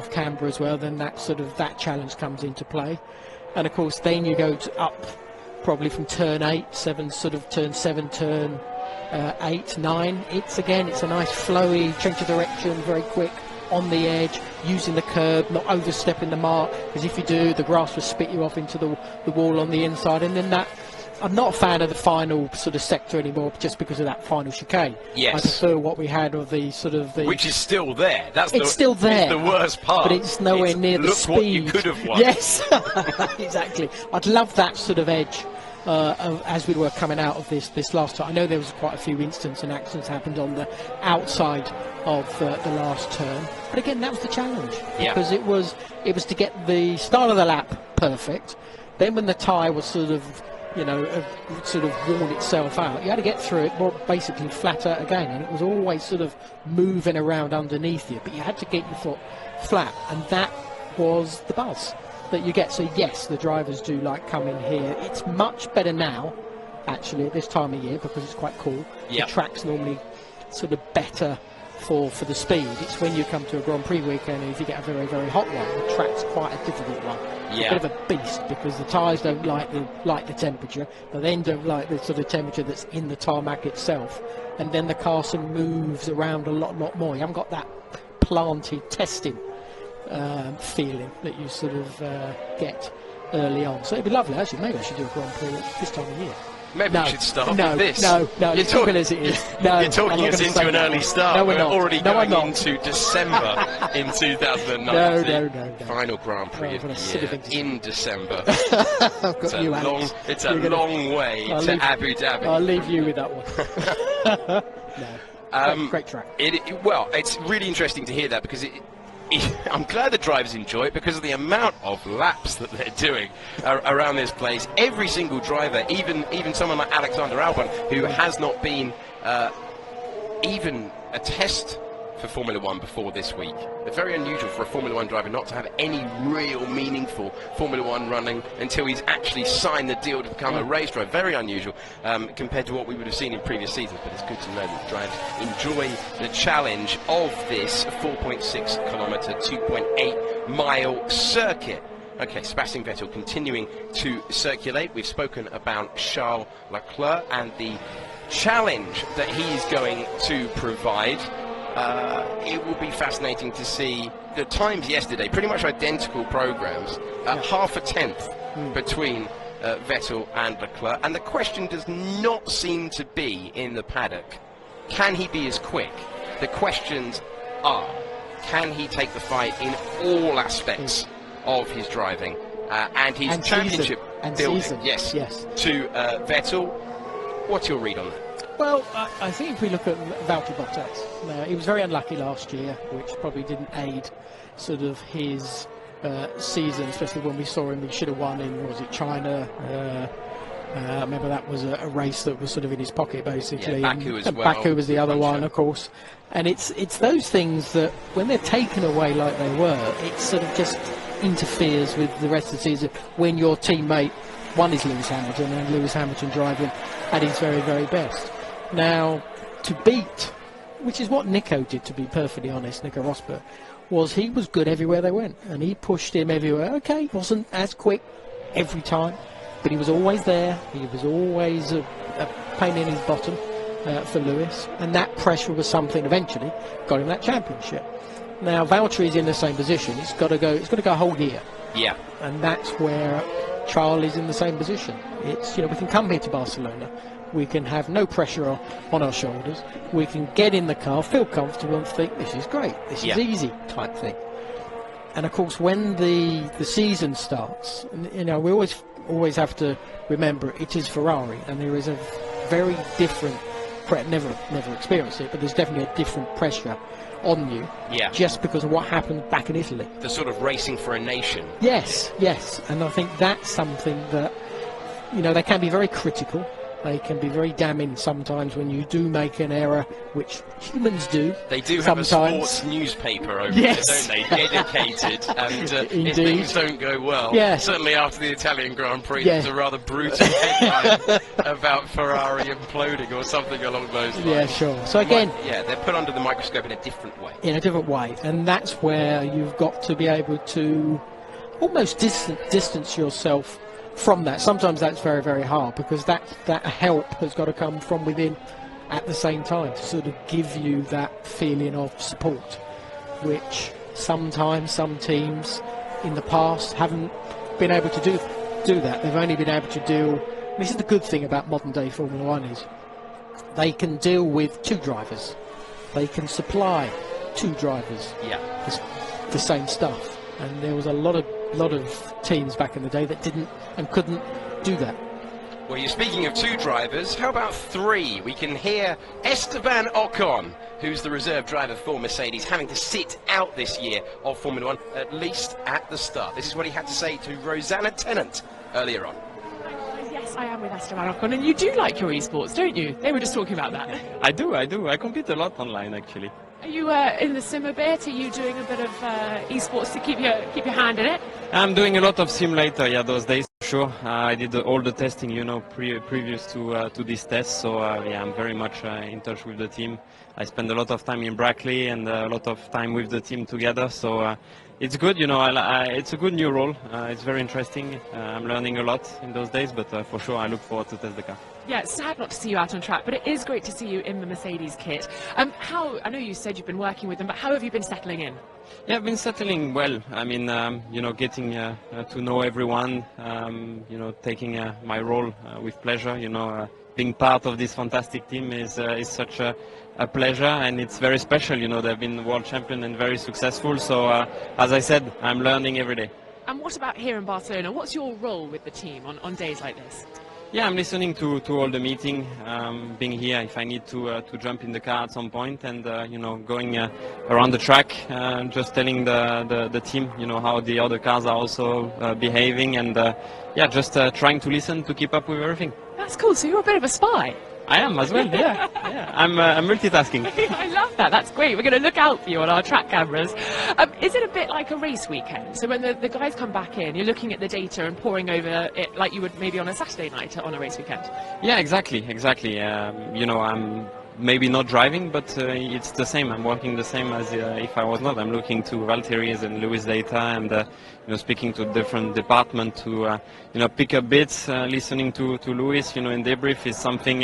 of camber as well, then that challenge comes into play. And of course then you go up probably from turn 8, 7, sort of turn 7, turn 8, 9. It's a nice flowy change of direction, very quick on the edge, using the curb, not overstepping the mark, because if you do, the grass will spit you off into the wall on the inside. And then I'm not a fan of the final sort of sector anymore, just because of that final chicane. Yes. I prefer what we had of the sort of the... Which is still there. It's still there. It's the worst part. But it's nowhere near the speed. Look what you could have won. Yes, exactly. I'd love that sort of edge as we were coming out of this last time. I know there was quite a few instances and accidents happened on the outside of the last turn. But again, that was the challenge. Because it was to get the start of the lap perfect. Then when the tyre was sort of worn itself out, you had to get through it more basically flat out again, and it was always sort of moving around underneath you, but you had to get your foot flat, and that was the buzz that you get. So yes, the drivers do like coming here. It's much better now, actually, at this time of year, because it's quite cool. The track's normally sort of better for the speed. It's when you come to a Grand Prix weekend, and if you get a very, very hot one, the track's quite a difficult one. It's a bit of a beast, because the tyres don't like the temperature, but then don't like the sort of temperature that's in the tarmac itself, and then the car sort of moves around a lot more. You haven't got that planted testing feeling that you sort of get early on. So it'd be lovely, actually. Maybe I should do a Grand Prix this time of year. Maybe we should start with this. No, you're talking as it is. No, you're talking us into an early start. No, we're not. Already going into December in 2019. No. Final Grand Prix of the year in December. I've got you, Alex. It's a long way to Abu Dhabi. I'll leave you with that one. No. Great track. Well, it's really interesting to hear that, because I'm glad the drivers enjoy it, because of the amount of laps that they're doing around this place. Every single driver, even someone like Alexander Albon, who has not been even a test for Formula One before this week. It's very unusual for a Formula One driver not to have any real meaningful Formula One running until he's actually signed the deal to become a race driver. Very unusual compared to what we would have seen in previous seasons, but it's good to know that the drivers enjoy the challenge of this 4.6 kilometre, 2.8 mile circuit. Okay, Sebastian Vettel continuing to circulate. We've spoken about Charles Leclerc and the challenge that he's going to provide. It will be fascinating to see the times yesterday, pretty much identical programs, half a tenth between Vettel and Leclerc, and the question does not seem to be in the paddock, can he be as quick? The questions are, can he take the fight in all aspects of his driving and his championship building? Yes. To Vettel. What's your read on that? Well, I think if we look at Valtteri Bottas, he was very unlucky last year, which probably didn't aid sort of his season, especially when we saw him. He should have won in, was it China? I remember that was a race that was sort of in his pocket, basically. Yeah, Baku as well. Baku was the other one, of course. And it's those things that, when they're taken away like they were, it sort of just interferes with the rest of the season when your teammate, one is Lewis Hamilton, and Lewis Hamilton driving at his very, very best. Now, to beat, which is what Nico did, to be perfectly honest, Nico Rosberg, was he was good everywhere they went, and he pushed him everywhere. Okay, he wasn't as quick every time, but he was always there. He was always a pain in his bottom for Lewis, and that pressure was something eventually got him that championship. Now, Valtteri is in the same position. It's got to go a whole year. Yeah. And that's where Charles is in the same position. It's, we can come here to Barcelona. We can have no pressure on our shoulders. We can get in the car, feel comfortable, and think, this is great, this is easy, type thing. And of course, when the season starts, we always have to remember it is Ferrari, and there is a very different, never experienced it, but there's definitely a different pressure on you, just because of what happened back in Italy. The sort of racing for a nation. Yes, and I think that's something that, they can be very critical They can be very damning sometimes when you do make an error, which humans do. They do have sometimes. a sports newspaper over Yes. there, don't they? Dedicated. And if Indeed. things don't go well, certainly after the Italian Grand Prix, there's a rather brutal headline about Ferrari imploding or something along those lines. Yeah, sure. So again, they're put under the microscope in a different way. In a different way, and that's where you've got to be able to almost distance yourself from that. Sometimes that's very, very hard, because that help has got to come from within at the same time to sort of give you that feeling of support, which sometimes some teams in the past haven't been able to do that. They've only been able to deal. This is the good thing about modern day Formula One, is they can deal with two drivers. They can supply two drivers the same stuff, and there was a lot of teams back in the day that didn't and couldn't do that. Well, you're speaking of two drivers, how about three? We can hear Esteban Ocon, who's the reserve driver for Mercedes, having to sit out this year of Formula One, at least at the start. This is what he had to say to Rosanna Tennant earlier on. Yes, I am with Esteban Ocon, and you do like your esports, don't you? They were just talking about that. I do. I compete a lot online, actually. Are you in the sim a bit? Are you doing a bit of esports to keep your hand in it? I'm doing a lot of simulator, those days, sure. I did all the testing, previous to this test, so I'm very much in touch with the team. I spend a lot of time in Brackley and a lot of time with the team together, so it's good, it's a good new role. It's very interesting. I'm learning a lot in those days, but for sure I look forward to test the car. Yeah, it's sad not to see you out on track, but it is great to see you in the Mercedes kit. I know you said you've been working with them, but how have you been settling in? Yeah, I've been settling well. I mean, getting to know everyone, taking my role with pleasure. Being part of this fantastic team is such a pleasure, and it's very special. They've been world champion and very successful. So, as I said, I'm learning every day. And what about here in Barcelona? What's your role with the team on days like this? Yeah, I'm listening to all the meeting, being here if I need to jump in the car at some point, and going around the track, just telling the team how the other cars are also behaving, and just trying to listen to keep up with everything. That's cool. So you're a bit of a spy. I am as well. Yeah. I'm multitasking. I love that. That's great. We're going to look out for you on our track cameras. Is it a bit like a race weekend? So when the guys come back in, you're looking at the data and poring over it like you would maybe on a Saturday night on a race weekend? Yeah, exactly. I'm maybe not driving, but it's the same. I'm working the same as if I was not. I'm looking to Valtteri's and Lewis data, and speaking to different departments to pick up bits. Listening to Lewis, in debrief is something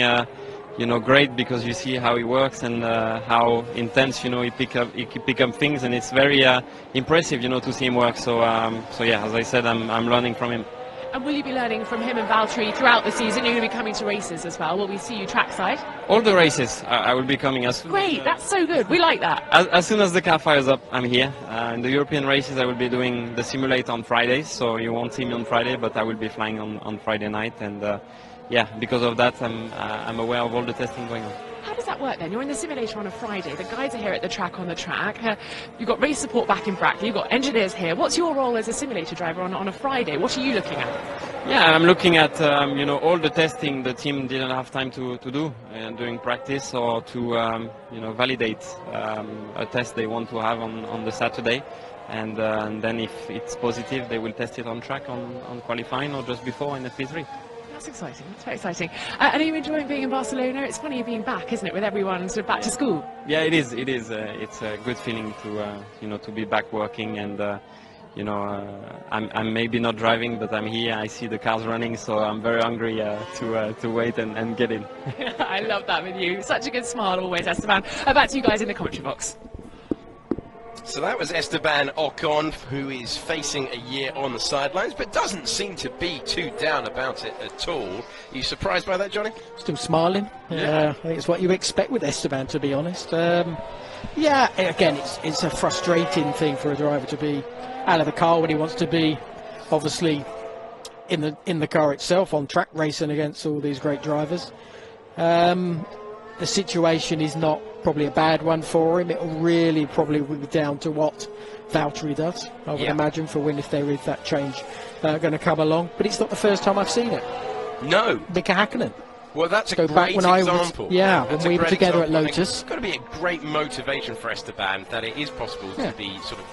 great, because you see how he works and how intense he pick up things, and it's very impressive to see him work. So as I said, I'm learning from him. And will you be learning from him and Valtteri throughout the season? You're going to be coming to races as well. Will we see you trackside? All the races. I will be coming as soon. Great, that's so good. We like that. As soon as the car fires up, I'm here. In the European races, I will be doing the simulator on Fridays, so you won't see me on Friday, but I will be flying on Friday night. And because of that, I'm aware of all the testing going on. How does that work then? You're in the simulator on a Friday. The guys are here at the track on the track. You've got race support back in Brackley. You've got engineers here. What's your role as a simulator driver on a Friday? What are you looking at? Yeah, I'm looking at all the testing the team didn't have time to do during practice, or to validate a test they want to have on the Saturday. And then if it's positive, they will test it on track on qualifying, or just before in the P3. That's exciting. That's very exciting. And are you enjoying being in Barcelona? It's funny being back, isn't it, with everyone sort of back to school? Yeah, it is. It's a good feeling to be back working, and I'm maybe not driving, but I'm here. I see the cars running, so I'm very hungry to wait and get in. I love that with you. Such a good smile always, Esteban. Back to you guys in the commentary box. So that was Esteban Ocon, who is facing a year on the sidelines, but doesn't seem to be too down about it at all. Are you surprised by that, Johnny? Still smiling. Yeah. I think it's what you expect with Esteban, to be honest. Yeah, again, it's a frustrating thing for a driver to be out of the car when he wants to be, obviously, in the car itself, on track racing against all these great drivers. The situation is not probably a bad one for him. It'll really probably be down to what Valtteri does, I would imagine, for when, if there is that change going to come along. But it's not the first time I've seen it. No. Mika Häkkinen. Well, that's a Go great back when I was, example. yeah, That's when we a were great together at example. Lotus. It's got to be a great motivation for Esteban that it is possible Yeah. to be sort of,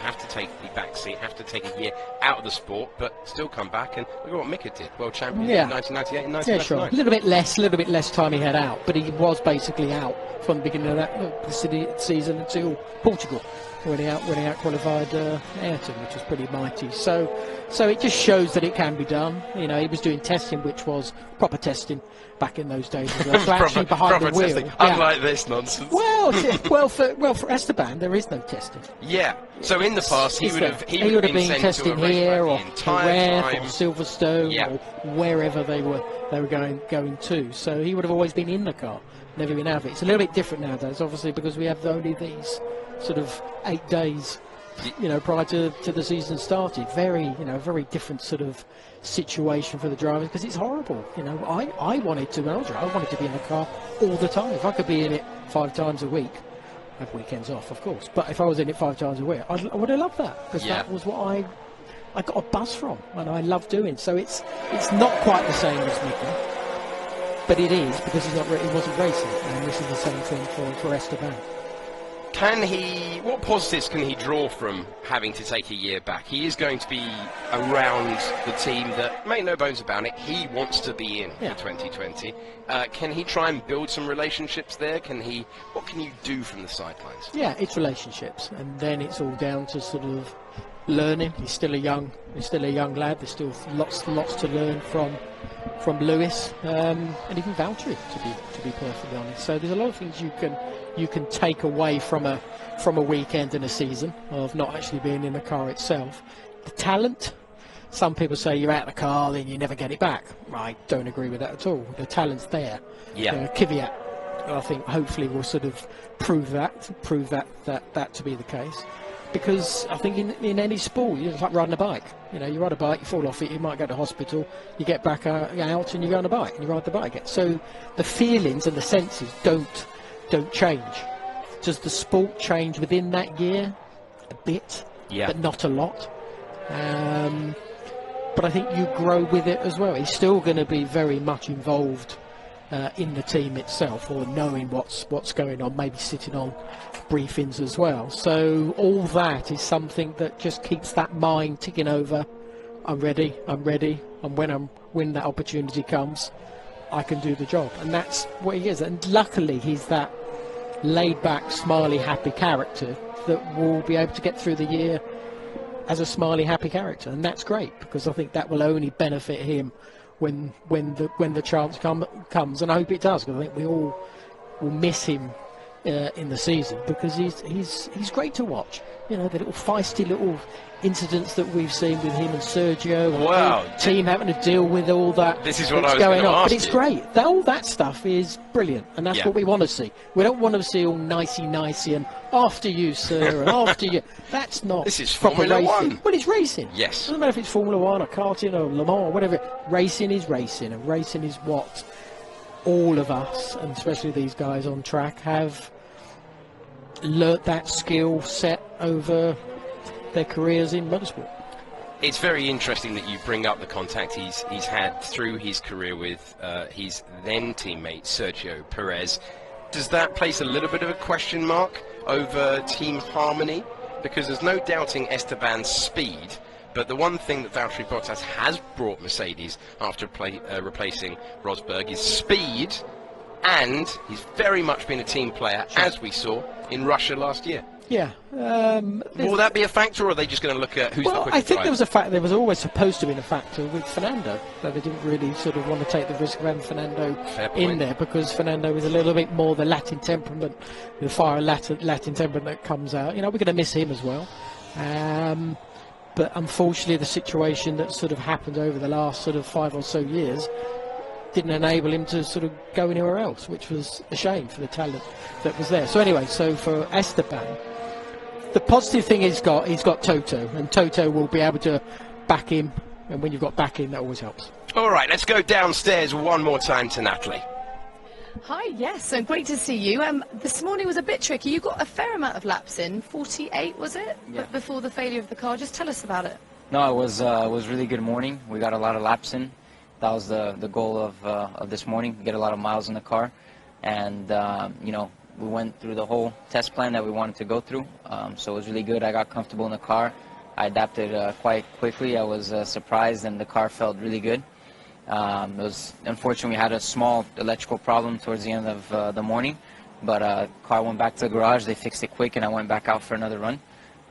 have to take the back seat, have to take a year out of the sport, but still come back. And look at what Mika did, world champion Yeah. in 1998 and Yeah, sure. 1999. A little bit less time he had out, but he was basically out from the beginning of the season until Portugal, when he out qualified Ayrton, which was pretty mighty. So it just shows that it can be done. He was doing testing, which was proper testing back in those days. As well. So actually behind proper the wheel, testing, yeah. unlike this nonsense. Well, for Esteban, there is no testing. Yeah. So in the past, he would have been sent testing to a here, racetrack or the entire Jerez, time. or Silverstone, Yeah. or wherever they were going to. So he would have always been in the car, never been out of it. It's a little bit different nowadays, obviously, because we have only these sort of 8 days, prior to the season started. Very different sort of situation for the drivers, because it's horrible. I wanted to, when I was driving, I wanted to be in the car all the time. If I could be in it 5 times a week, I have weekends off, of course, but if I was in it 5 times a week, I would have loved that, because that was what I got a buzz from, and I love doing. So it's not quite the same as Mika, but it is, because he wasn't racing, and this is the same thing for Esteban. What positives can he draw from having to take a year back? He is going to be around the team that, make no bones about it, he wants to be in for 2020. Can he try and build some relationships there? What can you do from the sidelines? Yeah, it's relationships, and then it's all down to sort of learning. He's still a young lad. There's still lots to learn from Lewis, and even Valtteri, to be perfectly honest. So there's a lot of things you can take away from a weekend and a season of not actually being in the car itself. The talent, some people say you're out of the car then you never get it back. I don't agree with that at all. The talent's there. Yeah. Kvyat, I think, hopefully will sort of prove that to be the case. Because I think in any sport, it's like riding a bike. You ride a bike, you fall off it, you might go to hospital, you get back out and you go on a bike and you ride the bike again. So the feelings and the senses don't change. Does the sport change within that year? A bit, but not a lot. But I think you grow with it as well. He's still going to be very much involved in the team itself, or knowing what's going on, maybe sitting on briefings as well. So all that is something that just keeps that mind ticking over. I'm ready, and when that opportunity comes, I can do the job. And that's what he is. And luckily he's that laid back, smiley, happy character that will be able to get through the year as a smiley, happy character, and that's great, because I think that will only benefit him when the chance comes, and I hope it does, because I think we all will miss him in the season, because he's great to watch. The little feisty little incidents that we've seen with him and Sergio, and the team having to deal with all that. This is what I was going going to on, ask but it's you. great. All that stuff is brilliant, and that's what we want to see. We don't want to see all nicey and after you, sir, and after you. That's not. This is proper Formula racing. One. Well, it's racing. Yes. Doesn't matter if it's Formula One or karting or Le Mans or whatever. Racing is racing, and racing is what all of us, and especially these guys on track, have learnt that skill set over their careers in motorsport. It's very interesting that you bring up the contact he's had through his career with his then teammate Sergio Perez. Does that place a little bit of a question mark over team harmony? Because there's no doubting Esteban's speed, but the one thing that Valtteri Bottas has brought Mercedes after replacing Rosberg is speed, and he's very much been a team player, as we saw in Russia last year. Yeah. Will that be a factor, or are they just going to look at who's the quickest I think driver? there was always supposed to be a factor with Fernando, but they didn't really sort of want to take the risk of having Fernando in there, because Fernando is a little bit more the Latin temperament, the fire Latin temperament that comes out. We're going to miss him as well. But unfortunately, the situation that sort of happened over the last sort of 5 or so years didn't enable him to sort of go anywhere else, which was a shame for the talent that was there. So anyway, so for Esteban, the positive thing he's got Toto, and Toto will be able to back him, and when you've got backing, that always helps. All right, let's go downstairs one more time to Natalie. Hi, yes, and great to see you. This morning was a bit tricky. You got a fair amount of laps in, 48 was it? Yeah. Before the failure of the car. Just tell us about it. No, it was really good morning. We got a lot of laps in, that was the goal of this morning, get a lot of miles in the car. And, you know, we went through the whole test plan that we wanted to go through. So it was really good. I got comfortable in the car. I adapted quite quickly. I was surprised, and the car felt really good. It was unfortunate we had a small electrical problem towards the end of the morning, but car went back to the garage. They fixed it quick, and I went back out for another run.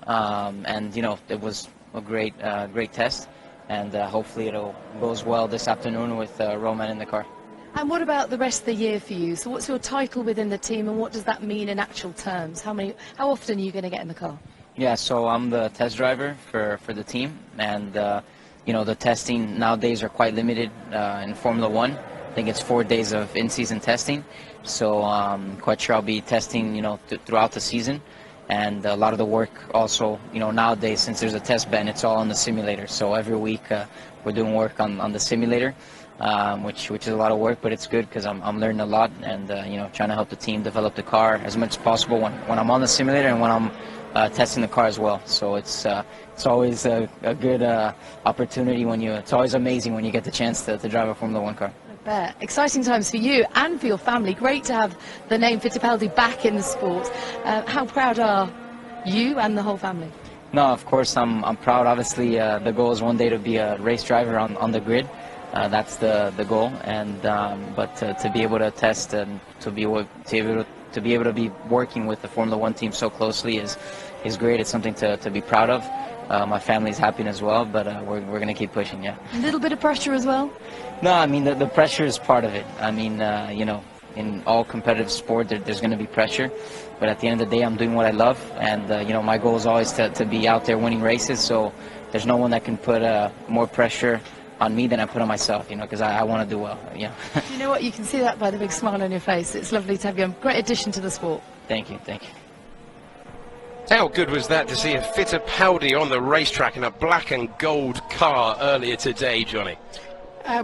And you know, it was a great test, and hopefully it goes well this afternoon with Roman in the car. And what about the rest of the year for you? So what's your title within the team, and what does that mean in actual terms? How often are you going to get in the car? Yeah, so I'm the test driver for the team, and you know, the testing nowadays are quite limited in Formula One. I think it's 4 days of in-season testing, so I'm quite sure I'll be testing, you know, throughout the season. And a lot of the work also, you know, nowadays, since there's a test ban, it's all on the simulator. So every week we're doing work on the simulator, which is a lot of work, but it's good because I'm learning a lot, and you know, trying to help the team develop the car as much as possible when I'm on the simulator and when I'm testing the car as well. So it's always a good opportunity it's always amazing when you get the chance to drive a Formula One car. Exciting times for you and for your family. Great to have the name Fittipaldi back in the sport. How proud are you and the whole family? No, of course I'm proud. Obviously, the goal is one day to be a race driver on the grid. That's the goal. And but to be able to test and to be able to be working with the Formula One team so closely is great. It's something to be proud of. My family's happy as well, but we're going to keep pushing, yeah. A little bit of pressure as well? No, I mean, the pressure is part of it. I mean, you know, in all competitive sport, there's going to be pressure. But at the end of the day, I'm doing what I love. And, you know, my goal is always to be out there winning races. So there's no one that can put more pressure on me than I put on myself, you know, because I want to do well, yeah. You know what? You can see that by the big smile on your face. It's lovely to have you. Great addition to the sport. Thank you, thank you. How good was that to see a Fittipaldi on the racetrack in a black and gold car earlier today, Johnny?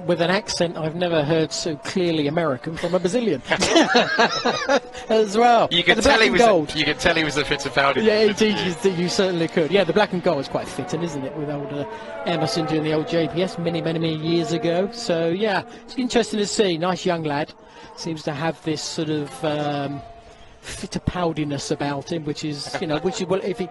With an accent I've never heard so clearly American from a Brazilian as well. You could tell he was a Fittipaldi. Yeah, indeed, you certainly could. Yeah, the black and gold is quite fitting, isn't it, with old Emerson doing the old JPS many years ago. So yeah, it's interesting to see. Nice young lad, seems to have this sort of Fittipaldiness about him, which is, you know, well, if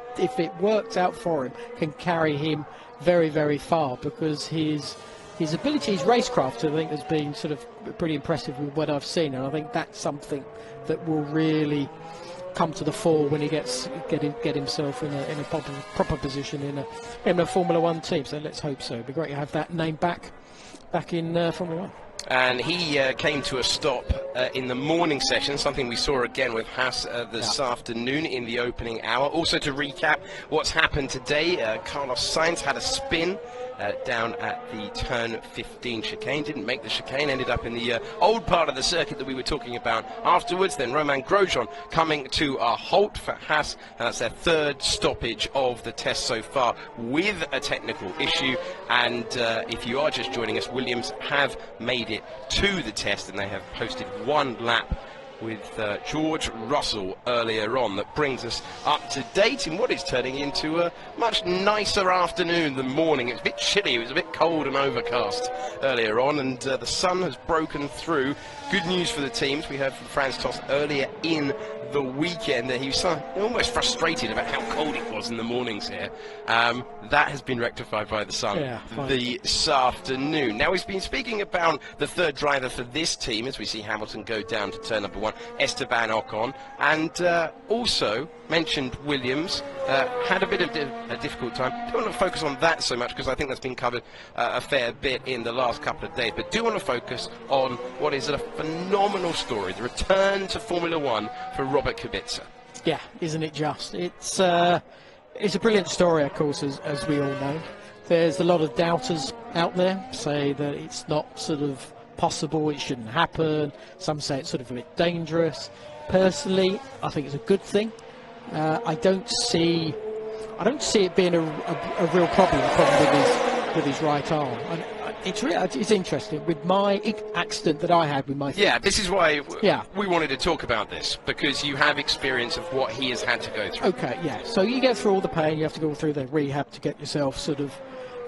it works out for him, can carry him very far, because his ability, his racecraft, I think, has been sort of pretty impressive with what I've seen, and I think that's something that will really come to the fore when he get himself in a proper position in a Formula One team. So let's hope so. It'd be great to have that name back in Formula One. And he came to a stop in the morning session, something we saw again with Haas this afternoon in the opening hour. Also, to recap what's happened today, Carlos Sainz had a spin down at the turn 15 chicane, didn't make the chicane, ended up in the old part of the circuit that we were talking about afterwards. Then Romain Grosjean coming to a halt for Haas, and that's their third stoppage of the test so far with a technical issue. And if you are just joining us, Williams have made it to the test, and they have posted one lap with George Russell earlier on. That brings us up to date in what is turning into a much nicer afternoon than morning. It's a bit chilly, it was a bit cold and overcast earlier on, and the sun has broken through. Good news for the teams. We heard from Franz Tost earlier in the weekend that he was almost frustrated about how cold it was in the mornings here. That has been rectified by the sun this afternoon. Now, we've been speaking about the third driver for this team as we see Hamilton go down to turn number 1, Esteban Ocon, and also mentioned Williams had a bit of a difficult time. Don't want to focus on that so much because I think that's been covered a fair bit in the last couple of days, but do want to focus on what is a phenomenal story, the return to Formula One for Robert Kubica. Yeah, isn't it just? It's a brilliant story, of course, as we all know. There's a lot of doubters out there say that it's not sort of possible, it shouldn't happen. Some say it's sort of a bit dangerous. Personally, I think it's a good thing. I don't see it being a real problem with his right arm. And it's interesting with my accident that I had with my foot. Yeah, this is why we wanted to talk about this, because you have experience of what he has had to go through. Okay, yeah. So you get through all the pain, you have to go through the rehab to get yourself sort of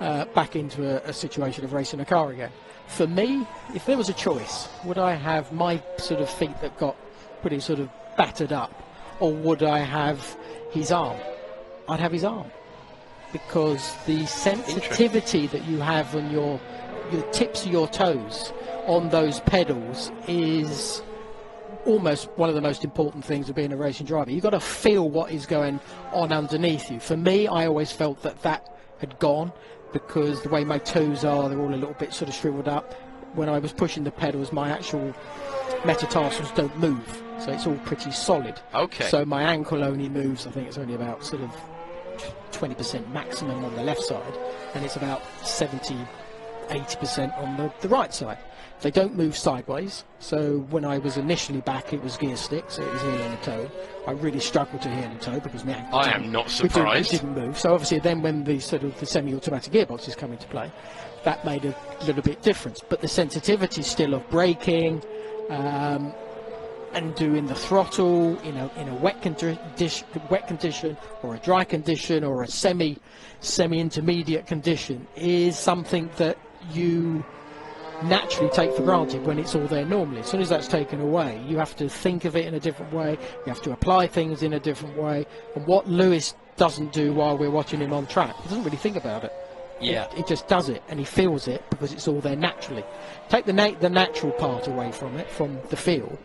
back into a situation of racing a car again. For me, if there was a choice, would I have my sort of feet that got pretty sort of battered up, or would I have his arm? I'd have his arm, because the sensitivity that you have on your tips of your toes on those pedals is almost one of the most important things of being a racing driver. You've got to feel what is going on underneath you. For me, I always felt that had gone, because the way my toes are, they're all a little bit sort of shriveled up. When I was pushing the pedals, my actual metatarsals don't move, so it's all pretty solid. Okay. So my ankle only moves, I think it's only about sort of 20% maximum on the left side, and it's about 70-80% on the right side. They don't move sideways, so when I was initially back, it was gear stick, so it was heel and a toe. I really struggled to heel and toe because my ankle am not surprised. It didn't move. So obviously then when the sort of the semi-automatic gearboxes come into play, that made a little bit difference. But the sensitivity still of braking and doing the throttle in a wet condition or a dry condition or a semi-intermediate condition is something that you naturally take for granted when it's all there normally. As soon as that's taken away, you have to think of it in a different way, you have to apply things in a different way, and what Lewis doesn't do while we're watching him on track, he doesn't really think about it. Yeah. He just does it, and he feels it because it's all there naturally. Take the natural part away from it, from the feel,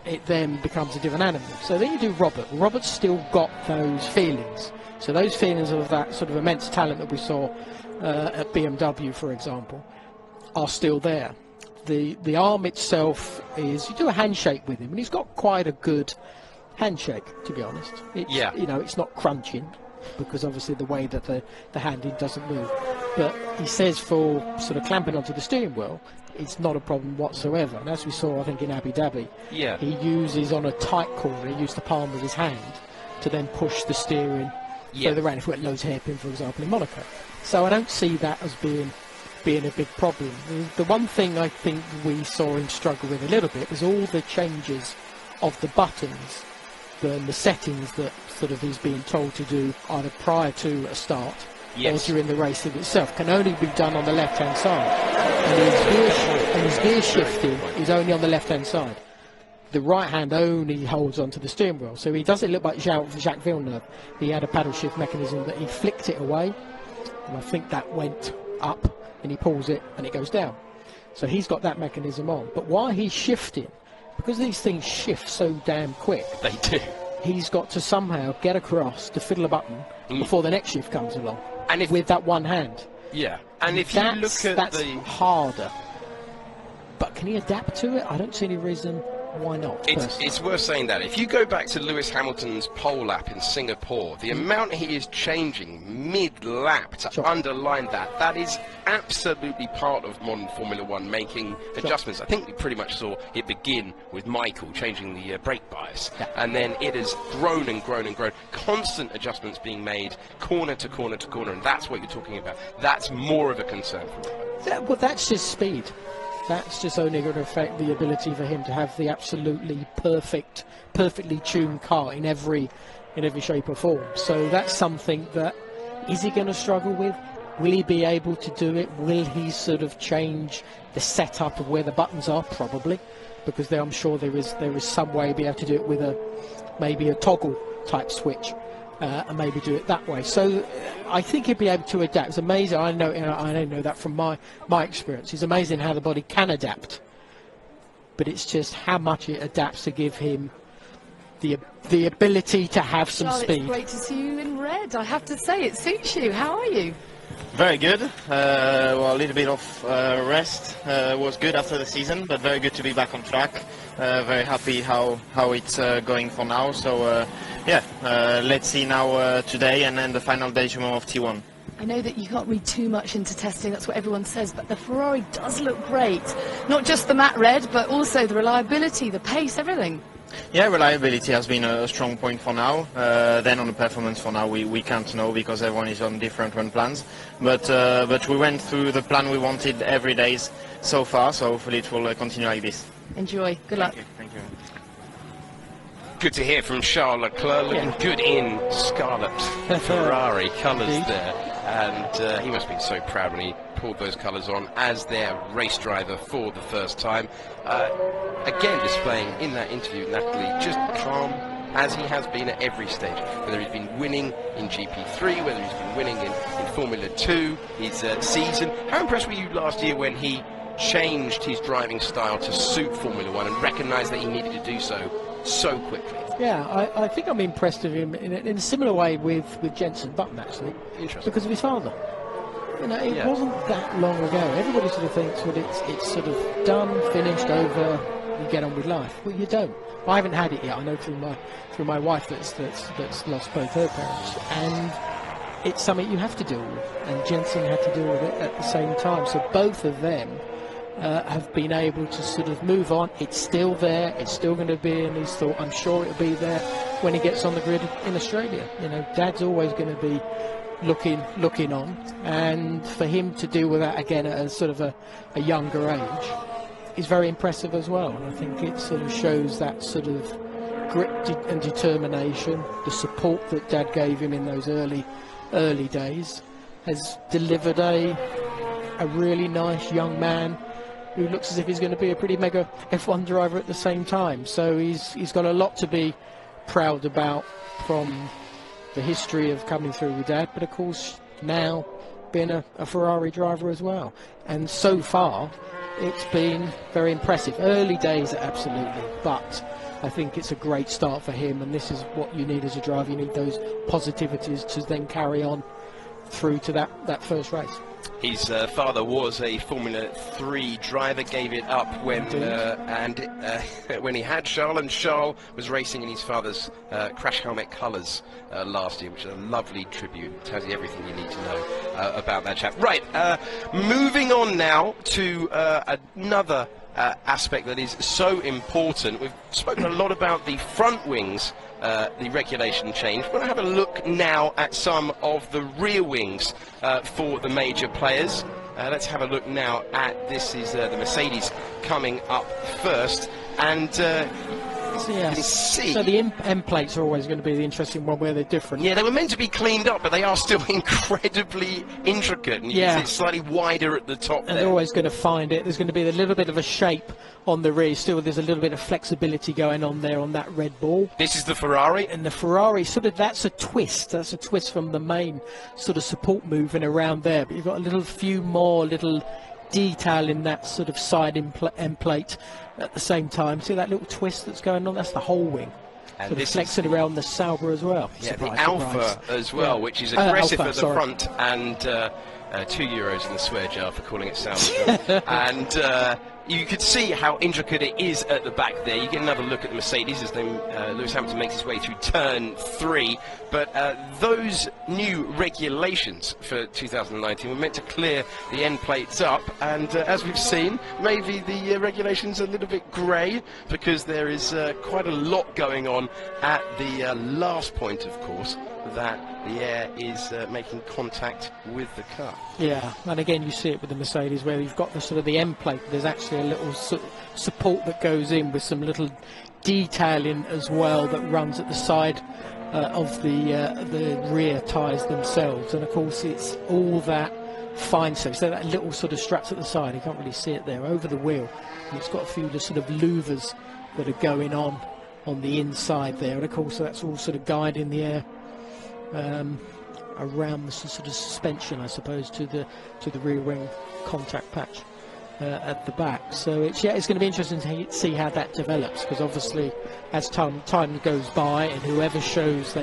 it then becomes a different animal. So then you do Robert. Robert's still got those feelings. So those feelings of that sort of immense talent that we saw at BMW, for example, are still there. The arm itself is, you do a handshake with him, and he's got quite a good handshake, to be honest. It's, you know, it's not crunching, because obviously the way that the handing doesn't move. But he says for sort of clamping onto the steering wheel, it's not a problem whatsoever. And as we saw, I think, in Abu Dhabi, he uses on a tight corner, he used the palm of his hand to then push the steering further around, if we went nose hairpin, for example, in Monaco. So I don't see that as being a big problem. The one thing I think we saw him struggle with a little bit was all the changes of the buttons, the settings that sort of he's being told to do either prior to a start or during the race in itself, can only be done on the left-hand side. And his gear shifting is only on the left-hand side. The right hand only holds onto the steering wheel. So he does it look like Jacques Villeneuve. He had a paddle shift mechanism that he flicked it away, and I think that went up, and he pulls it and it goes down. So he's got that mechanism on. But while he's shifting, because these things shift so damn quick, they do, he's got to somehow get across to fiddle a button before the next shift comes along, and with that one hand. And if you look at that's harder. But can he adapt to it? I don't see any reason why not. It's worth saying that. If you go back to Lewis Hamilton's pole lap in Singapore, the amount he is changing mid-lap to underline that is absolutely part of modern Formula One, making adjustments. I think we pretty much saw it begin with Michael changing the brake bias, and then it has grown and grown and grown. Constant adjustments being made, corner to corner to corner, and that's what you're talking about. That's more of a concern for me. Well, that's just speed. That's just only going to affect the ability for him to have the absolutely perfectly tuned car in every shape or form. So that's something that, is he going to struggle with? Will he be able to do it? Will he sort of change the setup of where the buttons are? Probably, because I'm sure there is some way to be able to do it with maybe a toggle type switch. And maybe do it that way. So I think he'd be able to adapt. It's amazing. I know that from my experience. It's amazing how the body can adapt, but it's just how much it adapts to give him the ability to have some speed. It's great to see you in red. I have to say, it suits you. How are you? Very good. Well, a little bit of rest was good after the season, but very good to be back on track. Very happy how it's going for now. So let's see now today and then the final déjeuner of T1. I know that you can't read too much into testing, that's what everyone says, but the Ferrari does look great. Not just the matte red, but also the reliability, the pace, everything. Yeah, reliability has been a strong point for now. Then on the performance for now, we can't know because everyone is on different run plans. But we went through the plan we wanted every day so far, so hopefully it will continue like this. Enjoy. Good luck. Thank you. Good to hear from Charles Leclerc, looking good in scarlet Ferrari colours there. and he must have been so proud when he pulled those colours on as their race driver for the first time. Again, displaying in that interview, Natalie, just calm as he has been at every stage, whether he's been winning in GP3, whether he's been winning in Formula 2, his season. How impressed were you last year when he changed his driving style to suit Formula 1 and recognised that he needed to do so quickly? Yeah, I think I'm impressed with him in a similar way with Jenson Button, actually, because of his father. You know, it wasn't that long ago. Everybody sort of thinks, well, it's sort of done, finished, over, you get on with life. Well, you don't. I haven't had it yet. I know through my wife that's lost both her parents, and it's something you have to deal with. And Jensen had to deal with it at the same time. So both of them have been able to sort of move on. It's still there. It's still going to be in his thought. I'm sure it'll be there when he gets on the grid in Australia. You know, Dad's always going to be looking on, and for him to deal with that again at a sort of a younger age is very impressive as well. And I think it sort of shows that sort of grit and determination. The support that Dad gave him in those early days has delivered a really nice young man who looks as if he's going to be a pretty mega F1 driver at the same time. So he's got a lot to be proud about from the history of coming through with Dad, but of course now being a Ferrari driver as well. And so far it's been very impressive. Early days, absolutely, but I think it's a great start for him, and this is what you need as a driver. You need those positivities to then carry on through to that first race. His father was a Formula 3 driver, gave it up when when he had Charles, and Charles was racing in his father's crash helmet colours last year, which is a lovely tribute. It tells you everything you need to know about that chap. Right, moving on now to another aspect that is so important. We've spoken a lot about the front wings, the regulation change. We're going to have a look now at some of the rear wings for the major players. Let's have a look now at, this is the Mercedes coming up first, and so the end plates are always going to be the interesting one, where they're different. Yeah, they were meant to be cleaned up, but they are still incredibly intricate, and you can see it's slightly wider at the top. And they're always going to find it. There's going to be a little bit of a shape on the rear. Still, there's a little bit of flexibility going on there on that red ball. This is the Ferrari, and the Ferrari sort of, that's a twist. That's a twist from the main sort of support moving around there. But you've got a few more little detail in that sort of side end plate at the same time. See that little twist that's going on? That's the whole wing. And sort of flexing around the Sauber as well. Yeah, the Alpha as well, which is aggressive at the front, and €2 in the swear jar for calling it Sauber. And you could see how intricate it is at the back there. You get another look at the Mercedes as Lewis Hamilton makes his way through turn 3. But those new regulations for 2019 were meant to clear the end plates up, and as we've seen, maybe the regulations are a little bit grey, because there is quite a lot going on at the last point, of course, that the air is making contact with the car. Yeah, and again you see it with the Mercedes, where you've got the sort of the end plate. There's actually a little support that goes in with some little detailing as well that runs at the side of the rear tyres themselves. And of course it's all that fine stuff. So that little sort of struts at the side, you can't really see it there, over the wheel. And it's got a few sort of louvers that are going on the inside there. And of course that's all sort of guiding the air around the sort of suspension, I suppose, to the rear wing contact patch at the back. So it's going to be interesting to see how that develops, because obviously as time goes by, and whoever shows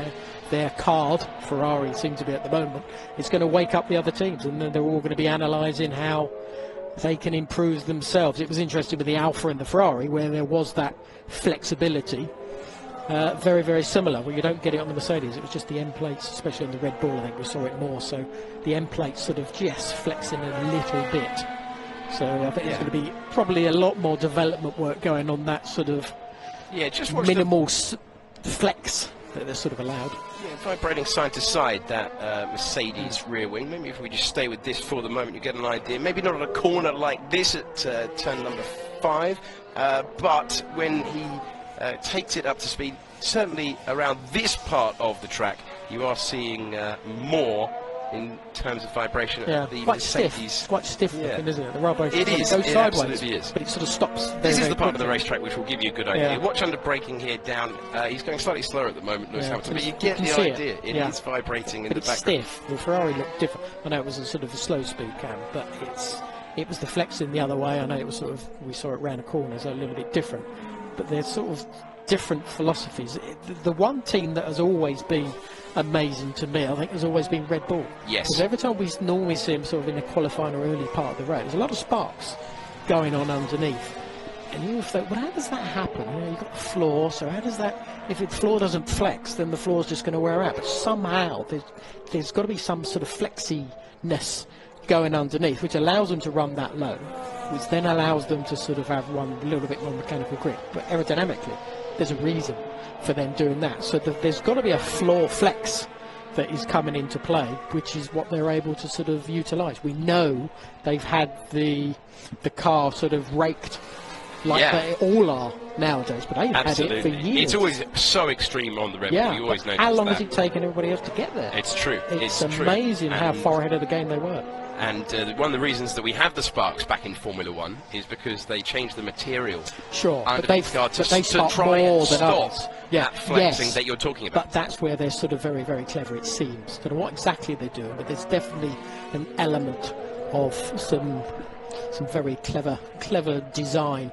their card, Ferrari seem to be at the moment, it's going to wake up the other teams, and then they're all going to be analysing how they can improve themselves. It was interesting with the Alfa and the Ferrari, where there was that flexibility. Very, very similar. Well, you don't get it on the Mercedes. It was just the end plates, especially on the Red Bull. I think we saw it more. So the end plates sort of just flexing a little bit. So I think there's going to be probably a lot more development work going on that sort of just minimal flex that they're sort of allowed. Yeah, vibrating side to side, that Mercedes rear wing. Maybe if we just stay with this for the moment, you get an idea. Maybe not on a corner like this at turn number 5, but when he takes it up to speed, certainly around this part of the track, you are seeing more in terms of vibration Yeah, at the quite stiff. Mercedes. It's quite stiff Yeah. looking, isn't it? The rubber It is. goes It sideways, absolutely is. but it sort of stops. Very, This is very the part of the quickly. racetrack which will give you a good idea. Yeah. Watch under braking here down. He's going slightly slower at the moment, Lewis Yeah, Hamilton, but you you get can the see it. idea. It Yeah. is vibrating in But the it's background. stiff. The Ferrari looked different. I know it was a sort of a slow speed cam, but it was the flexing the other way. I know it was sort of, we saw it round a corner, so a little bit different. But they're sort of different philosophies. The one team that has always been amazing to me, I think, has always been Red Bull. Yes. Because every time we normally see them sort of in the qualifying or early part of the race, there's a lot of sparks going on underneath. And you thought, well, how does that happen? You know, you've got the floor, so how does that, if the floor doesn't flex, then the floor's just going to wear out. But somehow there's got to be some sort of flexiness going underneath, which allows them to run that low, which then allows them to sort of have one a little bit more mechanical grip. But aerodynamically, there's a reason for them doing that. So there's got to be a floor flex that is coming into play, which is what they're able to sort of utilise. We know they've had the car sort of raked like Yeah. they all are nowadays, but they've Absolutely. had it for years. It's always so extreme on the Red Bull. yeah. You always but notice how long that. has it taken everybody else to get there? It's true. It's true. amazing how And- far ahead of the game they were. And one of the reasons that we have the sparks back in Formula One is because they changed the material Sure, under but they the car to spark try more and than stop others. Yeah, that flexing yes. that you're talking about. But that's where they're sort of very, very clever, it seems. Don't know what exactly they're doing, but there's definitely an element of some very clever design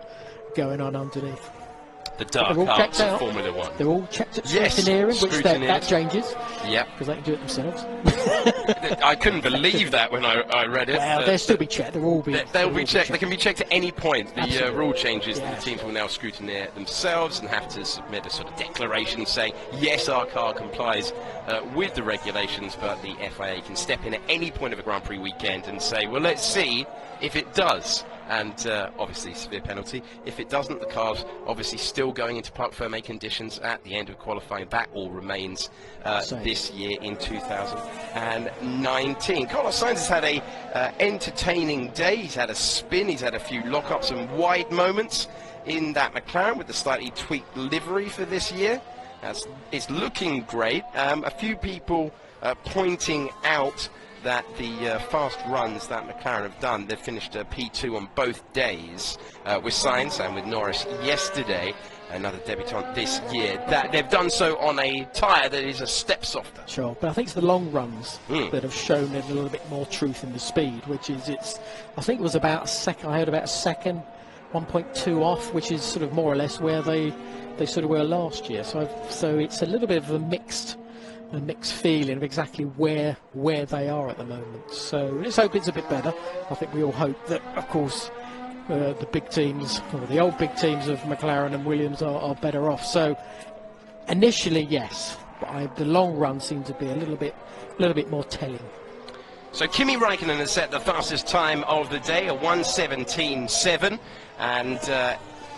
going on underneath. The dark They're all arts checked of out. Formula One. They're all checked at Yes, scrutineering, which scrutineered. that changes, Yep. because they can do it themselves. I couldn't believe that when I read it. Well, they'll still be checked. They'll all be. They'll be checked. They can be checked at any point. The Absolutely. rule changes that Yes. the teams will now scrutineer themselves and have to submit a sort of declaration saying, yes, our car complies with the regulations, but the FIA can step in at any point of a Grand Prix weekend and say, well, let's see if it does. And obviously severe penalty. If it doesn't, the car's obviously still going into Parc Fermé conditions at the end of qualifying. That all remains Same. this year in 2019. Carlos Sainz has had a entertaining day. He's had a spin. He's had a few lock-ups and wide moments in that McLaren with the slightly tweaked livery for this year. It's looking great. A few people pointing out that the fast runs that McLaren have done, they've finished P2 on both days with Sainz and with Norris yesterday, another debutant this year, that they've done so on a tyre that is a step softer. Sure, but I think it's the long runs Mm. that have shown it a little bit more truth in the speed, which is I think it was about a second. I heard about a second, 1.2 off, which is sort of more or less where they sort of were last year. So it's a little bit of a mixed feeling of exactly where they are at the moment. So let's hope it's a bit better. I think we all hope that, of course, the big teams, or the old big teams of McLaren and Williams are better off. So initially, yes, but the long run seems to be a little bit more telling. So Kimi Raikkonen has set the fastest time of the day, a 1:17.7, and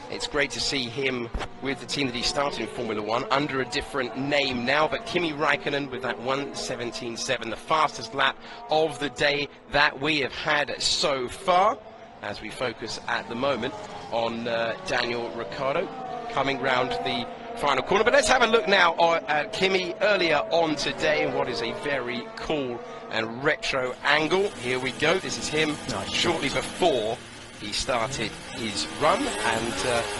it's great to see him with the team that he started in Formula One under a different name now, but Kimi Raikkonen with that 1:17.7, the fastest lap of the day that we have had so far, as we focus at the moment on Daniel Ricciardo coming round the final corner. But let's have a look now at Kimi earlier on today in what is a very cool and retro angle. Here we go. This is him shortly before he started his run, and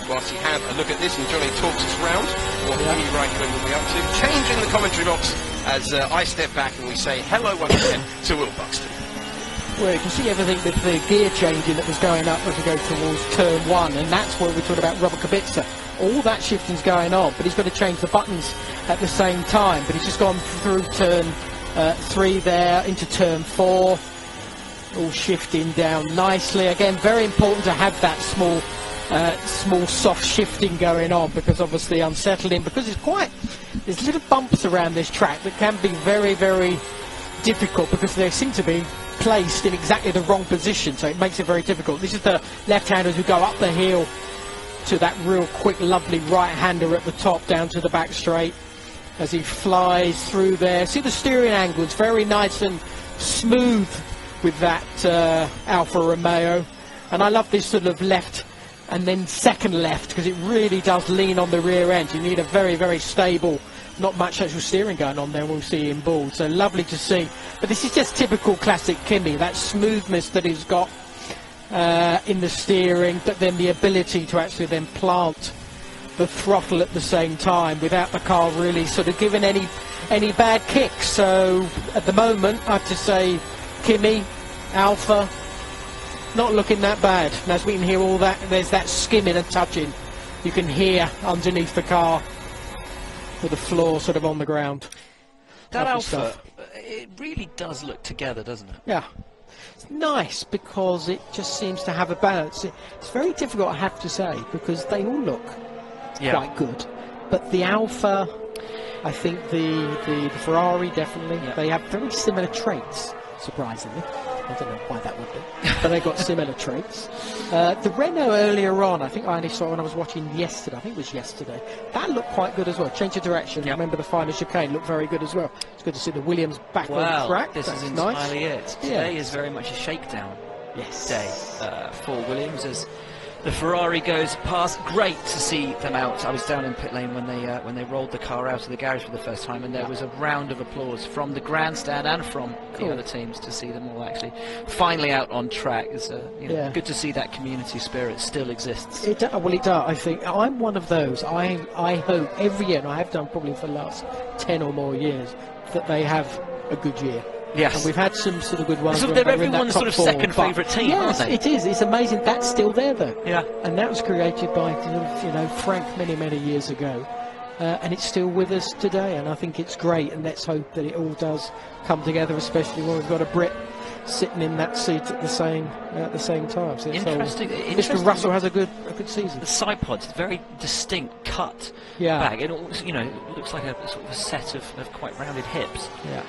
whilst he had a look at this and Johnny talks us round what Kimi Raikkonen will be up to, change in the commentary box as I step back and we say hello once again to Will Buxton. Well, you can see everything with the gear changing that was going up as we go towards turn one, and that's where we talked about Robert Kubica. All that shifting's going on, but he's got to change the buttons at the same time. But he's just gone through turn 3 there into turn 4. All shifting down nicely. Again, very important to have that small soft shifting going on, because obviously unsettling, because there's little bumps around this track that can be very, very difficult, because they seem to be placed in exactly the wrong position, so it makes it very difficult. This is the left-handers who go up the hill to that real quick, lovely right-hander at the top down to the back straight as he flies through there. See the steering angle, it's very nice and smooth with that Alfa Romeo, and I love this sort of left and then second left, because it really does lean on the rear end. You need a very, very stable not much actual steering going on there. We'll see in ball. So lovely to see. But this is just typical classic Kimi. That smoothness that he's got in the steering, but then the ability to actually then plant the throttle at the same time without the car really sort of giving any bad kicks. So at the moment, I have to say, Kimi, Alpha, not looking that bad. And as we can hear all that, there's that skimming and touching you can hear underneath the car with the floor sort of on the ground. That Lovely Alpha, stuff. it really does look together, doesn't it? Yeah. It's nice because it just seems to have a balance. It's very difficult, I have to say, because they all look quite good. But the Alpha, I think the Ferrari definitely, they have very similar traits, surprisingly. I don't know why that would be, but they got similar traits. The Renault earlier on, I think I only saw when I was watching yesterday, I think it was yesterday, that looked quite good as well. Change of direction, remember the final chicane looked very good as well. It's good to see the Williams back on the track. This That's is nice. entirely it. Today is very much a shakedown day for Williams as the Ferrari goes past. Great to see them out. I was down in pit lane when they rolled the car out of the garage for the first time, and there was a round of applause from the grandstand and from the other teams to see them all actually finally out on track. It's good to see that community spirit still exists. Well, it does. I think I'm one of those. I hope every year, and I have done probably for the last 10 or more years, that they have a good year. Yes. And we've had some sort of good ones. So they're everyone's sort of second favourite team, yes, aren't they? it is. It's amazing. That's still there, though. Yeah. And that was created by, Frank many years ago. And it's still with us today. And I think it's great. And let's hope that it all does come together, especially when we've got a Brit sitting in that seat at the same time. So Interesting. Mr. Russell has a good season. The side pod's very distinct cut back. It almost, it looks like a sort of a set of quite rounded hips. Yeah.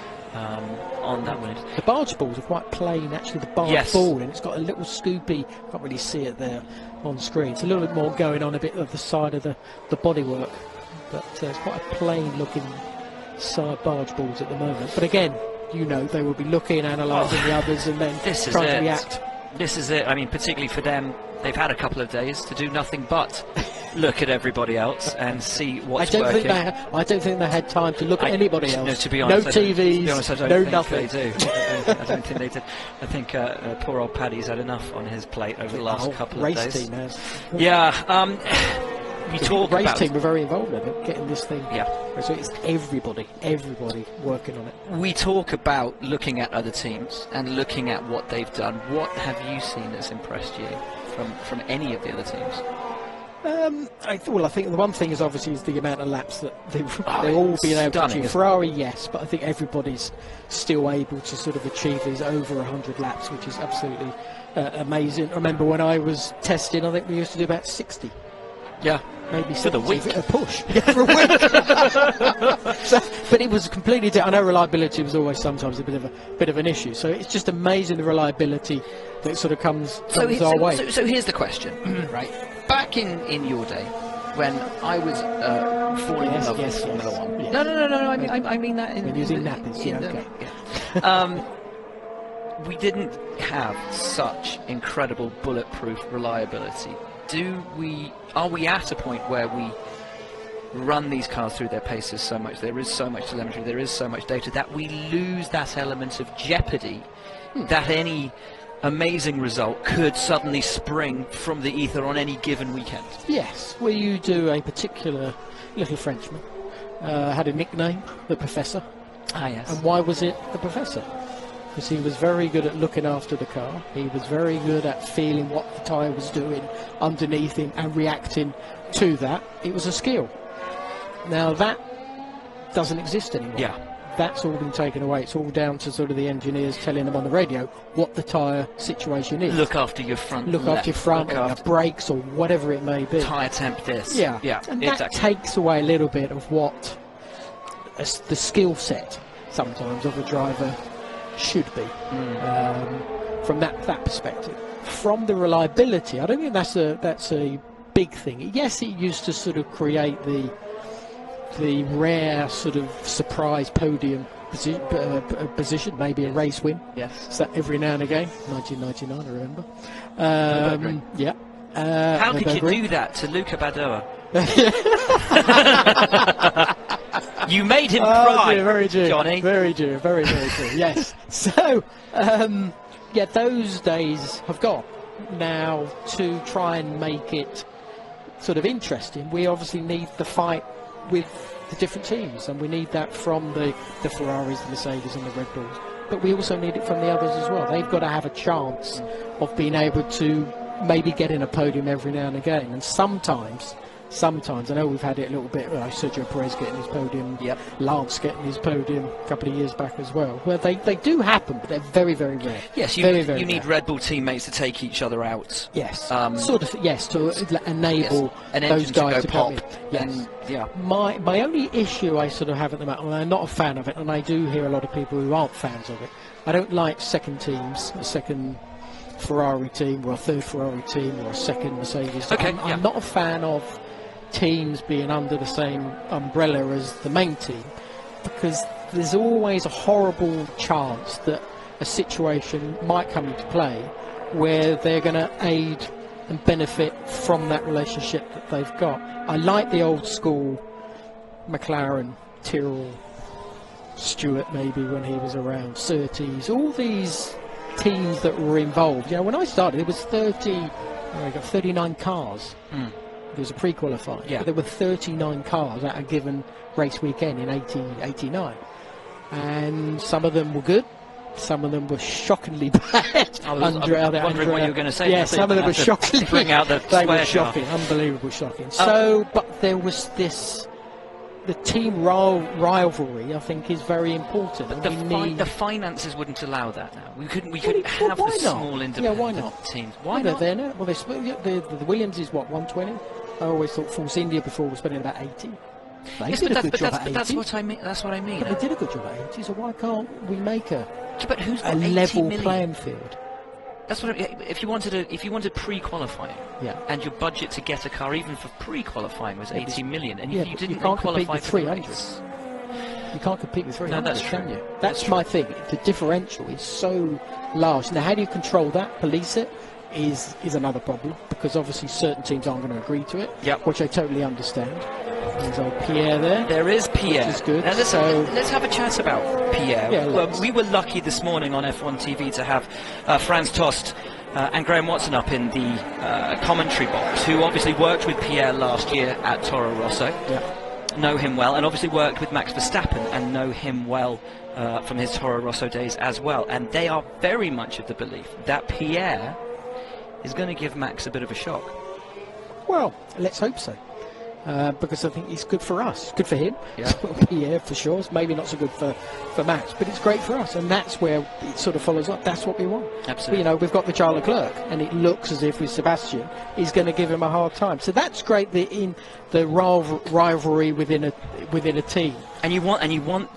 On that one. The barge balls are quite plain, actually, the barge ball, and it's got a little scoopy, can't really see it there on screen. It's a little bit more going on a bit of the side of the bodywork, but it's quite a plain looking side barge balls at the moment. But again, they will be looking, analysing the others, and then trying to react. This is it. I mean, particularly for them, they've had a couple of days to do nothing but look at everybody else and see what's working. I don't think they had time to look at anybody else. No, to be honest, no TVs, no nothing. They do. I don't think they did. I think poor old Paddy's had enough on his plate over the last couple of days. Race team has. Yeah. We talk race about team were very involved in it, getting this thing. Yeah. So it's everybody working on it. We talk about looking at other teams and looking at what they've done. What have you seen that's impressed you from any of the other teams? I think the one thing is obviously the amount of laps that they're all being able to achieve. Ferrari, yes, but I think everybody's still able to sort of achieve these over 100 laps, which is absolutely amazing. I remember when I was testing, I think we used to do about 60. Yeah. Maybe for the week. A push. For a week. But it was completely different. I know reliability was always sometimes a bit of an issue. So it's just amazing the reliability that sort of comes our way. So here's the question, right? Back in your day, when I was falling in love with Formula One. Yes. No. I mean that in using nappies. We didn't have such incredible bulletproof reliability. Are we at a point where we run these cars through their paces so much, there is so much telemetry, there is so much data, that we lose that element of jeopardy that any amazing result could suddenly spring from the ether on any given weekend? Yes, where you do a particular little Frenchman had a nickname, the Professor. Ah, yes. And why was it the Professor? Because he was very good at looking after the car. He was very good at feeling what the tyre was doing underneath him and reacting to that. It was a skill. Now that doesn't exist anymore. Yeah. That's all been taken away. It's all down to sort of the engineers telling them on the radio what the tyre situation is. Look after your front. Look after your front, or brakes, or whatever it may be. Tyre temp this. Yeah. And that exactly. takes away a little bit of what the skill set sometimes of a driver should be from that perspective. From the reliability, I don't think that's a big thing. Yes, it used to sort of create the rare sort of surprise podium position, maybe a race win. Yes. So every now and again, 1999, I remember. Yeah. How could you do that to Luca Badoa? You made him Oh, cry, dear, very dear, Johnny. Very dear, very dear. Yes. So, yeah, those days have gone. Now, to try and make it sort of interesting, we obviously need the fight with the different teams, and we need that from the Ferraris, the Mercedes and the Red Bulls, but we also need it from the others as well. They've got to have a chance of being able to maybe get in a podium every now and again, and sometimes, I know we've had it a little bit, Sergio Perez getting his podium, Yep. Lance getting his podium a couple of years back as well, where they do happen, but they're very, very rare. Yes, you very need rare. Red Bull teammates to take each other out. Yes, Sort of, yes, to enable an those engine guys to to go come pop. in. Yes. And, yeah. My only issue I sort of have at the moment, and I'm not a fan of it, and I do hear a lot of people who aren't fans of it, I don't like second teams, a second Ferrari team or a third Ferrari team or a second Mercedes. Okay, I'm not a fan of teams being under the same umbrella as the main team, because there's always a horrible chance that a situation might come into play where they're going to aid and benefit from that relationship that they've got. I like the old school McLaren, Tyrrell, Stewart maybe when he was around, Surtees, all these teams that were involved. When I started, it was 39 cars. There was a pre-qualifying. Yeah. But there were 39 cars at a given race weekend in 89. And some of them were good, some of them were shockingly bad. I was wondering what you were going to say. Yeah, some of them were shockingly bring out the they were swear jar. shocking, unbelievable shocking. So, but there was this, the team rivalry, I think, is very important. But and the finances wouldn't allow that now. We couldn't have why the not? small independent Yeah, why not? teams. Why They're not? there now. Well, the Williams is what, 120? I always thought Force India before was spending about 80. They Yes, did but a good job at 80. that's what I mean. That's what I mean. But they did a good job at 80, so why can't we make a But who's got 80 level million? playing field? That's what if you wanted pre-qualifying, Yeah. and your budget to get a car even for pre-qualifying was 80 million, and Yeah, if you but didn't you can't compete qualify with for the 300. race, You can't compete with 300, that's can true. you? That's my thing. The differential is so large. Now, how do you control that, police it, is another problem, because obviously certain teams aren't going to agree to it, Yep. which I totally understand. There's old Pierre there. there is Pierre. Which is good. Now let's have a chat about Pierre. Yeah, Well, let's. we were lucky this morning on F1 TV to have Franz Tost and Graham Watson up in the commentary box, who obviously worked with Pierre last year at Toro Rosso. Yeah. Know him well, and obviously worked with Max Verstappen and know him well from his Toro Rosso days as well. And they are very much of the belief that Pierre is going to give Max a bit of a shock. Well, let's hope so. Because I think it's good for us, good for him, Yeah. Pierre for sure. It's maybe not so good for Max, but it's great for us, and that's where it sort of follows up. That's what we want. Absolutely. But, we've got the Charles Leclerc, and it looks as if with Sebastian, he's going to give him a hard time. So that's great. In the rivalry within a team, And you want that.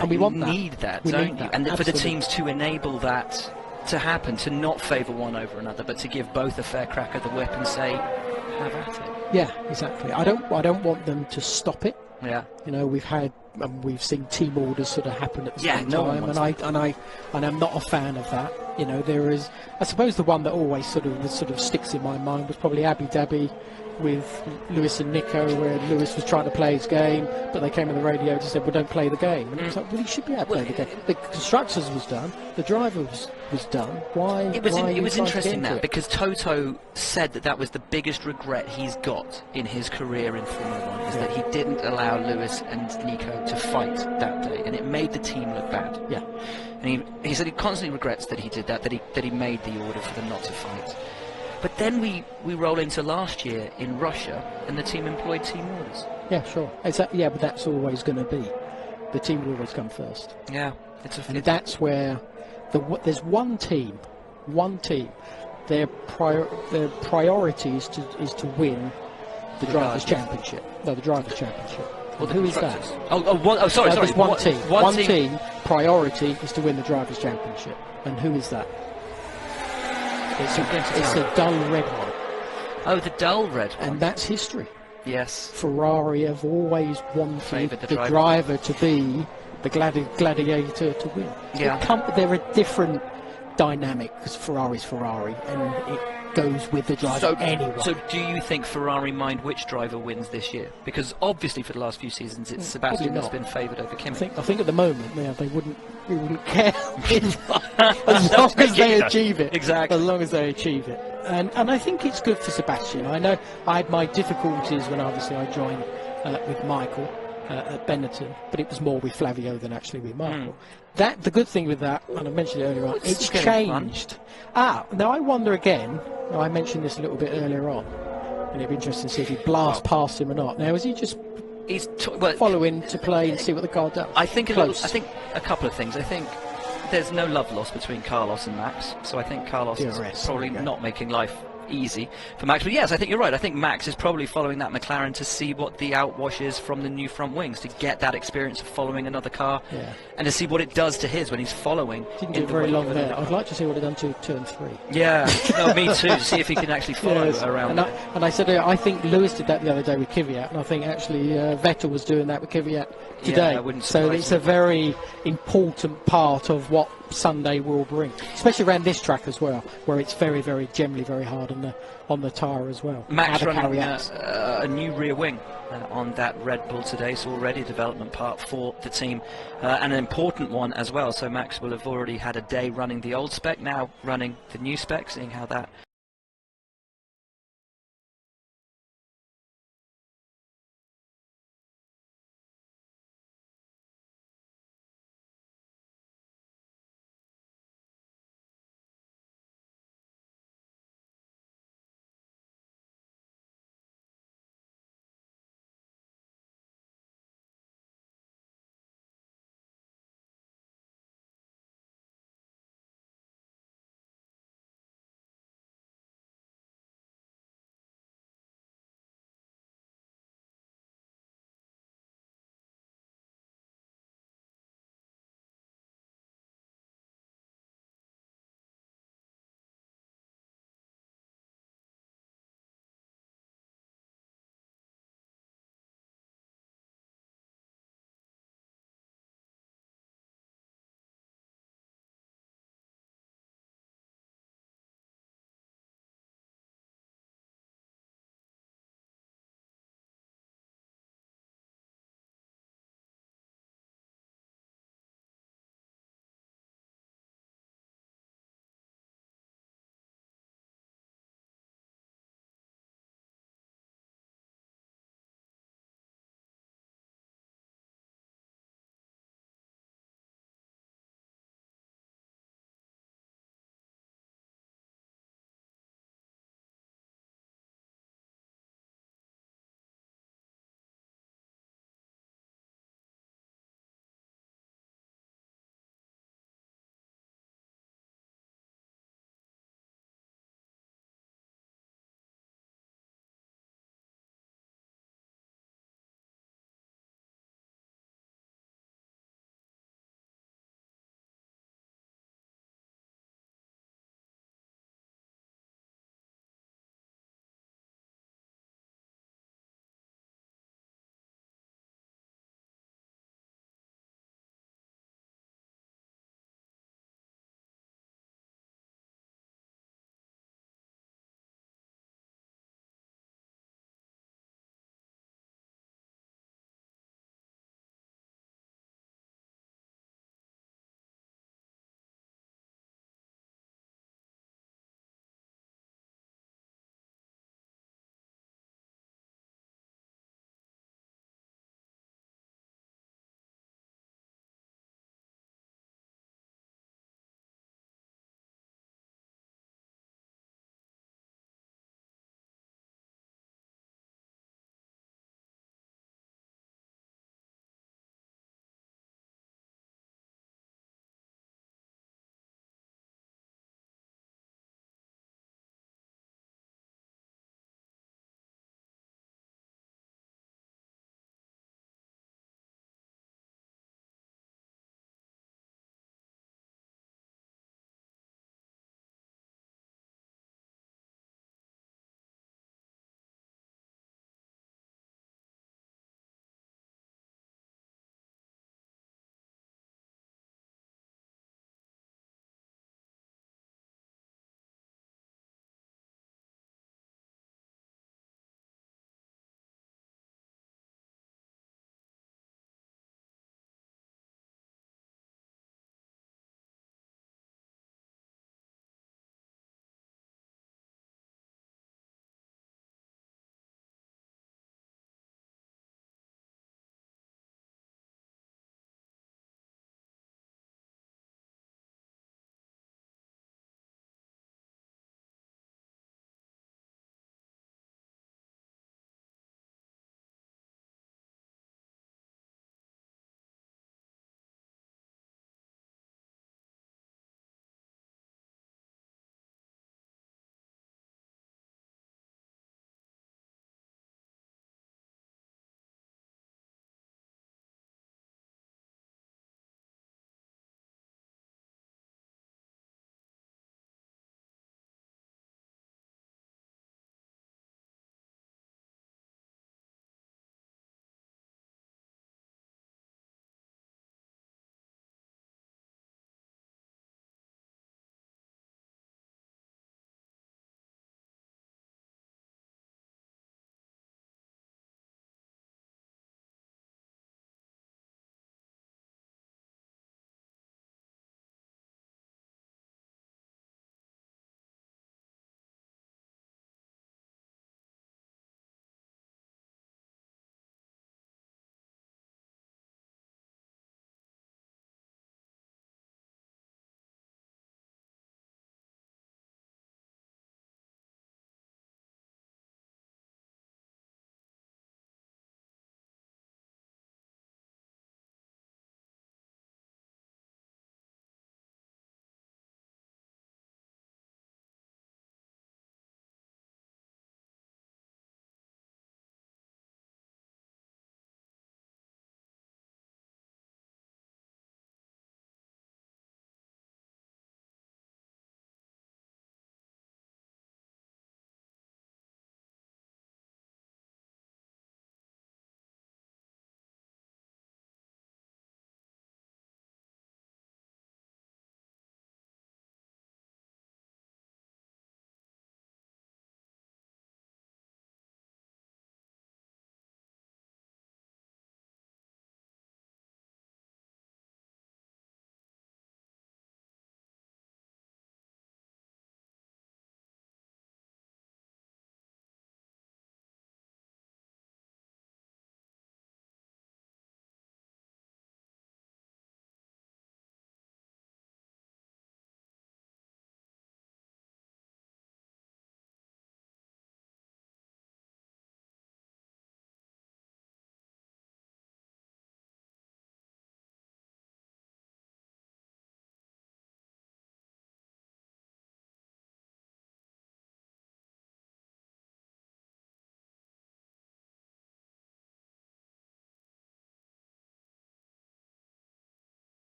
And we you want that. need that, We don't need you? that, And for the absolutely. teams to enable that to happen, to not favour one over another, but to give both a fair crack at the whip and say, have at it. yeah, exactly. I don't want them to stop it. Yeah. We've seen team orders sort of happen at the Yeah, same no one time, wants and I'm not a fan of that. There is, I suppose, the one that always sort of sticks in my mind was probably Abu Dhabi with Lewis and Nico, where Lewis was trying to play his game, but they came on the radio and said, "Well, don't play the game." And it was like, well, he should be able to play the game. The constructors was done, the driver was done. Why? It was why are you it was trying to get interesting into that it? because Toto said that was the biggest regret he's got in his career in Formula One, is that he didn't allow Lewis and Nico to fight that day, and it made the team look bad. Yeah. And he said he constantly regrets that he did that he made the order for them not to fight. But then we roll into last year in Russia, and the team employed team orders. Yeah, sure. Yeah, but that's always going to be. The team will always come first. Yeah, And that's where there's one team. Their priority is to win the drivers' championship. No, the drivers' championship. Well, Who is that? Sorry. There's one team. One team priority is to win the drivers' championship. And who is that? It's a dull red one. Oh, the dull red one. And that's history. Yes. Ferrari have always wanted Favoured the the driver to be the gladiator to win. Yeah. They're a different dynamic, because Ferrari's Ferrari, and goes with the driver anyway. So do you think Ferrari mind which driver wins this year? Because obviously for the last few seasons it's Sebastian that's been favoured over Kimi. I think at the moment they wouldn't care as long as they achieve it. Exactly. As long as they achieve it. And I think it's good for Sebastian. I know I had my difficulties when obviously I joined with Michael at Benetton, but it was more with Flavio than actually with Michael. The good thing with that, and I mentioned it earlier on, it's changed. Now I wonder again. I mentioned this a little bit earlier on, and it'd be interesting to see if he blasts past him or not. Now is he just following to play and see what the car does? I think a couple of things. I think there's no love lost between Carlos and Max, so I think Carlos is probably not making life easy for Max. But yes, I think you're right. I think Max is probably following that McLaren to see what the outwash is from the new front wings, to get that experience of following another car, and to see what it does to his when he's following. Didn't do it very long there. I'd like to see what it done to turn 3. Yeah, no, me too. See if he can actually follow around. And I said I think Lewis did that the other day with Kvyat, and I think actually Vettel was doing that with Kvyat today. So it's a very important part of what Sunday will bring, especially around this track as well, where it's very generally very hard on the tyre as well. Max running a new rear wing on that Red Bull today, so already a development part for the team, and an important one as well. So Max will have already had a day running the old spec, now running the new spec, seeing how that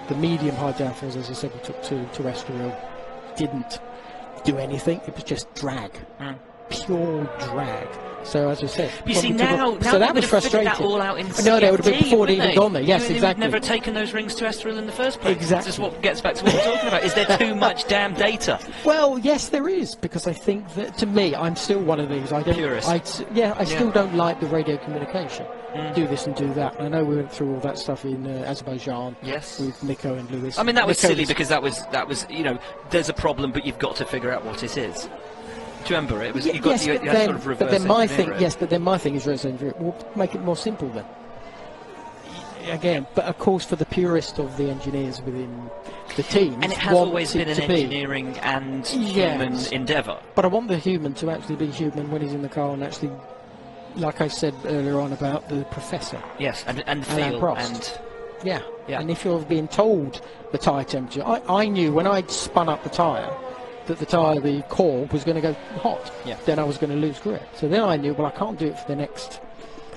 The medium-high downforce, as I said, we took to terrestrial, didn't do anything. It was just drag, pure drag. So as I said, You see, now so that they was would have figured frustrating. that all out in No, they would have been CFD, before they wouldn't even gone there. Yes, They would exactly. never taken those rings to Estoril in the first place. Exactly. This is what gets back to what we're talking about. Is there too much damn data? Well, yes, there is, because I think that, to me, I'm still one of these. I don't. Purist. I still don't like the radio communication. Do this and do that. I know we went through all that stuff in Azerbaijan. Yes. With Nico and Lewis. I mean, that was Nico silly because that was there's a problem, but you've got to figure out what it is. Do you remember it? Was you had yes, to but sort of reverse then my engineer thing, it. yes, but then my thing is reverse engineer it. We'll make it more simple then. Again, but of course, for the purist of the engineers within the teams, And it has want always it been an to be. engineering and human Yes. endeavour. But I want the human to actually be human when he's in the car and actually, like I said earlier on about the professor. Yes, and Alan feel Prost. and Yeah. Yeah. And if you're being told the tyre temperature, I knew when I spun up the tyre that the core was going to go hot. Yeah. Then I was going to lose grip. So then I knew, well, I can't do it for the next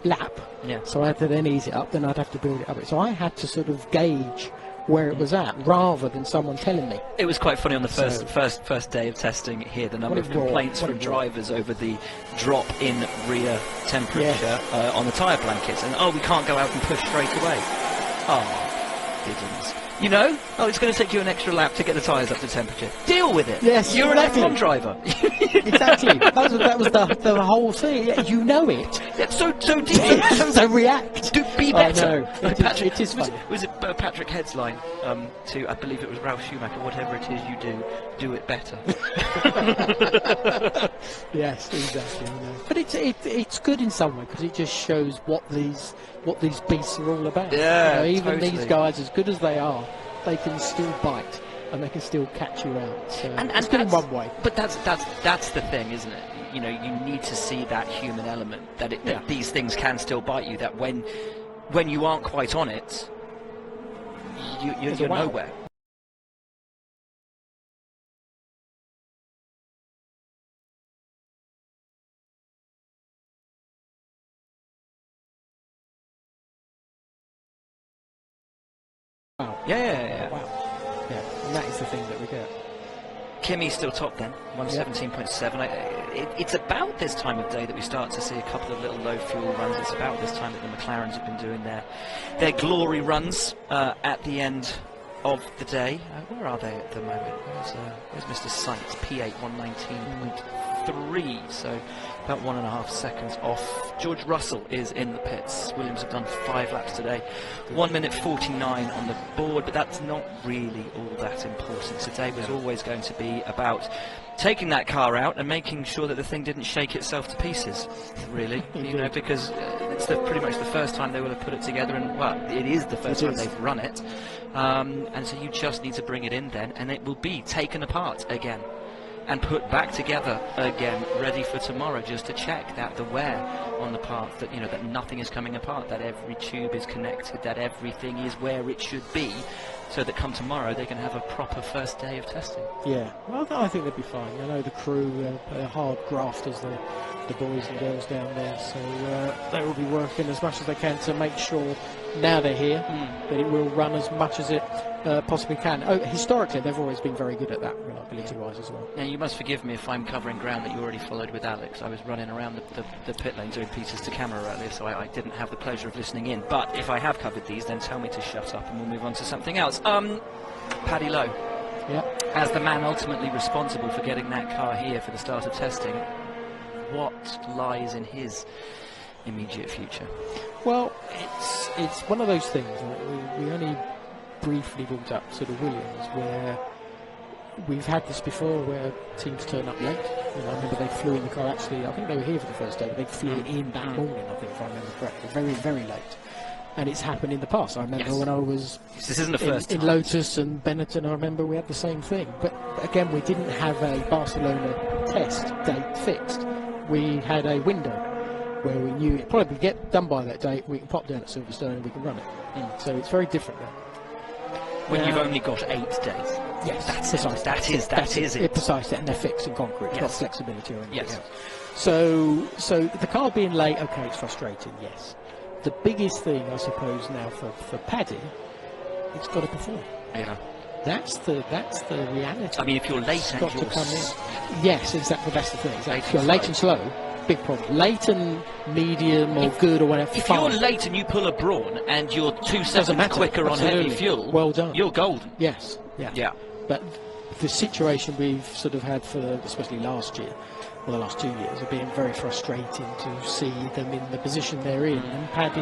lap. Yeah. So I had to then ease it up. Then I'd have to build it up. So I had to sort of gauge where it was at, rather than someone telling me. It was quite funny on the So- first day of testing here, the number What of a roar, complaints what from a roar. drivers over the drop in rear temperature Yes. on the tyre blankets, and we can't go out and push straight away. Oh, diddums. You know, it's going to take you an extra lap to get the tyres up to temperature. Deal with it. Yes, You're exactly. an F1 driver. Exactly. that was the whole thing. Yeah, you know it. Yeah, so deep. So react. Be I better. know. It is was, funny. was it Patrick Head's line to, I believe it was Ralph Schumacher, whatever it is you do it better. Yes, exactly. I know. But it's good in some way because it just shows what these beasts are all about. Yeah, even totally. these guys, as good as they are, they can still bite and they can still catch you out. So And it's good in that's- one way. But that's the thing, isn't it? You know, you need to see that human element, that Yeah. these things can still bite you. That when you aren't quite on it, you're a wow. nowhere. Wow. Yeah. Wow. Yeah, and that is the thing that we get. Kimmy's still top then, 117.7. It's about this time of day that we start to see a couple of little low fuel runs. It's about this time that the McLarens have been doing their glory runs at the end of the day. Where are they at the moment? Where's Mr. Sights? P8 119.3, so about 1.5 seconds off. George Russell is in the pits. Williams have done 5 laps today. 1 minute 49 on the board, but that's not really all that important. Today was always going to be about taking that car out and making sure that the thing didn't shake itself to pieces, really. You know, because it's pretty much the first time they will have put it together, and well, it is the first time they've run it. And so you just need to bring it in then, and it will be taken apart again and put back together again, ready for tomorrow, just to check that the wear on the parts, that that nothing is coming apart, that every tube is connected, that everything is where it should be, so that come tomorrow they can have a proper first day of testing. Yeah, well, I think they'll be fine. I know the crew, they're hard grafters, the boys and girls down there, so they will be working as much as they can to make sure, now they're here, that it will run as much as it possibly can. Historically, they've always been very good at that, reliability-wise as well. Now, you must forgive me if I'm covering ground that you already followed with Alex. I was running around the pit lane doing pieces to camera earlier, so I didn't have the pleasure of listening in. But if I have covered these, then tell me to shut up and we'll move on to something else. Paddy Lowe, as the man ultimately responsible for getting that car here for the start of testing, what lies in his immediate future? Well, it's one of those things. We only briefly brought up sort of Williams, where we've had this before, where teams turn up late. I remember they flew in the car. Actually, I think they were here for the first day, but they flew in that morning. I think, if I remember correctly, very, very late. And it's happened in the past. I remember when I was this isn't the first in Lotus and Benetton. I remember we had the same thing. But again, we didn't have a Barcelona test date fixed. We had a window where we knew it'd probably get done by that date. We can pop down at Silverstone and we can run it. So it's very different now. When you've only got 8 days. Yes, that's precisely. That is it. Precisely, and they're fixed in concrete. It's not flexibility or anything Yes. else. So the car being late, okay, it's frustrating, yes. The biggest thing, I suppose, now for Paddy, it's got to perform. Yeah. That's the reality. I mean, if you're late It's and got to you're come in. Yes, exactly. That's the thing. Exactly. Late If you're and late slow. and slow, big problem. Late and medium or good or whatever. If fine. you're late and you pull a brawn and you're 2 Doesn't seconds matter. quicker on heavy Absolutely. fuel, Well done. you're golden. Yes. Yeah. Yeah. But the situation we've sort of had for, especially last year, or the last 2 years, have been very frustrating to see them in the position they're in. And Paddy,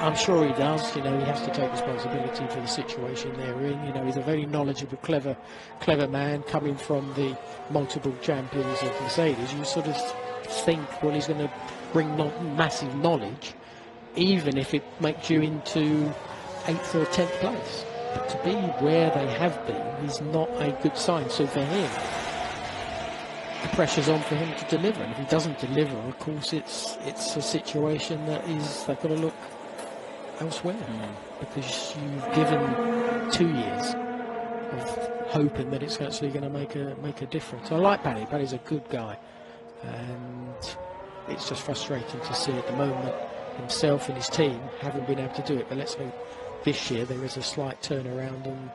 I'm sure he does. You know, he has to take responsibility for the situation they're in. You know, he's a very knowledgeable, clever man coming from the multiple champions of Mercedes. You sort of think, well, he's going to bring massive knowledge, even if it makes you into 8th or 10th place. But to be where they have been is not a good sign. So for him, the pressure's on for him to deliver. And if he doesn't deliver, of course, it's a situation that is, they've got to look elsewhere, because you've given 2 years of hoping that it's actually going to make a difference. I like Paddy. Paddy's a good guy, and it's just frustrating to see at the moment himself and his team haven't been able to do it. But let's hope this year there is a slight turnaround and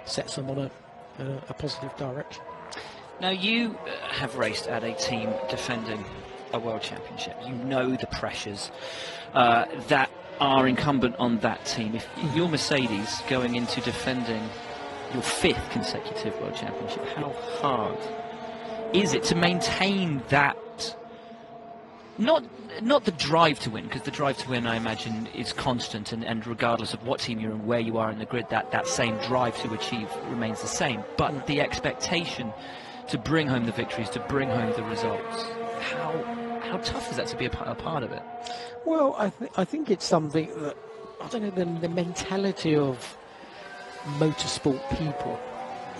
sets them on a positive direction. Now, you have raced at a team defending a world championship. You know the pressures that are incumbent on that team. If you're Mercedes going into defending your 5th consecutive world championship, how hard is it to maintain that, not the drive to win, because the drive to win, I imagine, is constant, and regardless of what team you're in, where you are in the grid, that same drive to achieve remains the same, but the expectation to bring home the victories, to bring home the results, how tough is that to be a part of it? Well, I think it's something that, I don't know, the mentality of motorsport people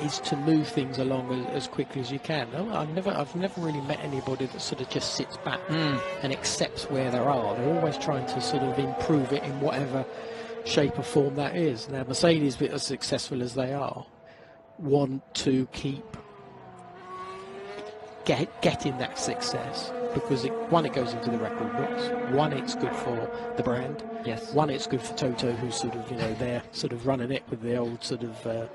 is to move things along as quickly as you can. I've never really met anybody that sort of just sits back and accepts where they are. They're always trying to sort of improve it in whatever shape or form that is. Now, Mercedes, as successful as they are, want to keep getting that success, because it goes into the record books. One, it's good for the brand. Yes. One, it's good for Toto, who's sort of, you know, they're sort of running it with the old sort of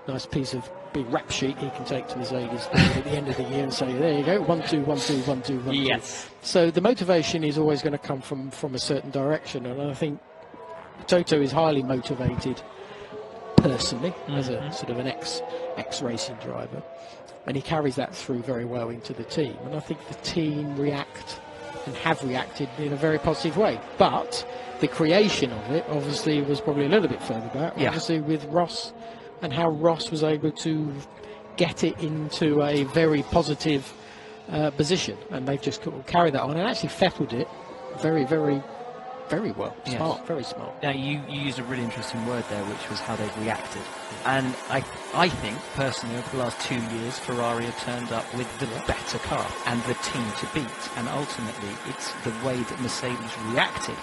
nice piece of big rap sheet he can take to Mercedes at the end of the year and say, there you go, 1 2 1 2 1 2 1 2. Yes. So the motivation is always going to come from a certain direction, and I think Toto is highly motivated personally as a sort of an ex racing driver, and he carries that through very well into the team, and I think the team react and have reacted in a very positive way. But the creation of it obviously was probably a little bit further back, obviously with Ross, and how Ross was able to get it into a very positive position, and they've just carried that on and actually fettled it very, very, very well. Smart, Yes. very smart. Now, you used a really interesting word there, which was how they've reacted. And I think, personally, over the last 2 years, Ferrari have turned up with the better car and the team to beat. And ultimately, it's the way that Mercedes reacted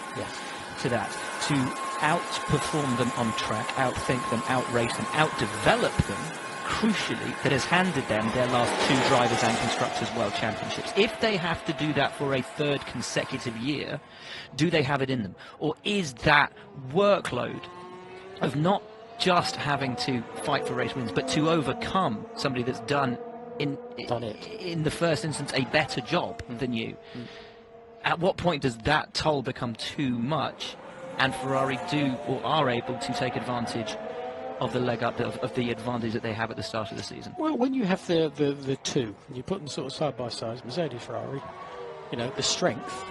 to that, to outperform them on track, outthink them, outrace them, outdevelop them, crucially, that has handed them their last 2 drivers and constructors world championships. If they have to do that for a 3rd consecutive year, do they have it in them? Or is that workload of not just having to fight for race wins, but to overcome somebody that's done in the first instance a better job than you? At what point does that toll become too much, and Ferrari do or are able to take advantage of the leg up, of the advantage that they have at the start of the season? Well, when you have the two, and you put them sort of side by side, Mercedes, Ferrari, you know, the strength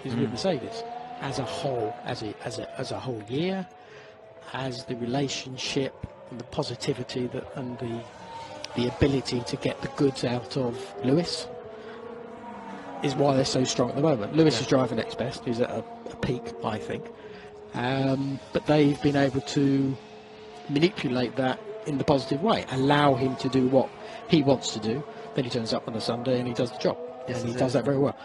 is with Mercedes as a whole, as a whole year, as the relationship and the positivity and the ability to get the goods out of Lewis is why they're so strong at the moment. Lewis is driving next best. He's at a peak, I think. But they've been able to manipulate that in the positive way, allow him to do what he wants to do. Then he turns up on a Sunday and he does the job. Yes, and he does that very well.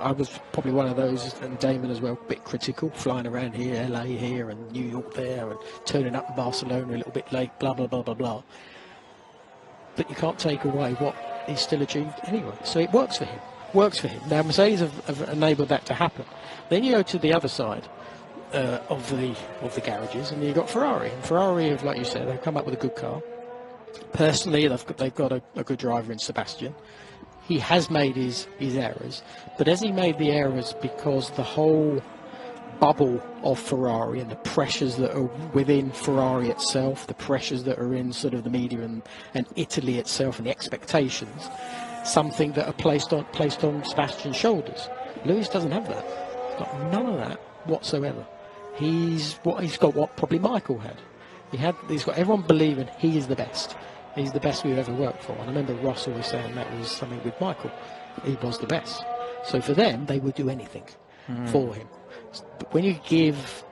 I was probably one of those, and Damon as well, a bit critical, flying around here, LA here, and New York there, and turning up in Barcelona a little bit late, blah, blah, blah, blah, blah. But you can't take away what he's still achieved anyway. So it works for him. Now, Mercedes have enabled that to happen. Then you go to the other side. of the garages, and you've got Ferrari. And Ferrari have, like you said, they've come up with a good car. Personally, they've got a good driver in Sebastian. He has made his errors, but has he made the errors because the whole bubble of Ferrari and the pressures that are within Ferrari itself, the pressures that are in sort of the media and Italy itself, and the expectations, something that are placed on Sebastian's shoulders? Lewis doesn't have that. He's got none of that whatsoever. He's got what probably Michael had. He's got everyone believing he is the best. He's the best we've ever worked for. And I remember Ross always saying that was something with Michael. He was the best. So for them, they would do anything for him. But when you give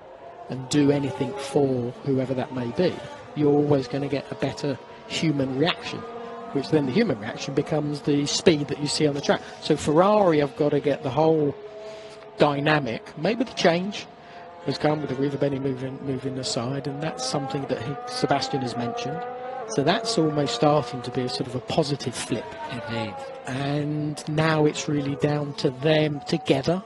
and do anything for whoever that may be, you're always going to get a better human reaction, which then the human reaction becomes the speed that you see on the track. So Ferrari have got to get the whole dynamic, maybe the change has come with the Riva Bene moving aside, and that's something that Sebastian has mentioned. So that's almost starting to be a sort of a positive flip. Indeed. And now it's really down to them together,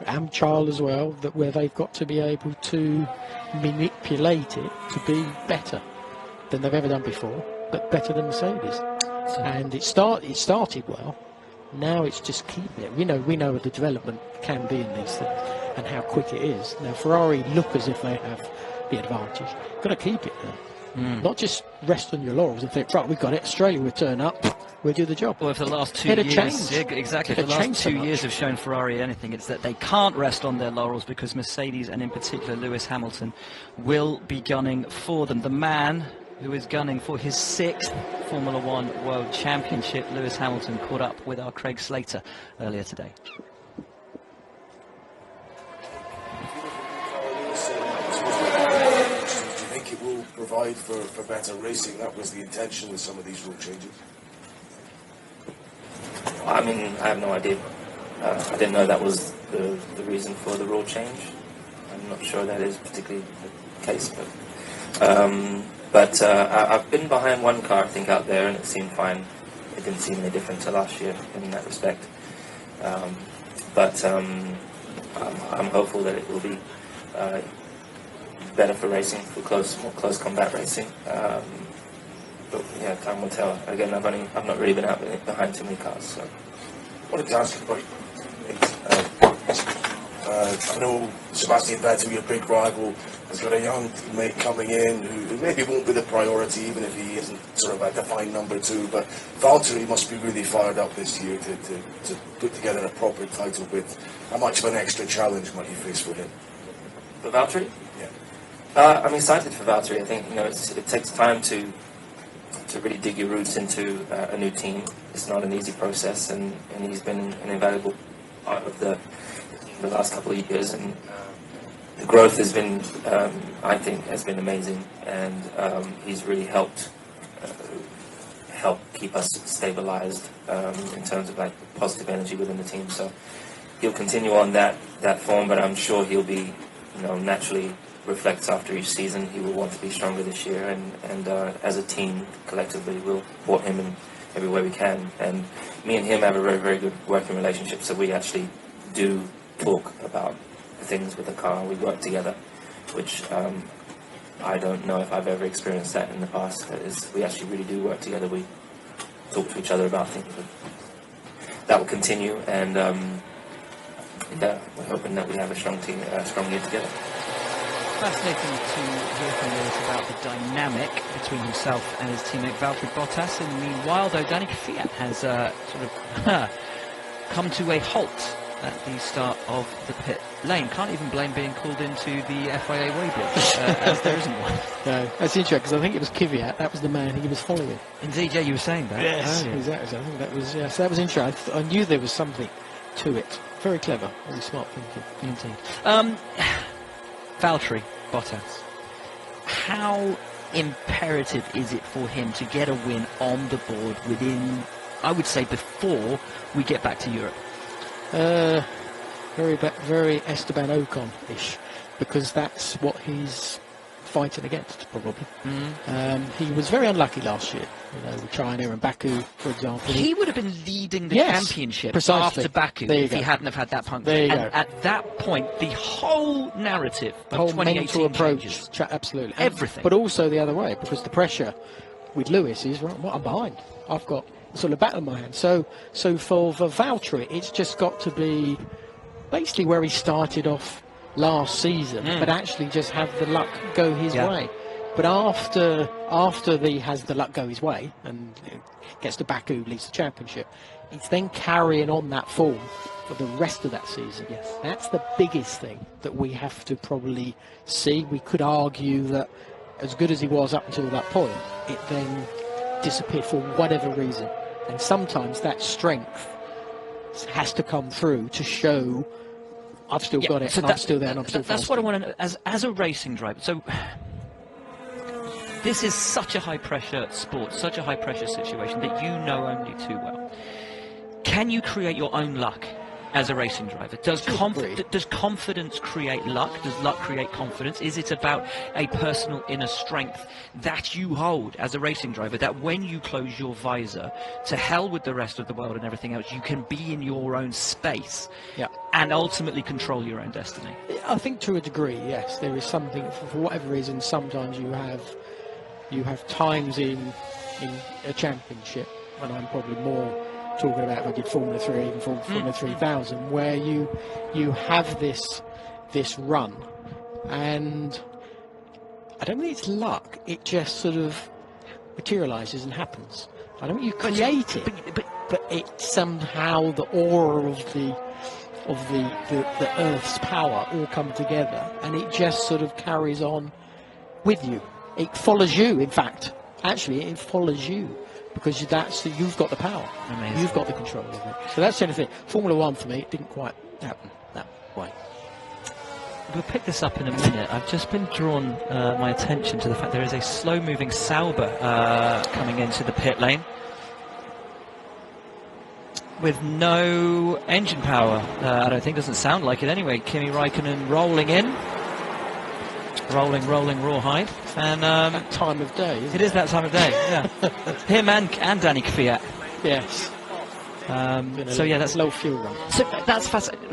and Charles as well, where they've got to be able to manipulate it to be better than they've ever done before, but better than Mercedes. And it started well. Now it's just keeping it. We know what the development can be in these things and how quick it is. Now Ferrari look as if they have the advantage. Got to keep it now. Not just rest on your laurels and think, right, we've got it. Australia will turn up. We'll do the job. Well, if the last 2 It'd years, have changed. exactly, It'd the have last changed 2 so years much. have shown Ferrari anything, it's that they can't rest on their laurels because Mercedes, and in particular Lewis Hamilton, will be gunning for them. The man who is gunning for his 6th Formula One World Championship, Lewis Hamilton, caught up with our Craig Slater earlier today. Do you think it will provide for better racing? That was the intention with some of these rule changes. I mean, I have no idea. I didn't know that was the reason for the rule change. I'm not sure that is particularly the case, but I've been behind one car, I think, out there, and it seemed fine. It didn't seem any different to last year in that respect. But I'm hopeful that it will be better for racing, for more close combat racing. But yeah, time will tell. Again, I've not really been out behind too many cars. So. I wanted to ask you about. I know Sebastian Vettel, your big rival, has got a young teammate coming in who maybe won't be the priority, even if he isn't sort of a defined number 2. But Valtteri must be really fired up this year to put together a proper title bid. How much of an extra challenge might you face for him? For Valtteri? Yeah. I'm excited for Valtteri. I think it takes time to really dig your roots into a new team. It's not an easy process, and he's been an invaluable part of the last couple of years, and the growth has been, I think, has been amazing, and he's really helped keep us stabilized in terms of like positive energy within the team. So he'll continue on that form, but I'm sure he'll be, naturally reflects after each season. He will want to be stronger this year, and as a team collectively we'll support him in every way we can. And me and him have a very, very good working relationship, so we actually do talk about things with the car. We work together, which I don't know if I've ever experienced that in the past. We actually really do work together. We talk to each other about things. That will continue, and we're hoping that we have a strong team, strong year together. Fascinating to hear from Lewis about the dynamic between himself and his teammate Valtteri Bottas. In the meanwhile, though, Danny Kvyat has sort of come to a halt at the start of the pit lane. Can't even blame being called into the FIA weighbridge, as there isn't one. No, that's interesting, because I think it was Kvyat, that was the man he was following. Indeed, yeah, you were saying that. Yes, exactly. I think that was, yeah, so that was interesting. I knew there was something to it. Very clever, very smart thinking. Indeed. Valtteri Bottas, how imperative is it for him to get a win on the board within, I would say, before we get back to Europe? Very Esteban Ocon-ish, because that's what he's fighting against, probably. He was very unlucky last year, with China and Baku, for example. He would have been leading the Yes, championship precisely. after Baku There you if he go. hadn't have had that puncture. There you And go. at that point, the whole narrative The of whole 2018 mental approach, changes. absolutely. Everything. But also the other way, because the pressure with Lewis is, right, well, I'm behind. I've got sort of battle in my hand. So for Valtteri, it's just got to be basically where he started off last season, but actually just have the luck go his way. But after he has the luck go his way and gets to Baku, leads the championship, it's then carrying on that form for the rest of that season. Yes. That's the biggest thing that we have to probably see. We could argue that as good as he was up until that point, it then disappeared for whatever reason. And sometimes that strength has to come through to show I've still got it, and I'm still there, and I'm still That's what I want to know. As a racing driver, so this is such a high-pressure sport, such a high-pressure situation that you know only too well. Can you create your own luck as a racing driver? Does confidence create luck? Does luck create confidence? Is it about a personal inner strength that you hold as a racing driver, that when you close your visor, to hell with the rest of the world and everything else, you can be in your own space and ultimately control your own destiny? I think to a degree, yes. There is something, for whatever reason, sometimes you have times in a championship, and I'm probably more talking about if I did Formula 3, even Formula 3000, where you have this run, and I don't think it's luck. It just sort of materialises and happens. I don't think you create it, but it somehow, the aura of the Earth's power all come together, and it just sort of carries on with you. It follows you. In fact, actually, it follows you. Because you've got the power. Amazing. You've got the control of it. So that's the only thing. Formula 1 for me, it didn't quite happen that way. We'll pick this up in a minute. I've just been drawn my attention to the fact there is a slow-moving Sauber coming into the pit lane with no engine power. I don't think, doesn't sound like it anyway. Kimi Raikkonen rolling in. Rolling rawhide, and that time of day. It is that time of day. Yeah, him and Danny Kvyat. Yes. So yeah, that's low fuel run. So that's fascinating.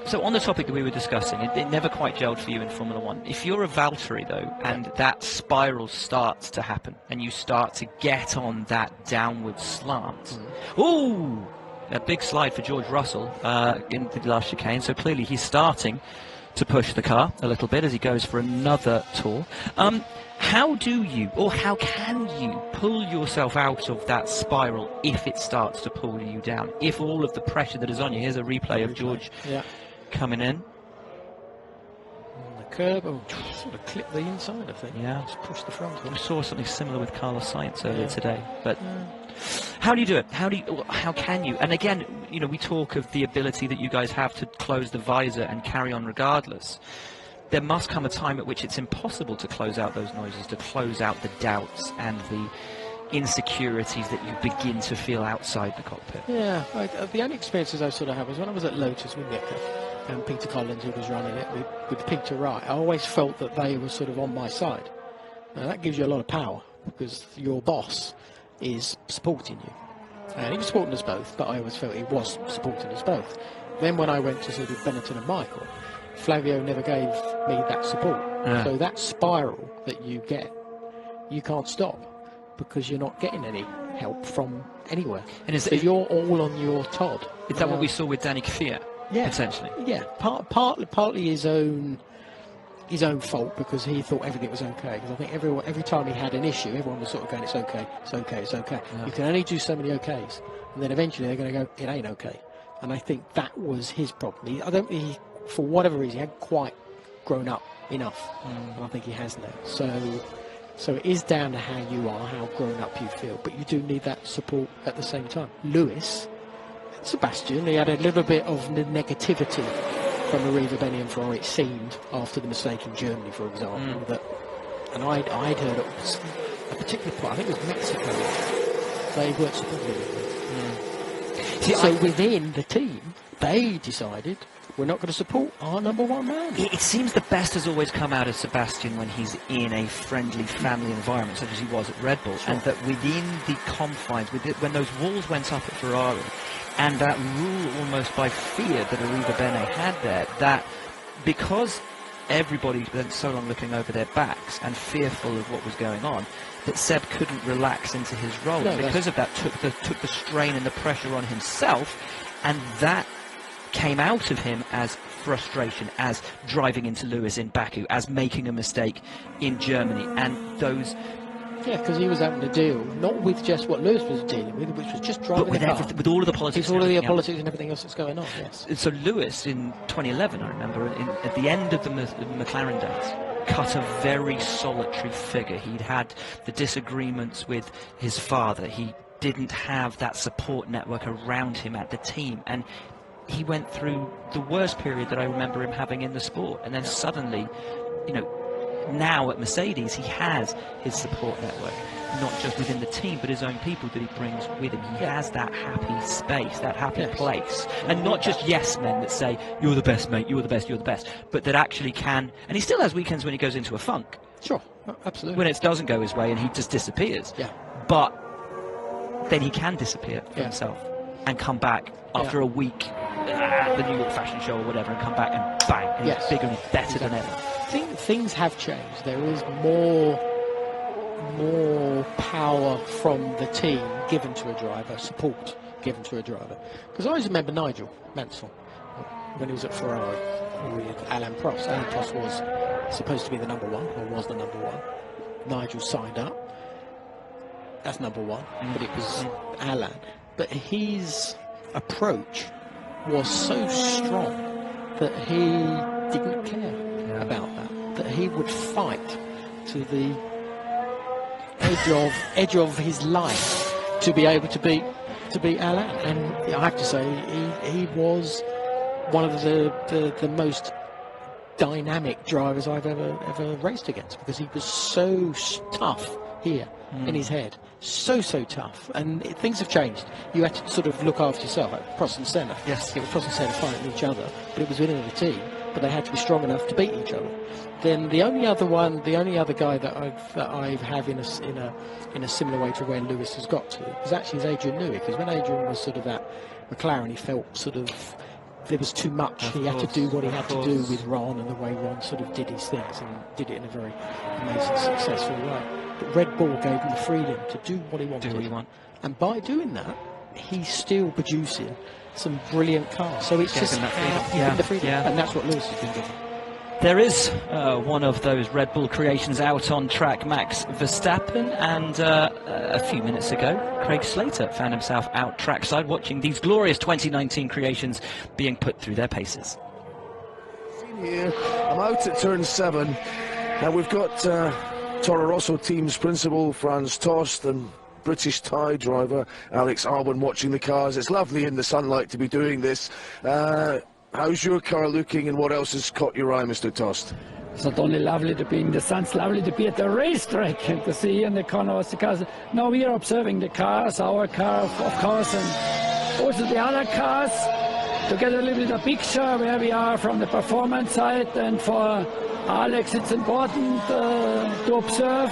So on the topic that we were discussing, it never quite gelled for you in Formula 1. If you're a Valtteri though, and that spiral starts to happen, and you start to get on that downward slant, ooh, a big slide for George Russell in the last chicane. So clearly he's starting to push the car a little bit as he goes for another tour. How do you, or how can you, pull yourself out of that spiral if it starts to pull you down? If all of the pressure that is on you, here's a replay of George coming in. On the curb, sort of clip the inside, I think. Yeah. Just push the front. We saw something similar with Carlos Sainz earlier today, but how do you do it? How can you? And again, we talk of the ability that you guys have to close the visor and carry on regardless. There must come a time at which it's impossible to close out those noises, to close out the doubts and the insecurities that you begin to feel outside the cockpit. Yeah, the only experiences I sort of had was when I was at Lotus with Nick and Peter Collins, who was running it with Peter Wright. I always felt that they were sort of on my side. Now that gives you a lot of power because your boss is supporting you. And he was supporting us both, but I always felt he was supporting us both. Then when I went to sort of Benetton and Michael, Flavio never gave me that support. So that spiral that you get, you can't stop because you're not getting any help from anywhere. And so you're all on your Todd. Is that what we saw with Danny Kvyat? Yeah, potentially. Yeah, partly his own fault because he thought everything was okay. Because I think every time he had an issue, everyone was sort of going, "It's okay, it's okay, it's okay." Yeah. You can only do so many okays, and then eventually they're going to go, "It ain't okay." And I think that was his problem. I don't think he, for whatever reason, he hadn't quite grown up enough, and I think he has now. So it is down to how you are, how grown up you feel, but you do need that support at the same time. Lewis, Sebastian, he had a little bit of negativity from Arriva Beni and Ferrari, it seemed, after the mistake in Germany, for example. And I'd heard a particular part, I think it was Mexico, they weren't supportive of it. So within the team, they decided we're not going to support our number one man. It seems the best has always come out of Sebastian when he's in a friendly family environment, such as he was at Red Bull, and that within the confines, when those walls went up at Ferrari, and that rule almost by fear that Arriva Bene had there, that because everybody spent so long looking over their backs and fearful of what was going on, that Seb couldn't relax into his role. No, and because of that, took the strain and the pressure on himself, and that came out of him as frustration, as driving into Lewis in Baku, as making a mistake in Germany, and those... Yeah, because he was having to deal not with just what Lewis was dealing with, which was just driving with the car. with all of the politics, Politics and everything else that's going on. Yes. So Lewis in 2011, I remember, at the end of the McLaren days, cut a very solitary figure. He'd had the disagreements with his father. He didn't have that support network around him at the team, and he went through the worst period that I remember him having in the sport. And then suddenly, you know, now at Mercedes, he has his support network, not just within the team, but his own people that he brings with him. He has that happy space, that happy place, and not just yes men that say, you're the best, mate, you're the best, you're the best, but that actually can, and he still has weekends when he goes into a funk. Sure, absolutely. When it doesn't go his way and he just disappears. Yeah. But then he can disappear for himself and come back after a week at the New York Fashion Show or whatever, and come back and bang, and he's bigger and better than ever. Things have changed. There is more power from the team given to a driver, support given to a driver. Because I always remember Nigel Mansell when he was at Ferrari with Alain Prost. Alain Prost was supposed to be the number one, or was the number one. Nigel signed up. That's number one, but it was Alain. But his approach was so strong that he didn't care about that he would fight to the edge of his life to be able to beat Alain. And I have to say, he was one of the most dynamic drivers I've ever raced against, because he was so tough here in his head, so tough. And things have changed. You had to sort of look after yourself, like Prost and Senna. Yes, it was Prost and Senna fighting each other, but it was within the team. But they had to be strong enough to beat each other. Then the only other guy that I have in a similar way to where Lewis has got to is actually Adrian Newey, because when Adrian was sort of at McLaren, he felt sort of there was too much. He had to do what he had to do with Ron, and the way Ron sort of did his things, and did it in a very amazing, successful way. But Red Bull gave him the freedom to do what he wanted. And by doing that, he's still producing some brilliant cars. So it's just the freedom. And that's what Lewis has been doing. There is one of those Red Bull creations out on track, Max Verstappen, and a few minutes ago, Craig Slater found himself out trackside watching these glorious 2019 creations being put through their paces. Here, I'm out at turn 7. Now we've got Toro Rosso team's principal, Franz Tost, and British Thai driver Alex Albon watching the cars. It's lovely in the sunlight to be doing this. How's your car looking, and what else has caught your eye, Mr. Tost? It's not only lovely to be in the sun, it's lovely to be at the racetrack and to see in the corners the cars. Now we are observing the cars, our car, of course, and also the other cars, to get a little bit of picture where we are from the performance side. And for Alex, it's important to observe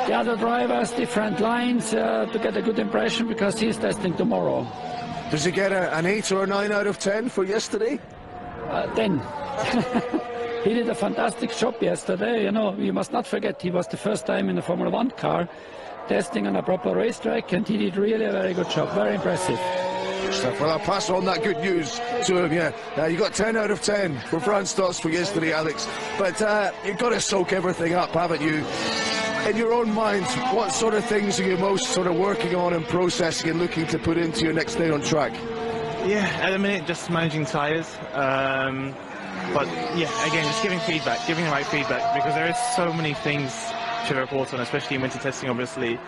the other drivers, different lines, to get a good impression, because he's testing tomorrow. Does he get an 8 or a 9 out of 10 for yesterday? 10. He did a fantastic job yesterday. You know, you must not forget, he was the first time in a Formula 1 car testing on a proper racetrack, and he did really a very good job. Very impressive. Well, I'll pass on that good news to him, you got 10 out of 10 for Franz Tost for yesterday, Alex. But you've got to soak everything up, haven't you? In your own mind, what sort of things are you most sort of working on and processing and looking to put into your next day on track? Yeah, at the minute, just managing tyres. But yeah, again, just giving the right feedback, because there is so many things to report on, especially in winter testing, obviously.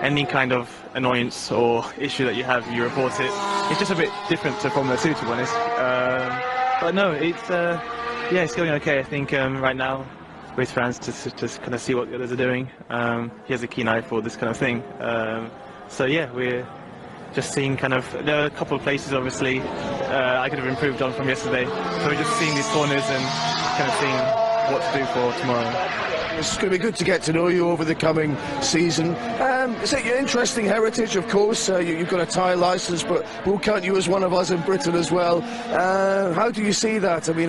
Any kind of annoyance or issue that you have, you report it. It's just a bit different to Formula 2, to be honest. But no, it's going okay. I think right now, with Franz, to just kind of see what the others are doing. He has a keen eye for this kind of thing. So yeah, we're just seeing kind of, there are a couple of places obviously I could have improved on from yesterday. So we're just seeing these corners and kind of seeing what to do for tomorrow. It's going to be good to get to know you over the coming season. It's an interesting heritage, of course. You've got a Thai licence, but we'll count you as one of us in Britain as well. How do you see that? I mean,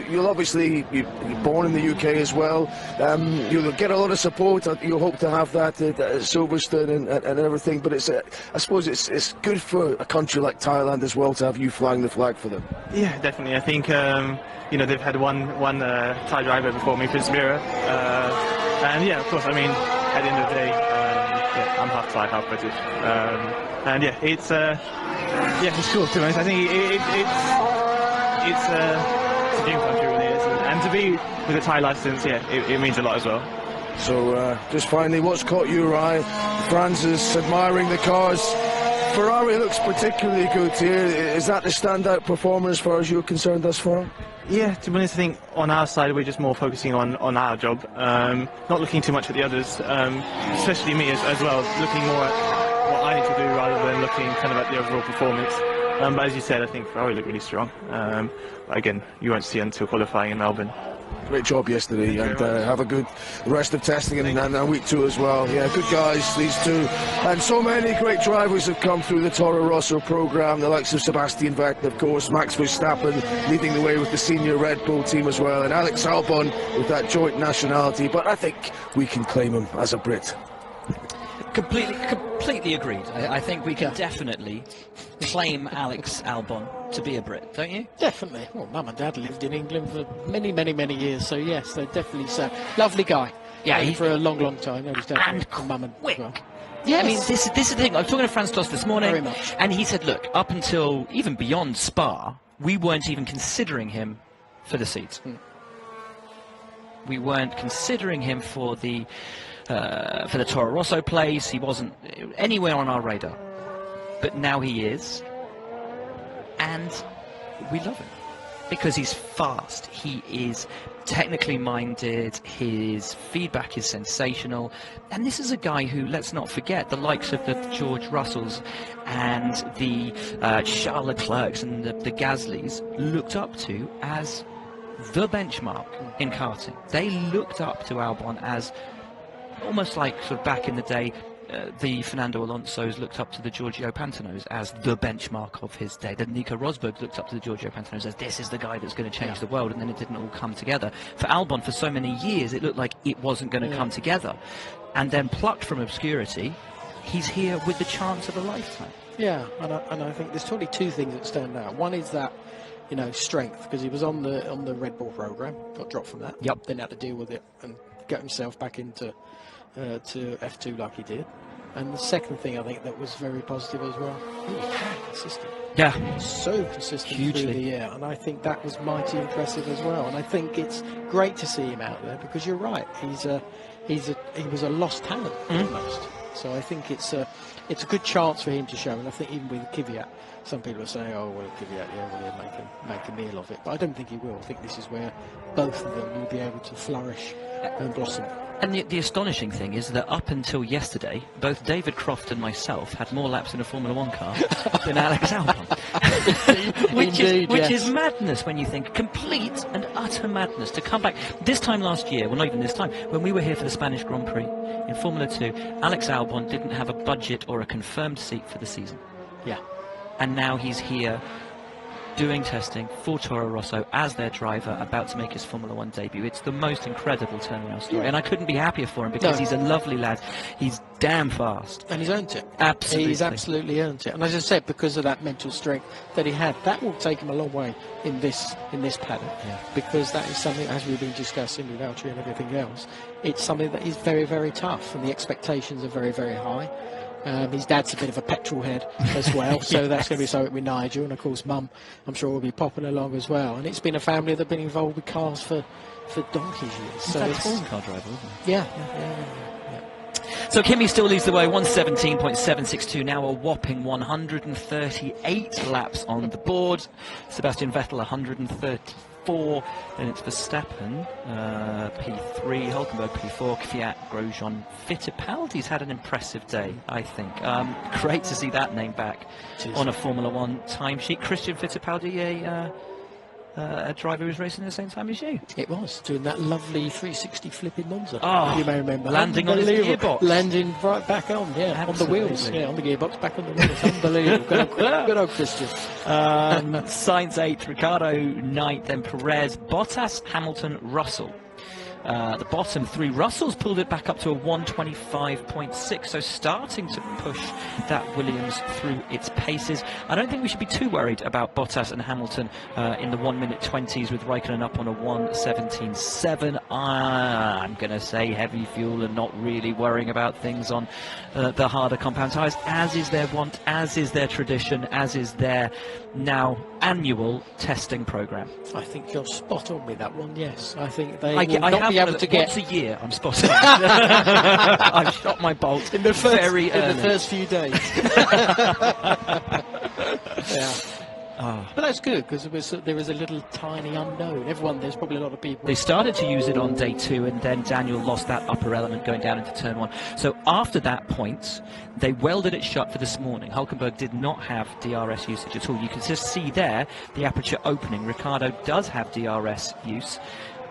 you'll obviously you're born in the UK as well. You'll get a lot of support. You'll hope to have that at Silverstone and everything. But I suppose it's good for a country like Thailand as well to have you flying the flag for them. Yeah, definitely. I think you know, they've had one Thai driver before me, Prince Mira, and yeah, of course. I mean, at the end of the day, yeah, I'm half Thai, half British, and yeah, it's cool to be honest. I think it's a dream come true, really is, and to be with a Thai license, yeah, it means a lot as well. So just finally, what's caught your eye? Francis admiring the cars. Ferrari looks particularly good here. Is that the standout performer as far as you're concerned thus far? Yeah, to be honest, I think on our side we're just more focusing on our job, not looking too much at the others, especially me as well, looking more at what I need to do rather than looking kind of at the overall performance. But as you said, I think Ferrari looked really strong. But again, you won't see until qualifying in Melbourne. Great job yesterday, and have a good rest of testing and week 2 as well. Yeah, good guys, these two. And so many great drivers have come through the Toro Rosso programme, the likes of Sebastian Vettel, of course, Max Verstappen leading the way with the senior Red Bull team as well, and Alex Albon with that joint nationality. But I think we can claim him as a Brit. Completely agreed. I think we can definitely claim Alex Albon to be a Brit, don't you? Definitely. Well, Mum and Dad lived in England for many, many, many years, so yes, they're definitely so. Lovely guy. Yeah, for a long, long time. His dad and Mum and quick. Well. Yes. I mean, this is the thing. I was talking to Franz Tost this morning, Very much. and he said, look, up until even beyond Spa, we weren't even considering him for the seats. We weren't considering him for the Toro Rosso place. He wasn't anywhere on our radar. But now he is, and we love him because he's fast. He is technically minded. His feedback is sensational. And this is a guy who, let's not forget, the likes of the George Russells and the Charles Leclercs and the Gasleys looked up to as the benchmark in karting. They looked up to Albon as almost like sort of back in the day, the Fernando Alonso's looked up to the Giorgio Pantanos as the benchmark of his day. Then Nico Rosberg looked up to the Giorgio Pantanos as this is the guy that's going to change the world, and then it didn't all come together. For Albon, for so many years, it looked like it wasn't going to come together. And then plucked from obscurity, he's here with the chance of a lifetime. Yeah, and I think there's totally two things that stand out. One is that, you know, strength, because he was on the Red Bull program, got dropped from that. Yep. Then had to deal with it and get himself back into to F2 like he did. And the second thing I think that was very positive as well, he was very consistent. Yeah. So consistent Hugely. through the year, and I think that was mighty impressive as well. And I think it's great to see him out there, because you're right, he was a lost talent almost. So I think it's a good chance for him to show. And I think even with Kvyat, some people are saying, oh well, Kvyat, yeah, well he'll make a meal of it. But I don't think he will. I think this is where both of them will be able to flourish and blossom. And the astonishing thing is that up until yesterday, both David Croft and myself had more laps in a Formula 1 car than Alex Albon. which is madness when you think. Complete and utter madness to come back. This time last year, well not even this time, when we were here for the Spanish Grand Prix in Formula 2, Alex Albon didn't have a budget or a confirmed seat for the season. Yeah. And now he's here doing testing for Toro Rosso as their driver, about to make his Formula 1 debut. It's the most incredible turnaround story, and I couldn't be happier for him, because he's a lovely lad. He's damn fast. And he's earned it. Absolutely. He's absolutely earned it. And as I said, because of that mental strength that he had, that will take him a long way in this paddock. Yeah. Because that is something, as we've been discussing with Valtteri and everything else, it's something that is very, very tough, and the expectations are very, very high. His dad's a bit of a petrol head as well, so that's going to be something with Nigel, and of course Mum, I'm sure, will be popping along as well. And it's been a family that have been involved with cars for donkey's years. So it's a car driver, isn't it? Yeah. So Kimi still leads the way, 117.762, now a whopping 138 laps on the board. Sebastian Vettel 133. P4, then it's Verstappen, P3, Hulkenberg P4, Kvyat, Grosjean, Fittipaldi's had an impressive day, I think. Great to see that name back on a Formula 1 timesheet. Christian Fittipaldi, a driver who was racing at the same time as you. It was, doing that lovely 360 flip in Monza. Oh, you may remember. landing on his gearbox. Landing right back on, yeah, on the wheels. Yeah, on the gearbox, back on the wheels. Unbelievable. Good old Christian. Sainz 8th, Ricciardo 9th, then Perez, Bottas, Hamilton, Russell. The bottom three, Russell's pulled it back up to a 125.6, so starting to push that Williams through its paces. I don't think we should be too worried about Bottas and Hamilton in the 1:20s with Raikkonen up on a 1:17.7. I'm going to say heavy fuel and not really worrying about things on the harder compound tyres, as is their want, as is their tradition, as is their now annual testing programme. I think you're spot on with that one, yes. I think they I will not be able to get... Once a year, I'm spot on. I've shot my bolt in the first, very early. in the first few days. Yeah. Oh. But that's good, because there was a little tiny unknown. There's probably a lot of people. They started to use it on day 2, and then Daniel lost that upper element going down into turn 1. So after that point, they welded it shut for this morning. Hulkenberg did not have DRS usage at all. You can just see there the aperture opening. Ricciardo does have DRS use,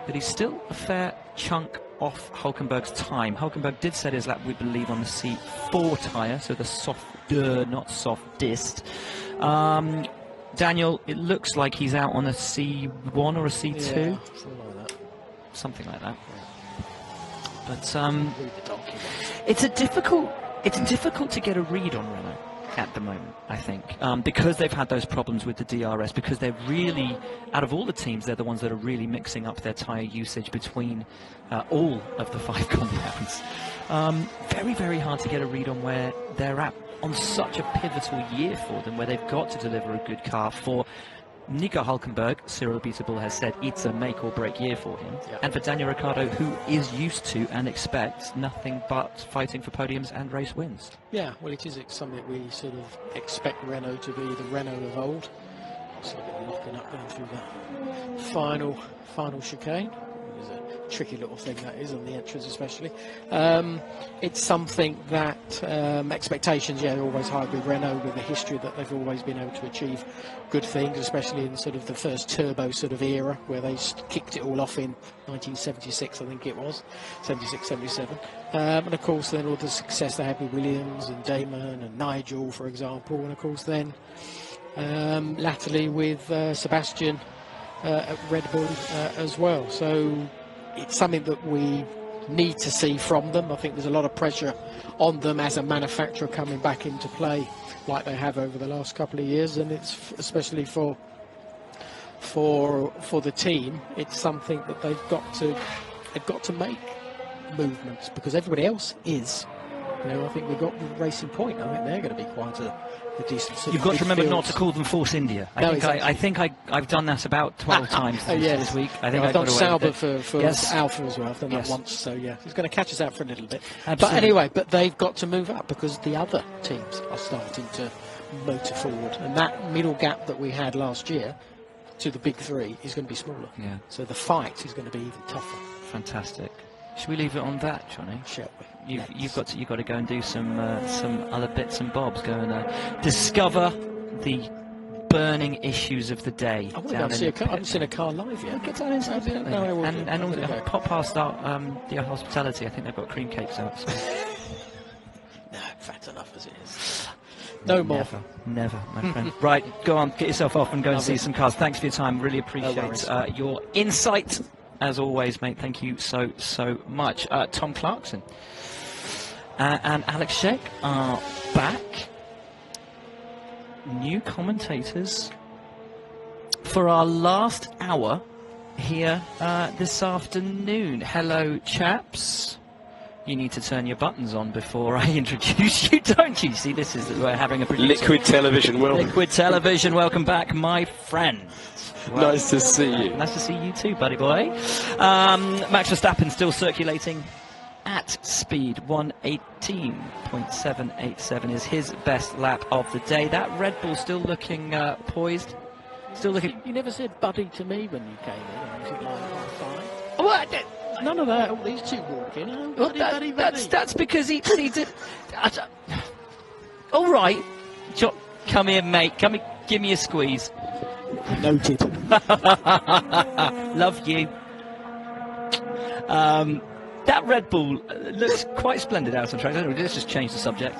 but he's still a fair chunk off Hulkenberg's time. Hulkenberg did set his lap, we believe, on the C4 tyre, so the softer, not softest. Daniel, it looks like he's out on a C1 or a C2. Yeah, something like that. But it's difficult to get a read on Renault at the moment, I think, because they've had those problems with the DRS, because they're really, out of all the teams, they're the ones that are really mixing up their tyre usage between all of the 5 compounds. Very, very hard to get a read on where they're at on such a pivotal year for them, where they've got to deliver a good car. For Nico Hulkenberg, Cyril Beatable has said it's a make or break year for him. Yeah. And for Daniel Ricciardo, who is used to and expects nothing but fighting for podiums and race wins. Yeah, well, it is something we sort of expect Renault to be the Renault of old. It's a bit locking up going through that final chicane. It's a tricky little thing that is on the entrance, especially. It's something that expectations, yeah, are always high with Renault, with the history that they've always been able to achieve good things, especially in sort of the first turbo sort of era, where they kicked it all off in 1976, I think it was, 76, 77. And of course then all the success they had with Williams and Damon and Nigel, for example, and of course then latterly with Sebastian at Red Bull as well. So it's something that we need to see from them. I think there's a lot of pressure on them as a manufacturer coming back into play like they have over the last couple of years, and it's especially for the team, it's something that they've got to make movements, because everybody else is. You know, I think we've got Racing Point. I think they're going to be quite a decent. You've got to remember not to call them Force India. I think I've done that about 12 times this week. I think I've done Sauber for yes. Alpha as well. I've done that once, so yeah, it's going to catch us out for a little bit. Absolutely. But anyway, they've got to move up, because the other teams are starting to motor forward, and that middle gap that we had last year to the big 3 is going to be smaller. Yeah. So the fight is going to be even tougher. Fantastic. Should we leave it on that, Johnny? Shall we? You've got to go and do some other bits and bobs. Go and discover the burning issues of the day. I want to go and see a car. I haven't seen a car live yet. Get down into and also pop past the hospitality. I think they've got cream cakes out. So. No, fat enough as it is. No more. Never, my friend. Right, go on, get yourself off and go and see some cars. Thanks for your time. Really appreciate your insight. As always, mate, thank you so much. Tom Clarkson and Alex Sheck are back. New commentators for our last hour here this afternoon. Hello, chaps. You need to turn your buttons on before I introduce you, don't you? See, this is we're having a producer. Liquid television, Will. Liquid television, welcome back, my friend. Well, nice to see you. Nice to see you too, buddy boy. Max Verstappen still circulating at speed. 1:18.787 is his best lap of the day. That Red Bull still looking poised Still looking. You never said buddy to me when you came in. Was it like half Oh, I did. five? None of that. All these two walk in. Oh, Well, buddy. that's because he did. All right, come here, mate. Come here, give me a squeeze. Noted. Love you. That Red Bull looks quite splendid out on track. Let's just change the subject.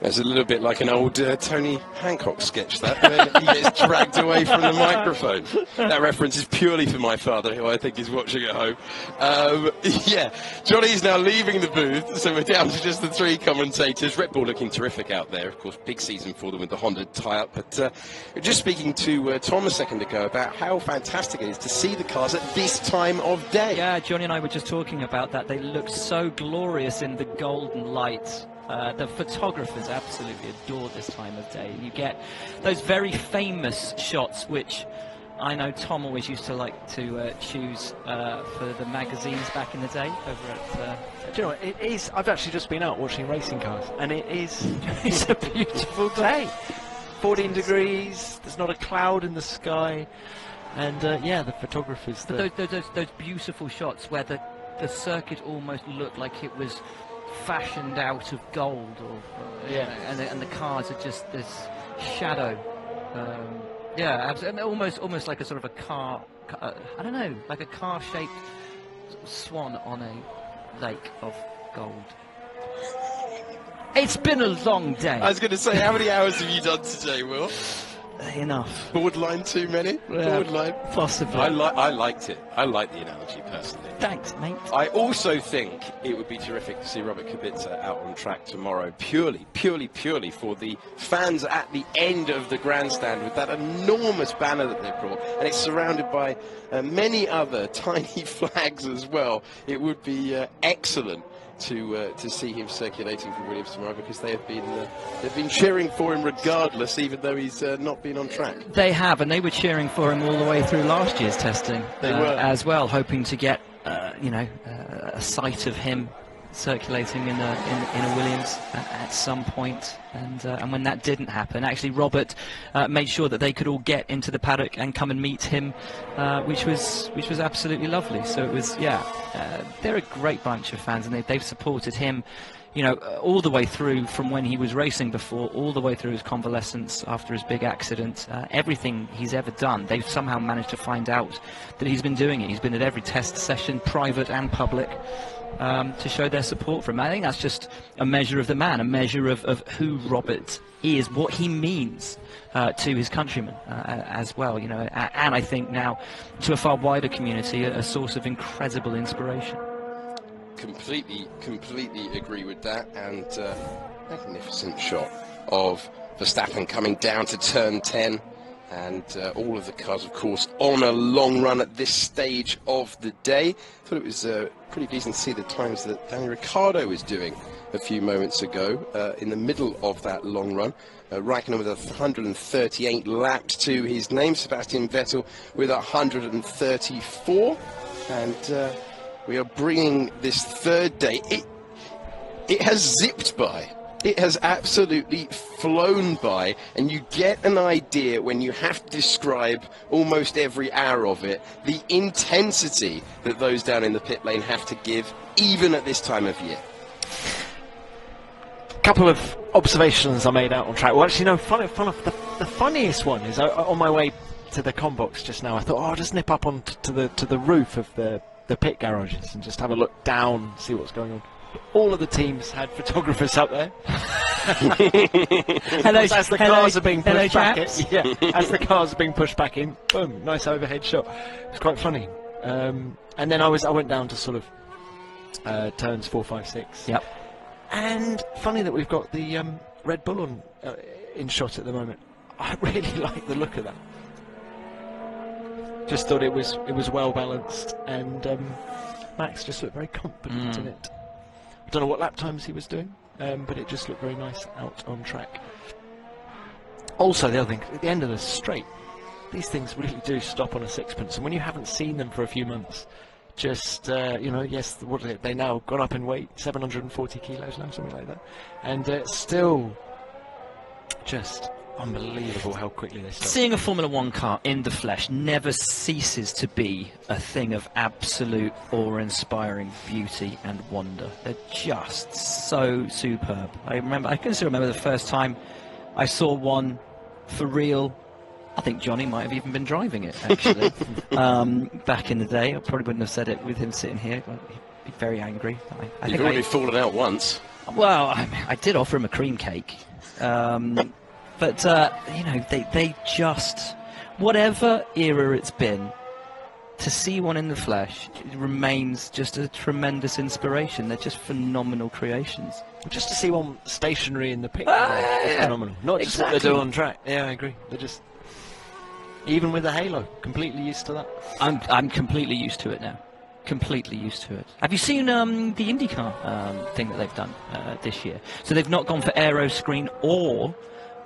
It's a little bit like an old Tony Hancock sketch, that, when he gets dragged away from the microphone. That reference is purely for my father, who I think is watching at home. Yeah, Johnny's now leaving the booth, so we're down to just the three commentators. Red Bull looking terrific out there. Of course, big season for them with the Honda tie-up. But just speaking to Tom a second ago about how fantastic it is to see the cars at this time of day. Yeah, Johnny and I were just talking about that. They look so glorious in the golden light. The photographers absolutely adore this time of day. You get those very famous shots, which I know Tom always used to like to choose for the magazines back in the day over at... Do you know what, it is, I've actually just been out watching racing cars, and it's a beautiful day. 14 degrees, there's not a cloud in the sky, and yeah, the photographers... Those beautiful shots where the circuit almost looked like it was fashioned out of gold, or yeah, and the cars are just this shadow. Yeah, absolutely, almost like a sort of a car. I don't know, like a car-shaped swan on a lake of gold. It's been a long day. I was going to say, how many hours have you done today, Will? Enough. Borderline too many? Yeah, borderline? possibly. I liked it. I like the analogy, personally. Thanks, mate. I also think it would be terrific to see Robert Kubica out on track tomorrow, purely for the fans at the end of the grandstand with that enormous banner that they brought, and it's surrounded by many other tiny flags as well. It would be excellent to see him circulating for Williams tomorrow, because they've been cheering for him regardless, even though he's not been on track. They have, and they were cheering for him all the way through last year's testing. They were as well, hoping to get a sight of him circulating in a Williams at some point, and when that didn't happen, actually Robert made sure that they could all get into the paddock and come and meet him, which was absolutely lovely. So it was, they're a great bunch of fans, and they've supported him, all the way through from when he was racing before, all the way through his convalescence after his big accident. Everything he's ever done, they've somehow managed to find out that he's been doing it. He's been at every test session, private and public, to show their support for him. I think that's just a measure of the man, a measure of who Robert is, what he means to his countrymen as well, and I think now to a far wider community, a source of incredible inspiration. Completely agree with that, and magnificent shot of Verstappen coming down to turn 10, and all of the cars, of course, on a long run at this stage of the day. I thought it was pretty decent to see the times that Daniel Ricciardo was doing a few moments ago in the middle of that long run. Raikkonen with 138 laps to his name, Sebastian Vettel with 134, and we are bringing this third day. It has zipped by. It has absolutely flown by, and you get an idea when you have to describe almost every hour of it, the intensity that those down in the pit lane have to give, even at this time of year. Couple of observations I made out on track. Well, actually, no, the funniest one is on my way to the com box just now. I thought, I'll just nip up to the roof of the pit garages and just have a look down, see what's going on. All of the teams had photographers up there. As the cars are being pushed back in, as the cars are being pushed back in, boom, nice overhead shot. It's quite funny. And then I went down to sort of turns 4, 5, 6. Yep. And funny that we've got the Red Bull on in shot at the moment. I really like the look of that. Just thought it was well balanced, and Max just looked very confident in it. I don't know what lap times he was doing, but it just looked very nice out on track. Also, the other thing, at the end of the straight, these things really do stop on a sixpence, and when you haven't seen them for a few months, just yes, what is it? They now gone up in weight, 740 kilos now, something like that, and still just unbelievable how quickly they stop. Seeing a Formula One car in the flesh never ceases to be a thing of absolute awe-inspiring beauty and wonder. They're just so superb. I can still remember the first time I saw one for real. I think Johnny might have even been driving it, actually, back in the day. I probably wouldn't have said it with him sitting here. He'd be very angry. You've already fallen out once. Well, I did offer him a cream cake. But, you know, they just, whatever era it's been, to see one in the flesh, it remains just a tremendous inspiration. They're just phenomenal creations. Just to see one stationary in the pit, it's phenomenal. Not just what they do on track. Yeah, I agree. They're just, even with the halo, completely used to that. I'm completely used to it now. Completely used to it. Have you seen the IndyCar thing that they've done this year? So they've not gone for aero screen or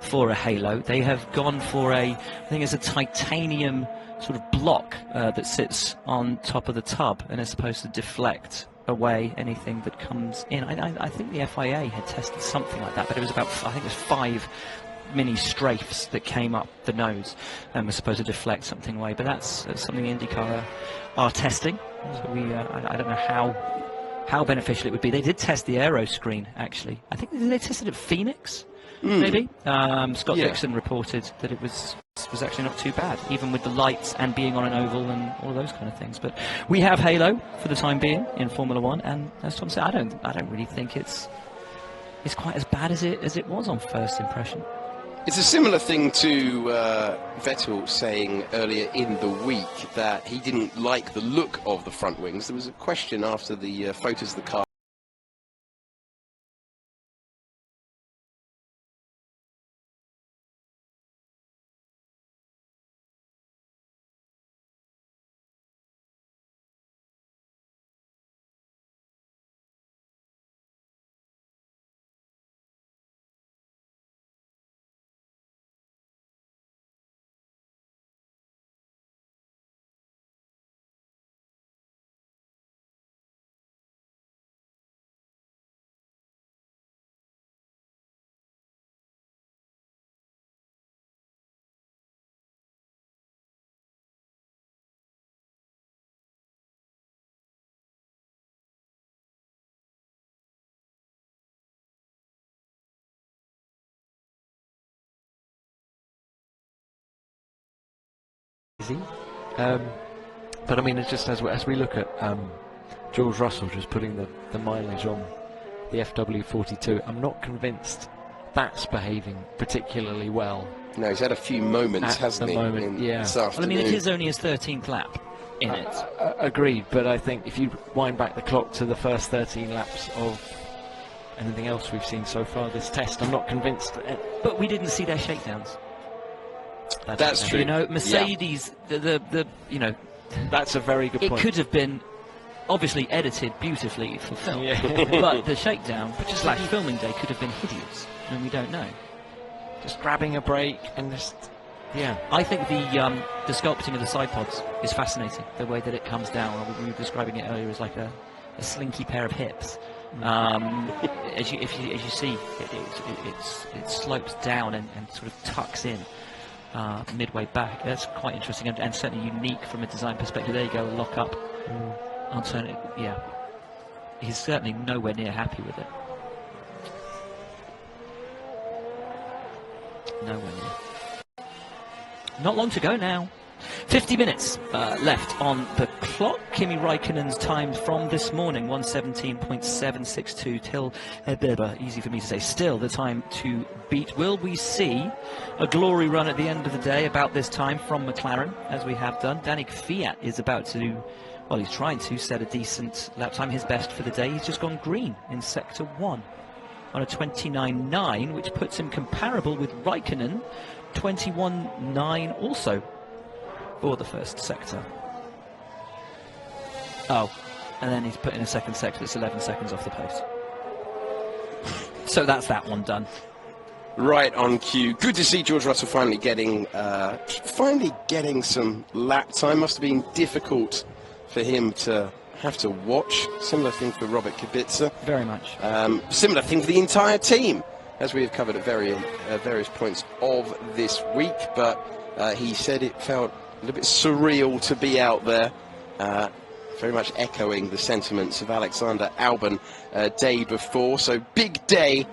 for a halo. They have gone for I think it's a titanium sort of block that sits on top of the tub and is supposed to deflect away anything that comes in. I think the FIA had tested something like that, but it was about, I think it was 5 mini strafes that came up the nose and were supposed to deflect something away. But that's something IndyCar are testing. So I don't know how beneficial it would be. They did test the aero screen, actually. I think they tested it at Phoenix, maybe. Scott Dixon reported that it was actually not too bad, even with the lights and being on an oval and all those kind of things. But we have halo for the time being in Formula One, and as Tom said, I don't really think it's quite as bad as it was on first impression. It's a similar thing to Vettel saying earlier in the week that he didn't like the look of the front wings. There was a question after the photos of the car. But I mean, it's just as we look at George Russell just putting the mileage on the FW42, I'm not convinced that's behaving particularly well. No, he's had a few moments, hasn't he? This Well, I afternoon. mean, it is only his 13th lap in it. Agreed, but I think if you wind back the clock to the first 13 laps of anything else we've seen so far this test, I'm not convinced. But we didn't see their shakedowns. That's true. You know, Mercedes, the you know, that's a very good point. It could have been obviously edited beautifully for film, but the shakedown, just like filming day, could have been hideous, and we don't know. Just grabbing a brake and just, I think the sculpting of the side pods is fascinating. The way that it comes down, we were describing it earlier as like a slinky pair of hips. As you see, it slopes down and sort of tucks in midway back. That's quite interesting and certainly unique from a design perspective. There you go, lock up. Alternative, he's certainly nowhere near happy with it. Nowhere near. Not long to go now. 50 minutes left on the clock. Kimi Räikkönen's time from this morning, 1:17.762 till easy for me to say, still the time to beat. Will we see a glory run at the end of the day about this time from McLaren, as we have done? Danny Kvyat is about to, well, he's trying to set a decent lap time, his best for the day. He's just gone green in Sector 1 on a 29.9, which puts him comparable with Räikkönen, 21.9 also for the first sector. Oh, and then he's put in a second sector that's 11 seconds off the pace. So that's that one done. Right on cue. Good to see George Russell finally getting some lap time. Must have been difficult for him to have to watch. Similar thing for Robert Kubica. Very much. Similar thing for the entire team. as we have covered at various points of this week, but he said it felt a little bit surreal to be out there, very much echoing the sentiments of Alexander Albon day before. So big day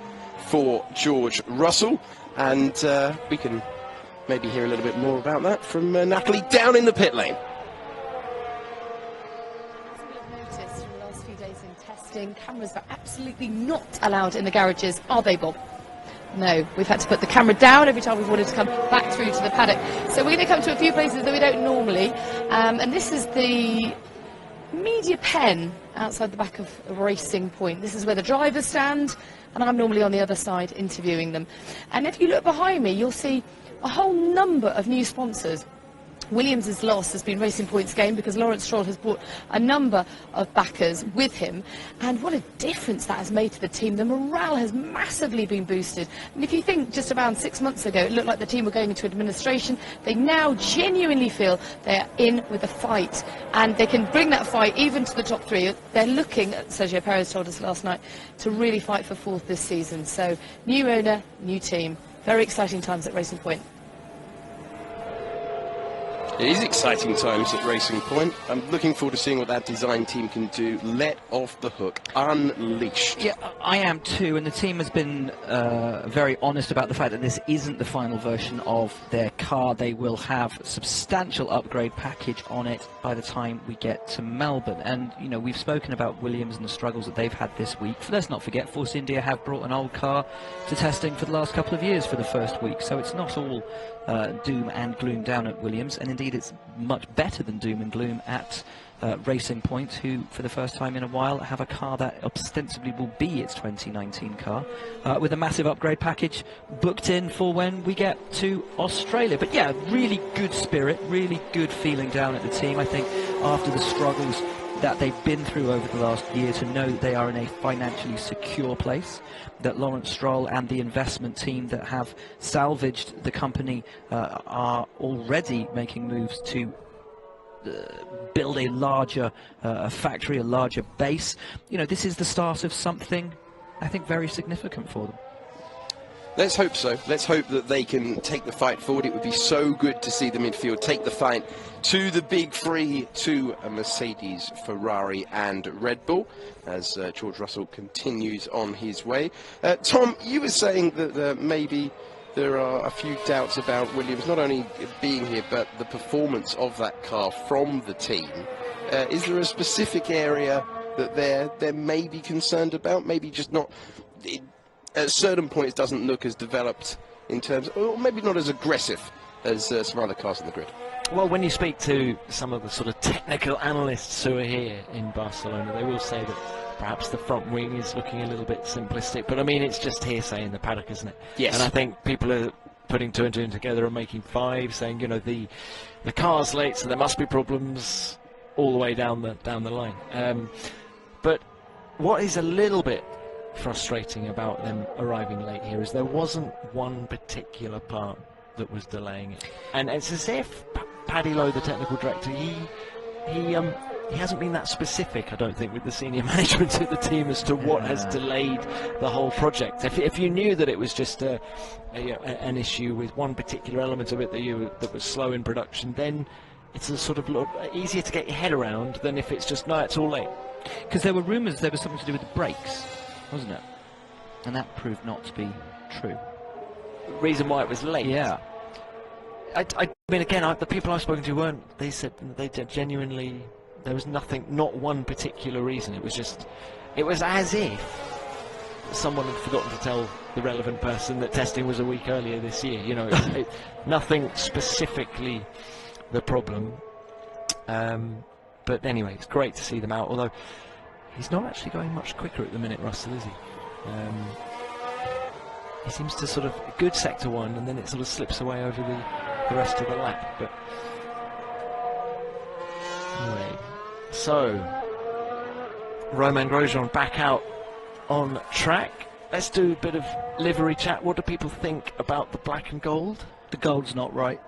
for George Russell, and we can maybe hear a little bit more about that from Natalie down in the pit lane. Noticed in the last few days in testing, cameras are absolutely not allowed in the garages, are they, Bob? No, we've had to put the camera down every time we've wanted to come back through to the paddock. So we're going to come to a few places that we don't normally, and this is the media pen outside the back of Racing Point. This is where the drivers stand, and I'm normally on the other side interviewing them. And if you look behind me, you'll see a whole number of new sponsors. Williams' loss has been Racing Point's gain because Lawrence Stroll has brought a number of backers with him, and what a difference that has made to the team. The morale has massively been boosted, and if you think just around 6 months ago it looked like the team were going into administration, they now genuinely feel they are in with a fight, and they can bring that fight even to the top three. They're looking, Sergio Perez told us last night, to really fight for fourth this season. So new owner, new team, very exciting times at Racing Point. It is exciting times at Racing Point. I'm looking forward to seeing what that design team can do. Let off the hook, unleashed. Yeah, I am too, and the team has been very honest about the fact that this isn't the final version of their car. They will have a substantial upgrade package on it by the time we get to Melbourne. And, you know, we've spoken about Williams and the struggles that they've had this week. Let's not forget, Force India have brought an old car to testing for the last couple of years for the first week, so it's not all doom and gloom down at Williams, and indeed it's much better than doom and gloom at Racing Point, who for the first time in a while have a car that ostensibly will be its 2019 car, with a massive upgrade package booked in for when we get to Australia. But yeah, really good spirit, really good feeling down at the team. I think after the struggles that they've been through over the last year, to know that they are in a financially secure place, that Lawrence Stroll and the investment team that have salvaged the company are already making moves to build a larger factory, a larger base. You know, this is the start of something, I think, very significant for them. Let's hope so. Let's hope that they can take the fight forward. It would be so good to see the midfield take the fight to the big three, to Mercedes, Ferrari and Red Bull, as George Russell continues on his way. Tom, you were saying that maybe there are a few doubts about Williams not only being here, but the performance of that car from the team. Is there a specific area that they're maybe concerned about? Maybe just not... At certain points doesn't look as developed in terms of, or maybe not as aggressive as some other cars on the grid. Well, when you speak to some of the sort of technical analysts who are here in Barcelona, they will say that perhaps the front wing is looking a little bit simplistic, but I mean, it's just hearsay in the paddock, isn't it? Yes. And I think people are putting two and two together and making five, saying, you know, the car's late, so there must be problems all the way down the line. But what is a little bit frustrating about them arriving late here is there wasn't one particular part that was delaying it, and it's as if Paddy Lowe, the technical director, he hasn't been that specific, I don't think, with the senior management of the team as to what has delayed the whole project. If you knew that it was just an issue with one particular element of it that was slow in production, then it's a sort of easier to get your head around than if it's just, no, it's all late. Because there were rumours there was something to do with the brakes, wasn't it? And that proved not to be true. Reason why it was late? Yeah. I mean, again, the people I've spoken to they said they genuinely, there was nothing, not one particular reason. It was just, it was as if someone had forgotten to tell the relevant person that testing was a week earlier this year. You know, nothing specifically the problem. But anyway, it's great to see them out, although he's not actually going much quicker at the minute, Russell, is he? He seems to sort of, good sector one, and then it sort of slips away over the rest of the lap. But anyway, so Romain Grosjean back out on track. Let's do a bit of livery chat. What do people think about the black and gold? The gold's not right.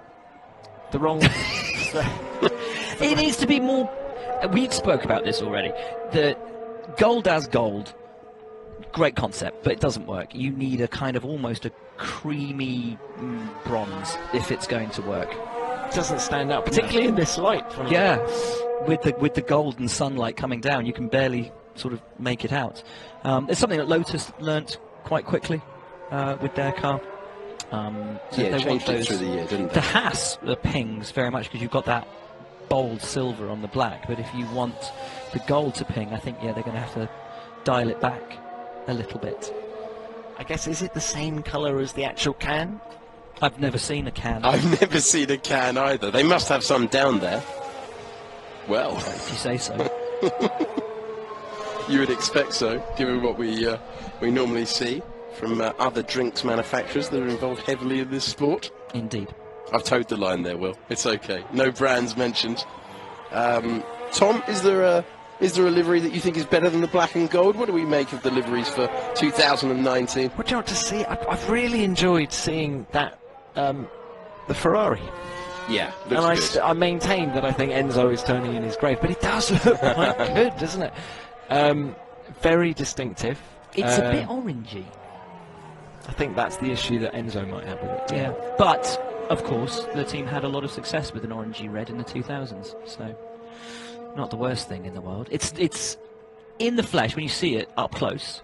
The wrong... It needs to be more... We spoke about this already. The gold as gold great concept, but it doesn't work. You need a kind of almost a creamy bronze if it's going to work. It doesn't stand out, particularly in this light. Yeah, with the golden sunlight coming down, you can barely sort of make it out. It's something that Lotus learnt quite quickly with their car. So yeah, they changed want it through the year, didn't they? The Haas pings very much because you've got that bold silver on the black, but if you want the gold to ping, I think, yeah, they're going to have to dial it back a little bit. I guess, is it the same colour as the actual can? I've never seen a can. I've never seen a can either. They must have some down there. Well, if you say so. You would expect so, given what we normally see from other drinks manufacturers that are involved heavily in this sport. Indeed. I've towed the line there, Will. It's okay. No brands mentioned. Tom, is there a livery that you think is better than the black and gold? What do we make of the liveries for 2019? What do you want to see? I've really enjoyed seeing that the Ferrari. Yeah, and I maintain that I think Enzo is turning in his grave, but it does look quite good, doesn't it? Very distinctive. It's a bit orangey. I think that's the issue that Enzo might have with it. Yeah, but of course the team had a lot of success with an orangey red in the 2000s, so not the worst thing in the world. It's in the flesh when you see it up close.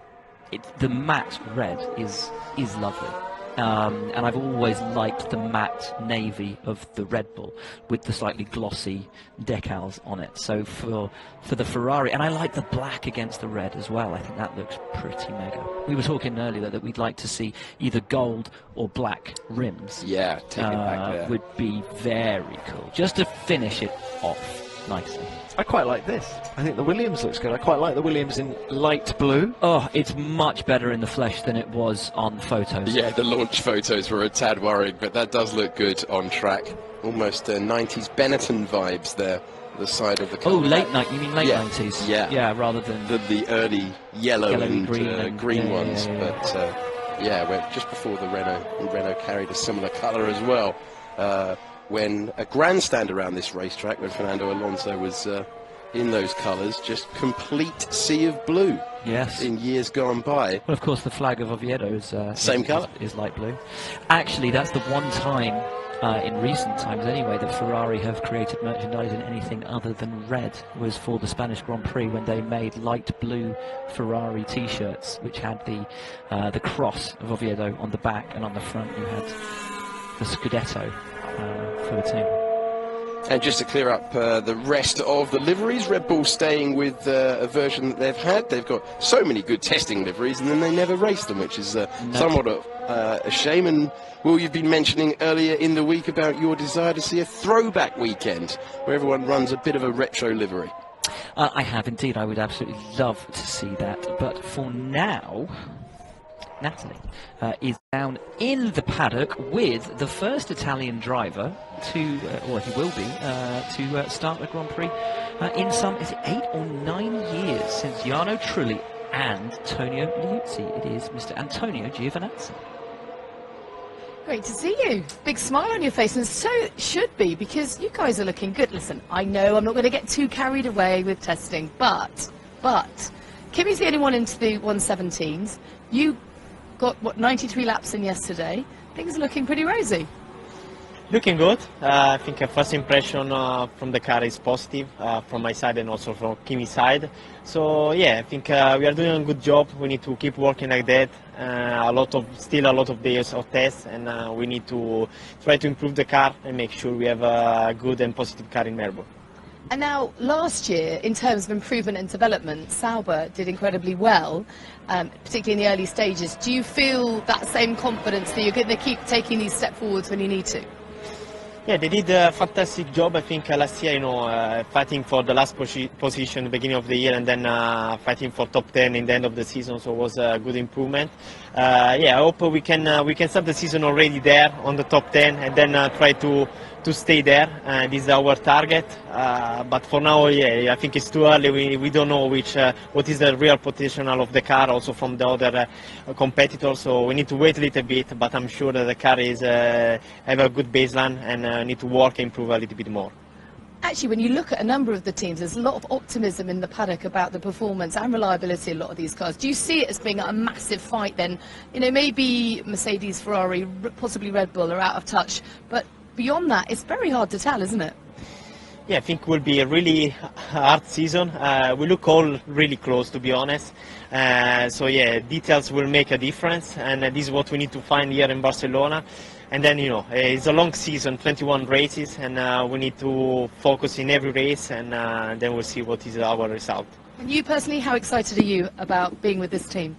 The matte red is lovely. And I've always liked the matte navy of the Red Bull with the slightly glossy decals on it. So for the Ferrari, and I like the black against the red as well. I think that looks pretty mega. We were talking earlier that we'd like to see either gold or black rims. Yeah, take it back there. Would be very cool, just to finish it off nicely. I quite like this. I think the Williams looks good. I quite like the Williams in light blue. Oh, it's much better in the flesh than it was on photos. Yeah, the launch photos were a tad worrying, but that does look good on track. Almost 90s Benetton vibes there, the side of the car. Oh, late night, you mean late 90s? Yeah. Yeah, rather than the early yellow and green yeah, ones. yeah. But yeah, well, just before the Renault carried a similar colour as well. When a grandstand around this racetrack, when Fernando Alonso was in those colours, just complete sea of blue. Yes. In years gone by. Well, of course, the flag of Oviedo is same colour. Is light blue. Actually, that's the one time in recent times, anyway, that Ferrari have created merchandise in anything other than red. Was for the Spanish Grand Prix when they made light blue Ferrari T-shirts, which had the cross of Oviedo on the back, and on the front you had the Scudetto. For the team. And just to clear up the rest of the liveries, Red Bull staying with a version that they've had. They've got so many good testing liveries and then they never race them, which is somewhat a shame. And Will, you've been mentioning earlier in the week about your desire to see a throwback weekend where everyone runs a bit of a retro livery. I have indeed. I would absolutely love to see that. But for now, Natalie is down in the paddock with the first Italian driver to, or he will be, to start the Grand Prix in some, is it 8 or 9 years since Jarno Trulli and Antonio Liuzzi. It is Mr. Antonio Giovinazzi. Great to see you. Big smile on your face, and so it should be, because you guys are looking good. Listen, I know I'm not going to get too carried away with testing, but Kimi's the only one into the 117s. You got, what, 93 laps in yesterday. Things are looking pretty rosy. Looking good. I think a first impression from the car is positive from my side and also from Kimi's side. So yeah, I think we are doing a good job. We need to keep working like that. Still a lot of days of tests, and we need to try to improve the car and make sure we have a good and positive car in Melbourne. And now, last year, in terms of improvement and development, Sauber did incredibly well, particularly in the early stages. Do you feel that same confidence that you're going to keep taking these steps forwards when you need to? Yeah, they did a fantastic job. I think last year, fighting for the last position at the beginning of the year, and then fighting for top 10 in the end of the season. So it was a good improvement. Yeah, I hope we can start the season already there on the top 10, and then try to stay there. This is our target. But for now, yeah, I think it's too early. We don't know what is the real potential of the car, also from the other competitors. So we need to wait a little bit. But I'm sure that the car have a good baseline, and need to work and improve a little bit more. actually, when you look at a number of the teams, there's a lot of optimism in the paddock about the performance and reliability of a lot of these cars. Do you see it as being a massive fight then? You know, maybe Mercedes, Ferrari, possibly Red Bull are out of touch, but beyond that, it's very hard to tell, isn't it? Yeah, I think it will be a really hard season. We look all really close, to be honest. So yeah, details will make a difference, and this is what we need to find here in Barcelona. And then, you know, it's a long season, 21 races, and we need to focus in every race, and then we'll see what is our result. And you personally, how excited are you about being with this team?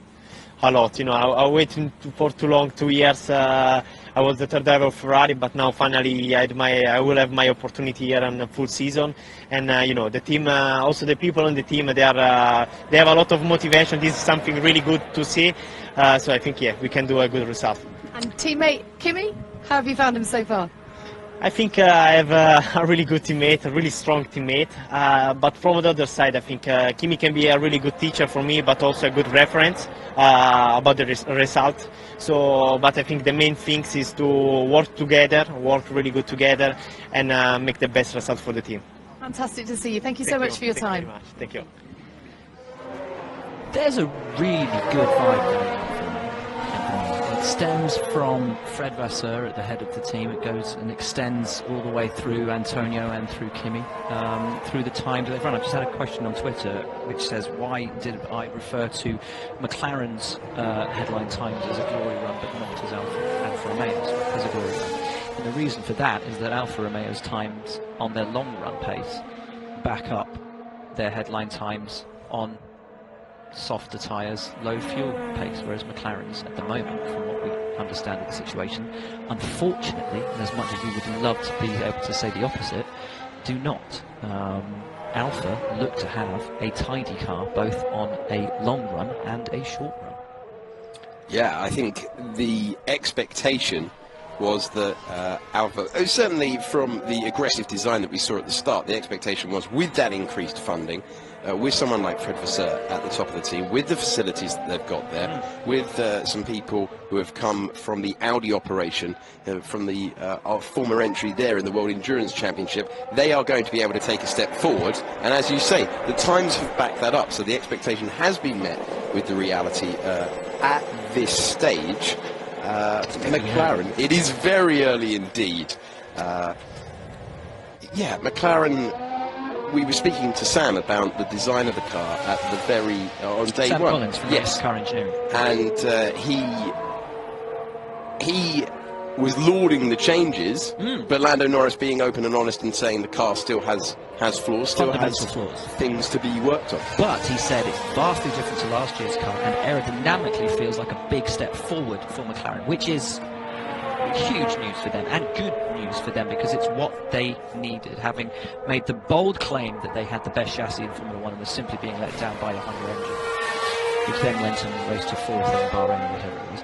A lot, you know, I waited for too long, 2 years. I was the third driver of Ferrari, but now finally I will have my opportunity here on the full season. And you know, the team, also the people on the team, they have a lot of motivation. This is something really good to see. So I think, yeah, we can do a good result. And teammate Kimi, how have you found him so far? I think I have a really good teammate, a really strong teammate. But from the other side, I think Kimi can be a really good teacher for me, but also a good reference about the result. So, but I think the main thing is to work together, work really good together, and make the best result for the team. Fantastic to see you. Thank you so much for your time. Thank you very much. Thank you. There's a really good vibe going on. It stems from Fred Vasseur at the head of the team. It goes and extends all the way through Antonio and through Kimi, through the times they've run. I've just had a question on Twitter which says, why did I refer to McLaren's headline times as a glory run but not as Alfa Romeo's as a glory run? And the reason for that is that Alfa Romeo's times on their long run pace back up their headline times on softer tyres, low fuel pace, whereas McLaren's at the moment, from what we understand of the situation, unfortunately, and as much as we would love to be able to say the opposite, do not. Alfa look to have a tidy car both on a long run and a short run. Yeah, I think the expectation was that Alfa, certainly from the aggressive design that we saw at the start, the expectation was with that increased funding, with someone like Fred Vasseur at the top of the team, with the facilities that they've got there, with some people who have come from the Audi operation, from the our former entry there in the World Endurance Championship, they are going to be able to take a step forward. And as you say, the times have backed that up, so the expectation has been met with the reality at this stage. McLaren, it is very early indeed. Yeah, McLaren, we were speaking to Sam about the design of the car at the very, on day Sam one. Collins from yes. Car Engineering. And he was lauding the changes, but Lando Norris being open and honest and saying the car still has flaws, still has things to be worked on. But he said it's vastly different to last year's car and aerodynamically feels like a big step forward for McLaren, which is huge news for them and good news for them because it's what they needed, having made the bold claim that they had the best chassis in Formula 1 and was simply being let down by a Honda engine, which then went and raced to fourth in Bahrain or whatever it was.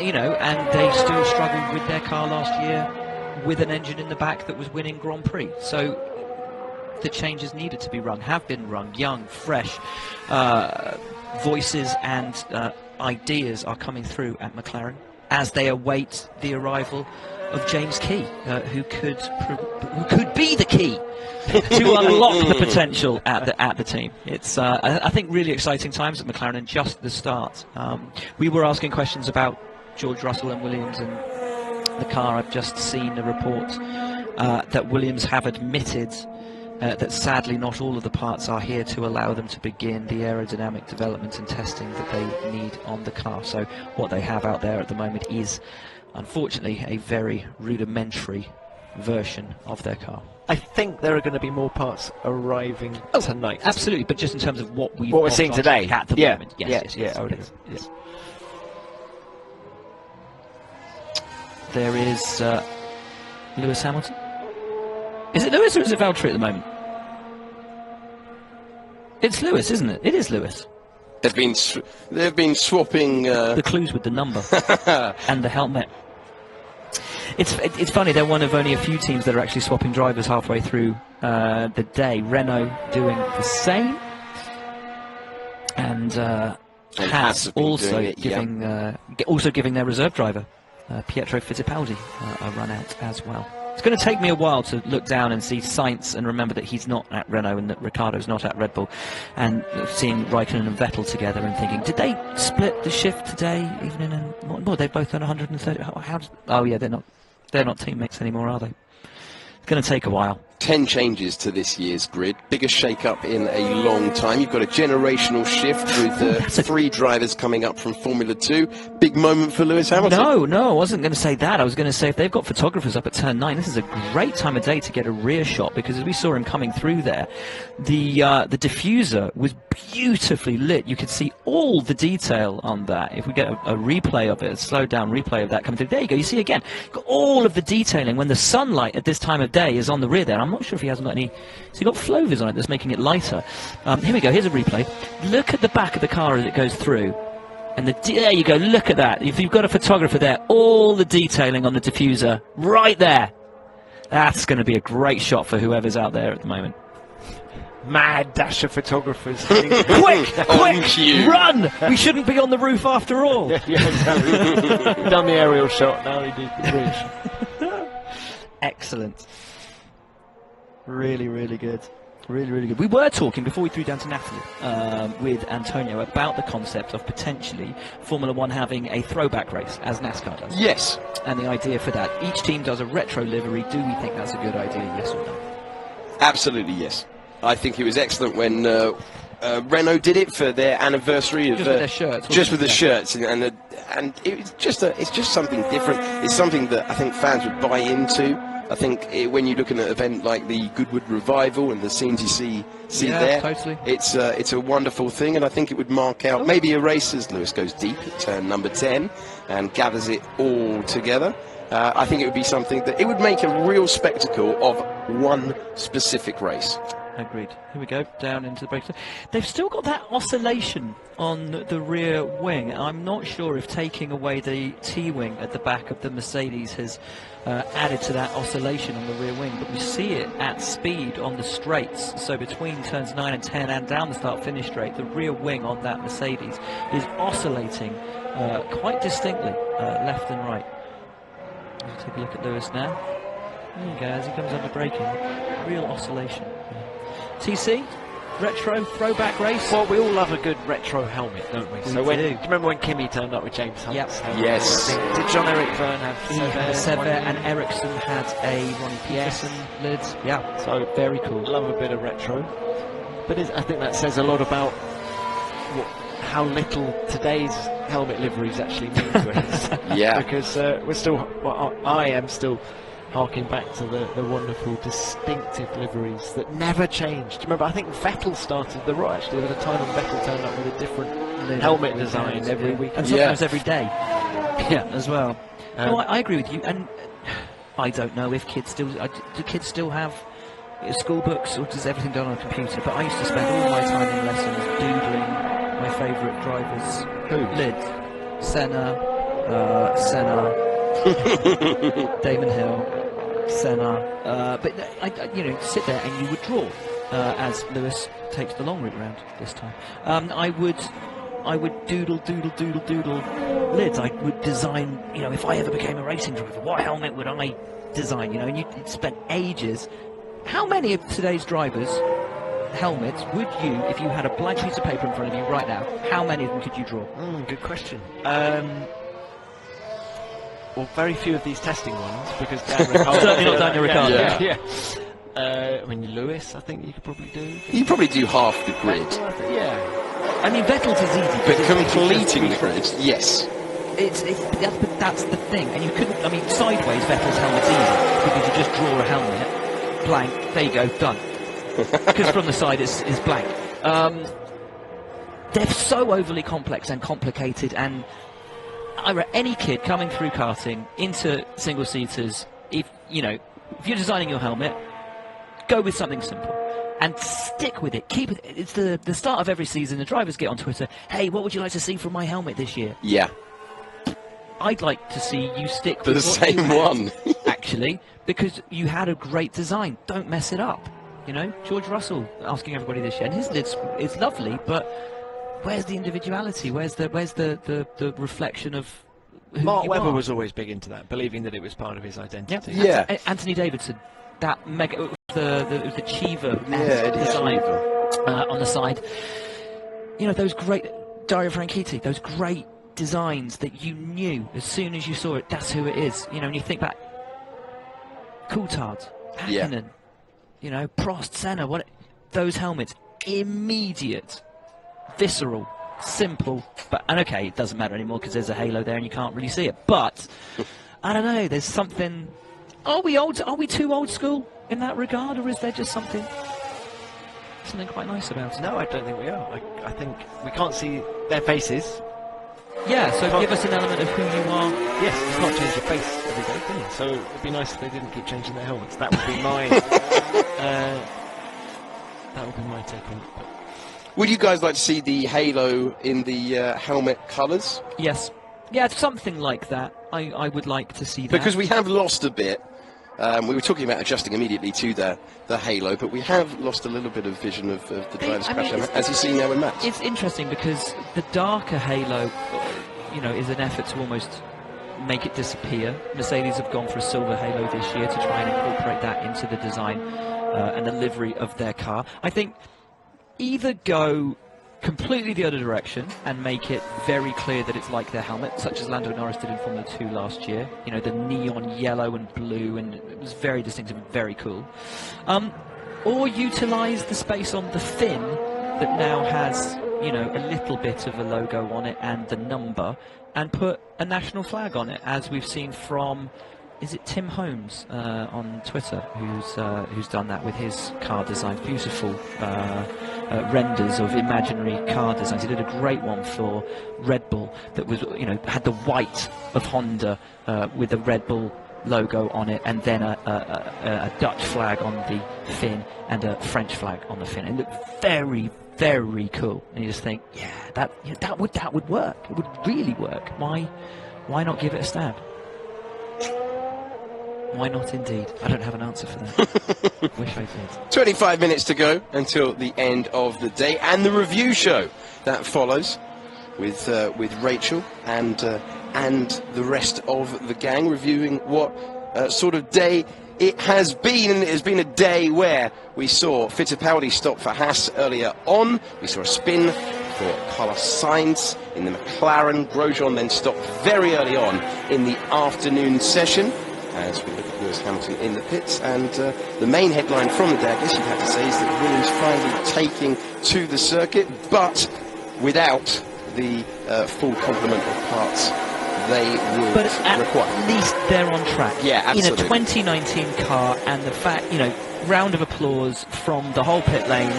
You know, and they still struggled with their car last year with an engine in the back that was winning Grand Prix. So the changes needed to be run, have been run. Young, fresh voices and ideas are coming through at McLaren as they await the arrival of James Key, who could be the key to unlock the potential at the team. It's I think really exciting times at McLaren and just the start. We were asking questions about George Russell and Williams and the car. I've just seen a report that Williams have admitted that sadly not all of the parts are here to allow them to begin the aerodynamic development and testing that they need on the car. So what they have out there at the moment is unfortunately a very rudimentary version of their car. I think there are going to be more parts arriving tonight. Absolutely, but just in terms of what we're seeing today at the moment. Yes, yes. There is Lewis Hamilton. Is it Lewis or is it Valtteri at the moment? It's Lewis, isn't it? It is Lewis. They've been swapping the clues with the number and the helmet. It's funny, they're one of only a few teams that are actually swapping drivers halfway through the day. Renault doing the same, and Haas also giving their reserve driver Pietro Fittipaldi a run out as well. It's going to take me a while to look down and see Sainz and remember that he's not at Renault and that Ricciardo's not at Red Bull, and seeing Raikkonen and Vettel together and thinking, did they split the shift today? Even in well, they've both done 130. Oh yeah, they're not teammates anymore, are they? It's going to take a while. 10 changes to this year's grid. Biggest shake-up in a long time. You've got a generational shift with 3 drivers coming up from Formula 2. Big moment for Lewis Hamilton. No, I wasn't going to say that. I was going to say if they've got photographers up at turn 9, this is a great time of day to get a rear shot, because as we saw him coming through there, the diffuser was beautifully lit. You could see all the detail on that. If we get a replay of it, a slowed down replay of that coming through, there you go. You see again, got all of the detailing when the sunlight at this time of day is on the rear there. I'm not sure if he hasn't got any. So he got flovers on it that's making it lighter. Here we go. Here's a replay. Look at the back of the car as it goes through, and there you go. Look at that. If you've got a photographer there, all the detailing on the diffuser right there. That's going to be a great shot for whoever's out there at the moment. Mad dash of photographers. Quick, run! We shouldn't be on the roof after all. Yeah, exactly. We've done the aerial shot. Now we do the bridge. Excellent. Really, really good. Really, really good. We were talking, before we threw down to Natalie, with Antonio, about the concept of potentially Formula 1 having a throwback race, as NASCAR does. Yes. And the idea for that. Each team does a retro livery. Do we think that's a good idea, yes or no? Absolutely, yes. I think it was excellent when Renault did it for their anniversary of just with their shirts. Just with the shirts, and it's just something different. It's something that I think fans would buy into. I think when you look at an event like the Goodwood Revival and the scenes you see there, totally. it's a wonderful thing, and I think it would mark out maybe a race as Lewis goes deep at turn number 10 and gathers it all together. I think it would be something that it would make a real spectacle of one specific race. Agreed. Here we go, down into the break. They've still got that oscillation on the rear wing. I'm not sure if taking away the T-wing at the back of the Mercedes has added to that oscillation on the rear wing, but we see it at speed on the straights. So between turns 9 and 10 and down the start-finish straight, the rear wing on that Mercedes is oscillating quite distinctly left and right. Let's take a look at Lewis now. There you go, as he comes under braking. Real oscillation. TC, retro, throwback race. Well, we all love a good retro helmet, don't we? Do you remember when Kimi turned up with James Hunt's helmet? Yes. Did John-Eric Verne have Sever, and Ericsson had a Ronnie Peterson lid. Yeah, so very cool. Love a bit of retro. But I think that says a lot about how little today's helmet liveries actually mean to us. Yeah. Because we're still, I am still harking back to the wonderful distinctive liveries that never changed. Remember, I think Vettel started the right. Actually, there was a time when Vettel turned up with a different helmet design every week. And sometimes every day. Yeah, as well. No, I agree with you. And I don't know if kids still... do kids still have school books, or does everything done on a computer? But I used to spend all my time in lessons doodling my favourite drivers' lids. Senna, Damon Hill, Senna, but I sit there and you would draw as Lewis takes the long route round this time. I would doodle lids. I would design, if I ever became a racing driver, what helmet would I design? And you'd spend ages. How many of today's drivers' helmets would you, if you had a blank piece of paper in front of you right now, how many of them could you draw? Good question. Well, very few of these testing ones, because Dan Ricciardo... Certainly not Daniel Ricciardo. Yeah. I mean, Lewis, I think you could probably do. You probably do half the grid. Yeah. I mean, Vettel's is easy. But completing the grid, yes. That's the thing. And you couldn't... I mean, sideways, Vettel's helmet's easy, because you just draw a helmet, blank, there you go, done. Because from the side it's blank. They're so overly complex and complicated, and any kid coming through karting into single-seaters, if you're designing your helmet, go with something simple and stick with it. Keep it. It's the start of every season. The drivers get on Twitter, hey, what would you like to see from my helmet this year? Yeah. I'd like to see you stick with the same one. Actually, because you had a great design. Don't mess it up. George Russell asking everybody this year, and his lid's it's lovely, but where's the individuality? Where's the reflection of who Mark you Webber are. was always big into that, believing that it was part of his identity. Yeah. Anthony Davidson, that mega, it was the Chiva Yeah, design on the side. You know, those great Dario Franchitti, those great designs that you knew as soon as you saw it, that's who it is. You know, when you think back, Coulthard, Hakkinen, you know, Prost, Senna, those helmets, immediate, visceral, simple, and okay, it doesn't matter anymore because there's a halo there and you can't really see it. But I don't know, there's something. Are we too old school in that regard, or is there just something quite nice about it? No, I don't think we are. I think we can't see their faces. Yeah, so give us an element of who you are. Yes, you can't change your face every day, can you? So it'd be nice if they didn't keep changing their helmets. That would be my take on it. Would you guys like to see the halo in the helmet colours? Yes. Yeah, something like that. I would like to see that. Because we have lost a bit. We were talking about adjusting immediately to the halo, but we have lost a little bit of vision of the driver's crash, as you see now in Max. It's interesting because the darker halo, you know, is an effort to almost make it disappear. Mercedes have gone for a silver halo this year to try and incorporate that into the design and the livery of their car. I think either go completely the other direction and make it very clear that it's like their helmet, such as Lando Norris did in Formula 2 last year. You know, the neon yellow and blue, and it was very distinctive and very cool. Or utilise the space on the fin that now has, you know, a little bit of a logo on it and the number, and put a national flag on it, as we've seen from, is it Tim Holmes on Twitter who's done that with his car designs, beautiful renders of imaginary car designs. He did a great one for Red Bull that was, you know, had the white of Honda with the Red Bull logo on it, and then a Dutch flag on the fin and a French flag on the fin. It looked very, very cool. And you just think, yeah, that would work. It would really work. Why not give it a stab? Why not indeed? I don't have an answer for that. Wish I did. 25 minutes to go until the end of the day, and the review show that follows with Rachel and the rest of the gang, reviewing what sort of day it has been. And it has been a day where we saw Fittipaldi stop for Haas earlier on. We saw a spin for Carlos Sainz in the McLaren. Grosjean then stopped very early on in the afternoon session, as we look at Lewis Hamilton in the pits. And the main headline from the day, I guess you'd have to say, is that Williams finally taking to the circuit, but without the full complement of parts they would but require. At least they're on track. Yeah, absolutely. In a 2019 car, and the fact, you know, round of applause from the whole pit lane,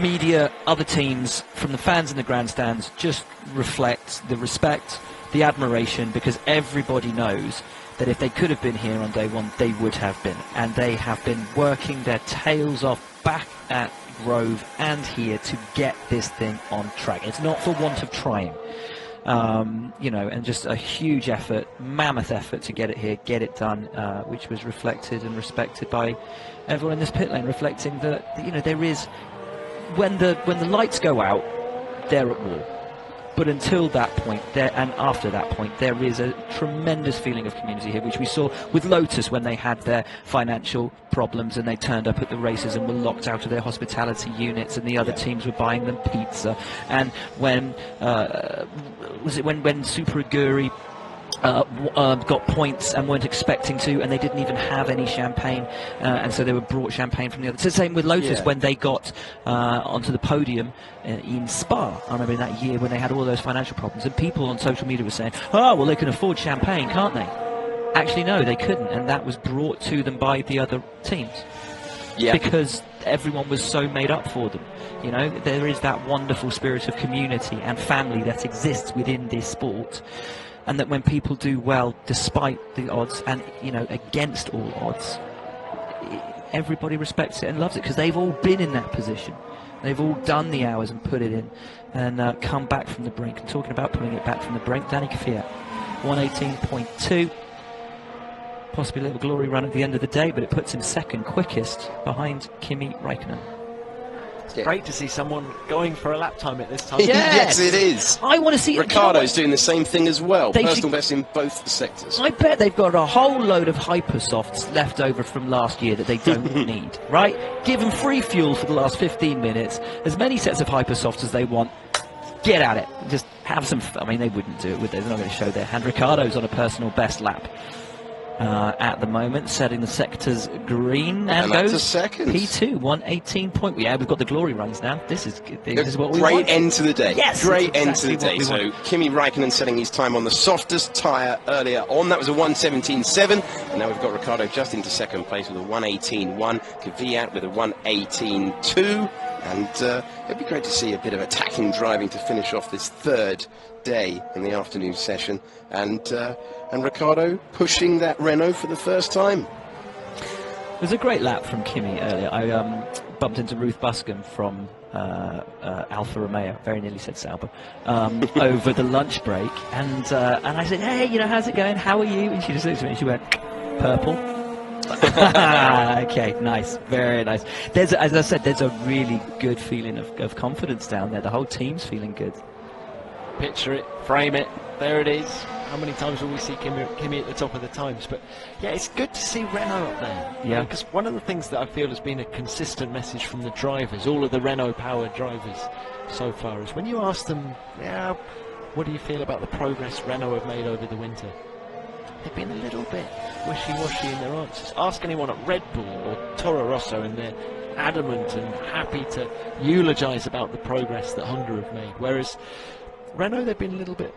media, other teams, from the fans in the grandstands, just reflects the respect, the admiration, because everybody knows that if they could have been here on day one, they would have been. And they have been working their tails off back at Grove and here to get this thing on track. It's not for want of trying. You know, and just a huge effort, mammoth effort to get it here, get it done, which was reflected and respected by everyone in this pit lane, reflecting that, you know, there is, when the lights go out, they're at war. But until that point, and after that point, there is a tremendous feeling of community here, which we saw with Lotus when they had their financial problems and they turned up at the races and were locked out of their hospitality units, and the other teams were buying them pizza. And when when Super Aguri got points and weren't expecting to, and they didn't even have any champagne, and so they were brought champagne from the other. It's the same with Lotus when they got onto the podium in Spa. I remember in that year when they had all those financial problems, and people on social media were saying, oh, well, they can afford champagne, can't they? Actually, no, they couldn't, and that was brought to them by the other teams. Yeah. Because everyone was so made up for them. You know, there is that wonderful spirit of community and family that exists within this sport. And that when people do well, despite the odds, and, you know, against all odds, everybody respects it and loves it, because they've all been in that position. They've all done the hours and put it in, and come back from the brink. And talking about pulling it back from the brink, Danny Kvyat, 118.2. Possibly a little glory run at the end of the day, but it puts him second quickest behind Kimi Räikkönen. It's great to see someone going for a lap time at this time. Yes, it is. I want to see Ricciardo's doing the same thing as well. They Personal best in both sectors. I bet they've got a whole load of hypersofts left over from last year that they don't need, right? Give them free fuel for the last 15 minutes, as many sets of hypersofts as they want. Get at it. Just have some fun. I mean, they wouldn't do it, would they? They're not going to show their hand. Ricciardo's on a personal best lap at the moment, setting the sectors green, and that's goes a second. P2, 118 point. Yeah, we've got the glory runs now. This is what we want. Great end to the day. Yes, great end exactly to the day. what So we want. Kimi Räikkönen setting his time on the softest tyre earlier on. That was a 1:17.7, and now we've got Ricciardo just into second place with a 1:18.1. Kvyat with a 1:18.2. And it'd be great to see a bit of attacking driving to finish off this third day in the afternoon session, and Ricciardo pushing that Renault for the first time. It was a great lap from Kimi earlier. I bumped into Ruth Buscombe from Alfa Romeo, very nearly said Sauber, over the lunch break, and I said, hey, you know, how's it going? How are you? And she just looked at me and she went, purple. Okay, nice, very nice. As I said, there's a really good feeling of confidence down there. The whole team's feeling good. Picture it, frame it, there it is. How many times will we see Kimi at the top of the times? But yeah, it's good to see Renault up there. Yeah. Because one of the things that I feel has been a consistent message from the drivers, all of the Renault-powered drivers so far, is when you ask them, yeah, what do you feel about the progress Renault have made over the winter? They've been a little bit wishy-washy in their answers. Ask anyone at Red Bull or Toro Rosso, and they're adamant and happy to eulogise about the progress that Honda have made. Whereas Renault, they've been a little bit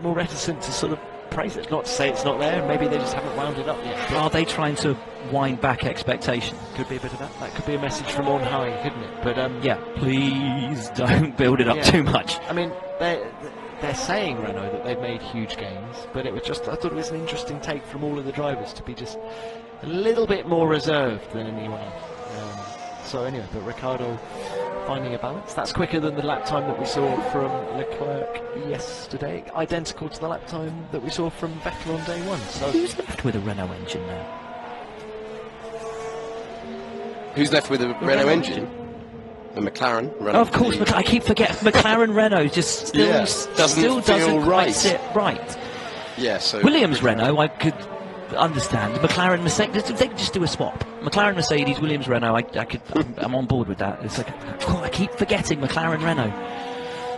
more reticent to sort of praise it. Not to say it's not there, maybe they just haven't wound it up yet. Are they trying to wind back expectation? Could be a bit of that. That could be a message from on high, couldn't it? But yeah, please don't build it up too much. I mean, they're saying, Renault, that they've made huge gains, but it was just, I thought it was an interesting take from all of the drivers to be just a little bit more reserved than anyone else. So anyway, but Ricciardo finding a balance. That's quicker than the lap time that we saw from Leclerc yesterday, identical to the lap time that we saw from Vettel on day one. So who's left with a Renault engine now? Who's left with a Renault engine? The McLaren. Oh, of course, I keep forgetting. McLaren Renault just still doesn't quite sit right. Yeah, so Williams Renault, I could understand. McLaren Mercedes, they could just do a swap. McLaren Mercedes, Williams Renault, I'm on board with that. It's like, oh, I keep forgetting McLaren Renault.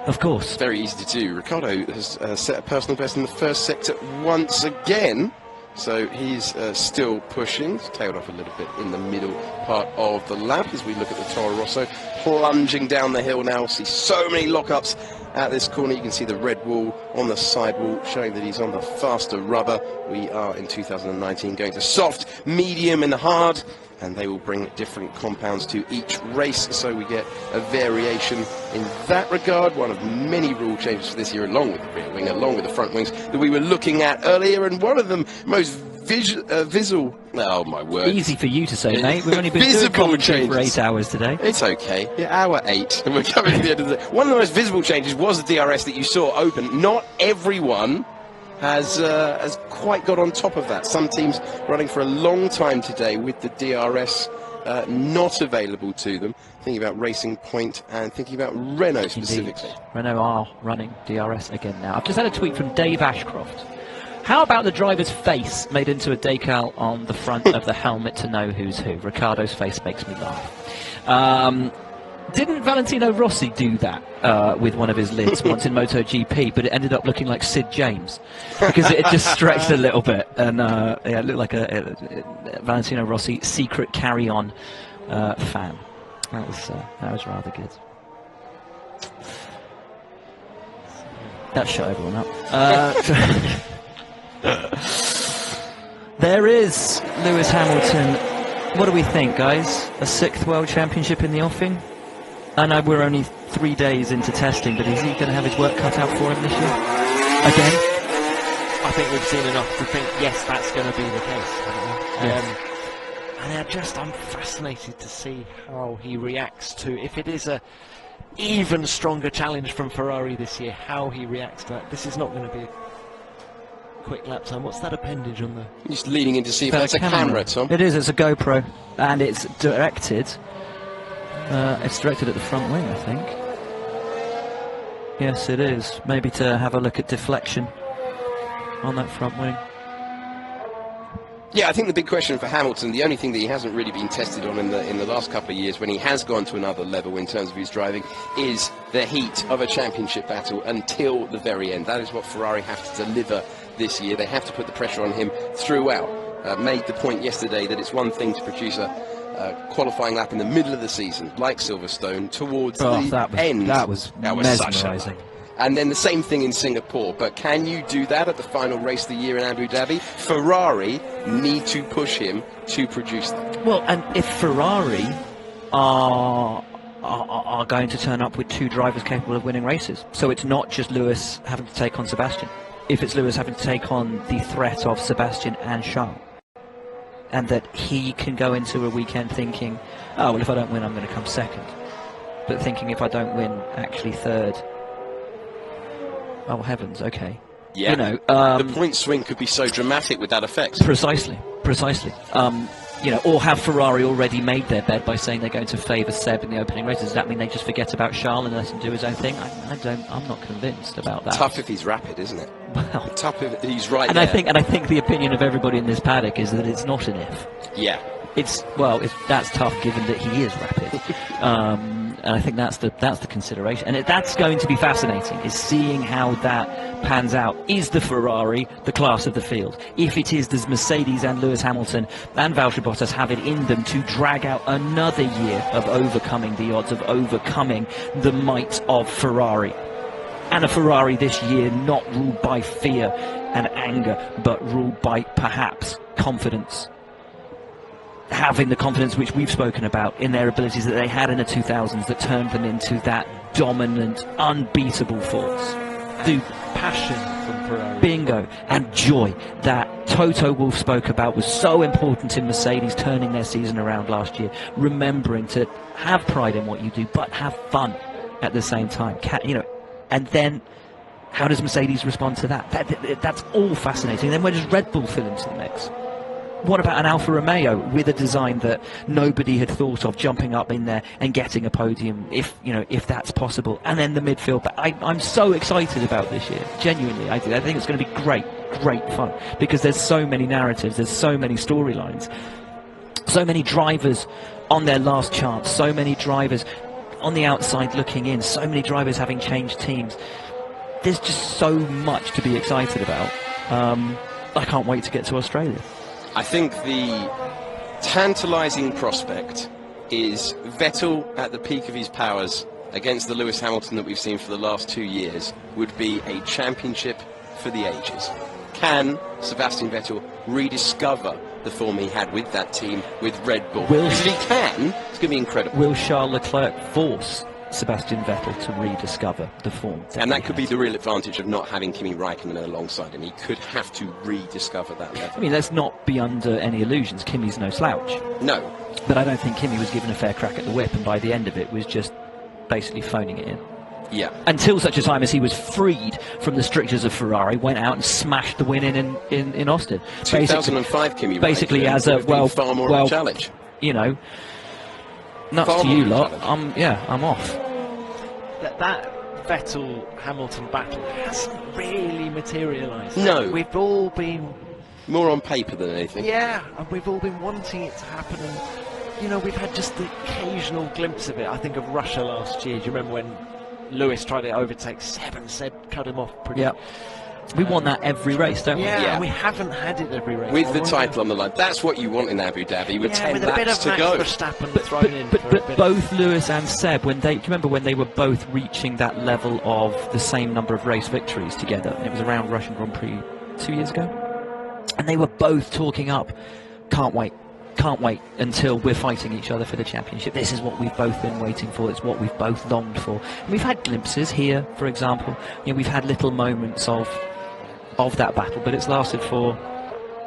Of course. It's very easy to do. Ricciardo has set a personal best in the first sector once again. So he's still pushing. He's tailed off a little bit in the middle part of the lap as we look at the Toro Rosso plunging down the hill now. See so many lockups at this corner. You can see the red wall on the sidewall showing that he's on the faster rubber. We are in 2019 going to soft, medium and hard, and they will bring different compounds to each race, so we get a variation in that regard. One of many rule changes for this year, along with the rear wing, along with the front wings, that we were looking at earlier, and one of them most visual, oh my word. Easy for you to say, mate. We've only been doing commentary for 8 hours today. It's okay. Yeah, hour 8, and we're coming to the end of the day. One of the most visible changes was the DRS that you saw open. Not everyone has quite got on top of that. Some teams running for a long time today with the DRS not available to them. Thinking about Racing Point and thinking about Renault specifically. Indeed. Renault are running DRS again now. I've just had a tweet from Dave Ashcroft. How about the driver's face made into a decal on the front of the helmet to know who's who? Ricciardo's face makes me laugh. Didn't Valentino Rossi do that with one of his lids once in MotoGP, but it ended up looking like Sid James because it just stretched a little bit, and yeah, it looked like a Valentino Rossi secret carry-on fan. That was rather good. That shut everyone up. There is Lewis Hamilton. What do we think, guys? A 6th World Championship in the offing? I know we're only 3 days into testing, but is he going to have his work cut out for him this year? Again? I think we've seen enough to think, yes, that's going to be the case, haven't we? Yes. And I'm fascinated to see how he reacts to, if it is a even stronger challenge from Ferrari this year, how he reacts to that. This is not going to be a quick lap time. What's that appendage on the... Just leaning in to see if that's a camera, Tom. It is, it's a GoPro, and it's directed. It's directed at the front wing, I think. Yes, it is. Maybe to have a look at deflection on that front wing. Yeah, I think the big question for Hamilton, the only thing that he hasn't really been tested on in the last couple of years when he has gone to another level in terms of his driving, is the heat of a championship battle until the very end. That is what Ferrari have to deliver this year. They have to put the pressure on him throughout. Made the point yesterday that it's one thing to produce a qualifying lap in the middle of the season, like Silverstone, towards the end. That was mesmerising. And then the same thing in Singapore. But can you do that at the final race of the year in Abu Dhabi? Ferrari need to push him to produce that. Well, and if Ferrari are going to turn up with two drivers capable of winning races, so it's not just Lewis having to take on Sebastian. If it's Lewis having to take on the threat of Sebastian and Charles, and that he can go into a weekend thinking, oh, well, if I don't win, I'm going to come second. But thinking if I don't win, actually third. Oh, heavens, okay. Yeah, you know, the point swing could be so dramatic with that effect. Precisely. You know, or have Ferrari already made their bed by saying they're going to favour Seb in the opening races? Does that mean they just forget about Charles and let him do his own thing? I'm not convinced about that. Tough if he's rapid, isn't it? Well, tough if he's right and there. I think the opinion of everybody in this paddock is that it's not an if. Yeah. That's tough given that he is rapid. And I think that's the consideration, and that's going to be fascinating, is seeing how that pans out. Is the Ferrari the class of the field? If it is, does Mercedes and Lewis Hamilton and Valtteri Bottas have it in them to drag out another year of overcoming the odds, of overcoming the might of Ferrari? And a Ferrari this year not ruled by fear and anger, but ruled by perhaps confidence. Having the confidence which we've spoken about in their abilities that they had in the 2000s that turned them into that dominant, unbeatable force. The passion from Ferrari. Bingo. And joy that Toto Wolff spoke about was so important in Mercedes turning their season around last year. Remembering to have pride in what you do, but have fun at the same time. And then how does Mercedes respond to that? That's all fascinating. Then where does Red Bull fill into the mix? What about an Alfa Romeo with a design that nobody had thought of, jumping up in there and getting a podium, if that's possible? And then the midfield. But I'm so excited about this year. Genuinely, I do. I think it's going to be great fun, because there's so many narratives, there's so many storylines, so many drivers on their last chance, so many drivers on the outside looking in, so many drivers having changed teams. There's just so much to be excited about. I can't wait to get to Australia. I think the tantalising prospect is Vettel at the peak of his powers against the Lewis Hamilton that we've seen for the last 2 years would be a championship for the ages. Can Sebastian Vettel rediscover the form he had with that team, with Red Bull? If he can, it's going to be incredible. Will Charles Leclerc force Sebastian Vettel to rediscover the form? And that could be the real advantage of not having Kimi Raikkonen alongside him. He could have to rediscover that level. I mean, let's not be under any illusions. Kimi's no slouch. No. But I don't think Kimi was given a fair crack at the whip, and by the end of it was just basically phoning it in. Yeah. Until such a time as he was freed from the strictures of Ferrari, went out and smashed the win in Austin. 2005 Kimi Raikkonen basically as a far more of a challenge. You know, nuts to you lot. I'm off. That Vettel-Hamilton battle hasn't really materialised. No. We've all been... More on paper than anything. Yeah, and we've all been wanting it to happen. And, we've had just the occasional glimpse of it. I think of Russia last year. Do you remember when Lewis tried to overtake Seb and Seb cut him off pretty... Yeah. We want that every race, don't we? Yeah, and we haven't had it every race. With the title on the line. That's what you want in Abu Dhabi, with 10 laps to go. But both Lewis and Seb, do you remember when they were both reaching that level of the same number of race victories together? And it was around Russian Grand Prix 2 years ago. And they were both talking up, can't wait until we're fighting each other for the championship. This is what we've both been waiting for. It's what we've both longed for. And we've had glimpses here, for example. We've had little moments of that battle, but it's lasted for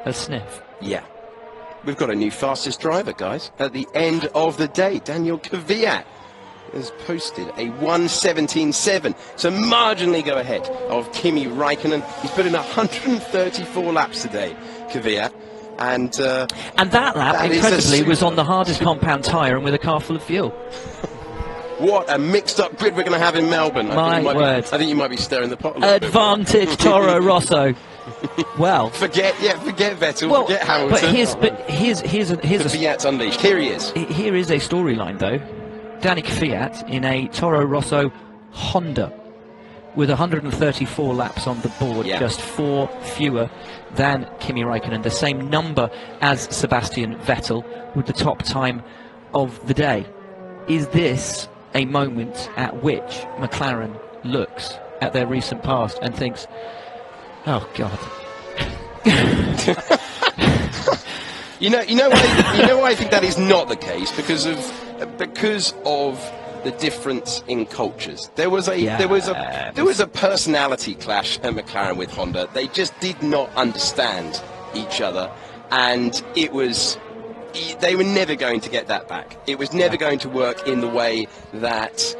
a sniff. Yeah. We've got a new fastest driver, guys, at the end of the day. Daniel Kvyat has posted a 1:17.7, so marginally go ahead of Kimi Raikkonen. He's put in 134 laps today, Kvyat. And that lap, incredibly, was on the hardest compound tyre and with a car full of fuel. What a mixed-up grid we're going to have in Melbourne. My word. I think you might be stirring the pot a little Advantage Toro Rosso. Well, forget Vettel, forget Hamilton. But here's Kvyat's unleashed. Here he is. Here is a storyline though. Danny Kvyat in a Toro Rosso Honda with 134 laps on the board, just 4 fewer than Kimi Raikkonen, the same number as Sebastian Vettel with the top time of the day. Is this a moment at which McLaren looks at their recent past and thinks, oh God. you know why I think that is not the case, because of the difference in cultures. There was a personality clash at McLaren with Honda. They just did not understand each other, and they were never going to get that back. It was never going to work in the way that.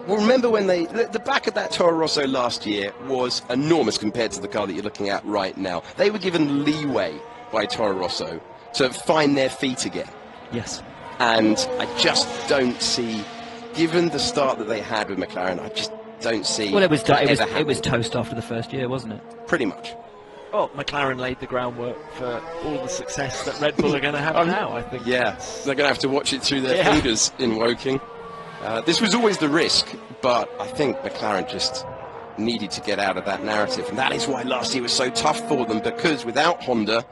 Well, remember when the back of that Toro Rosso last year was enormous compared to the car that you're looking at right now. They were given leeway by Toro Rosso to find their feet again. Yes. And I just don't see, given the start that they had with McLaren, I just don't see. Well, it was toast after the first year, wasn't it? Pretty much. Well, McLaren laid the groundwork for all the success that Red Bull are going to have now, I think. Yeah, they're going to have to watch it through their fingers in Woking. This was always the risk, but I think McLaren just needed to get out of that narrative, and that is why last year was so tough for them, because without Honda,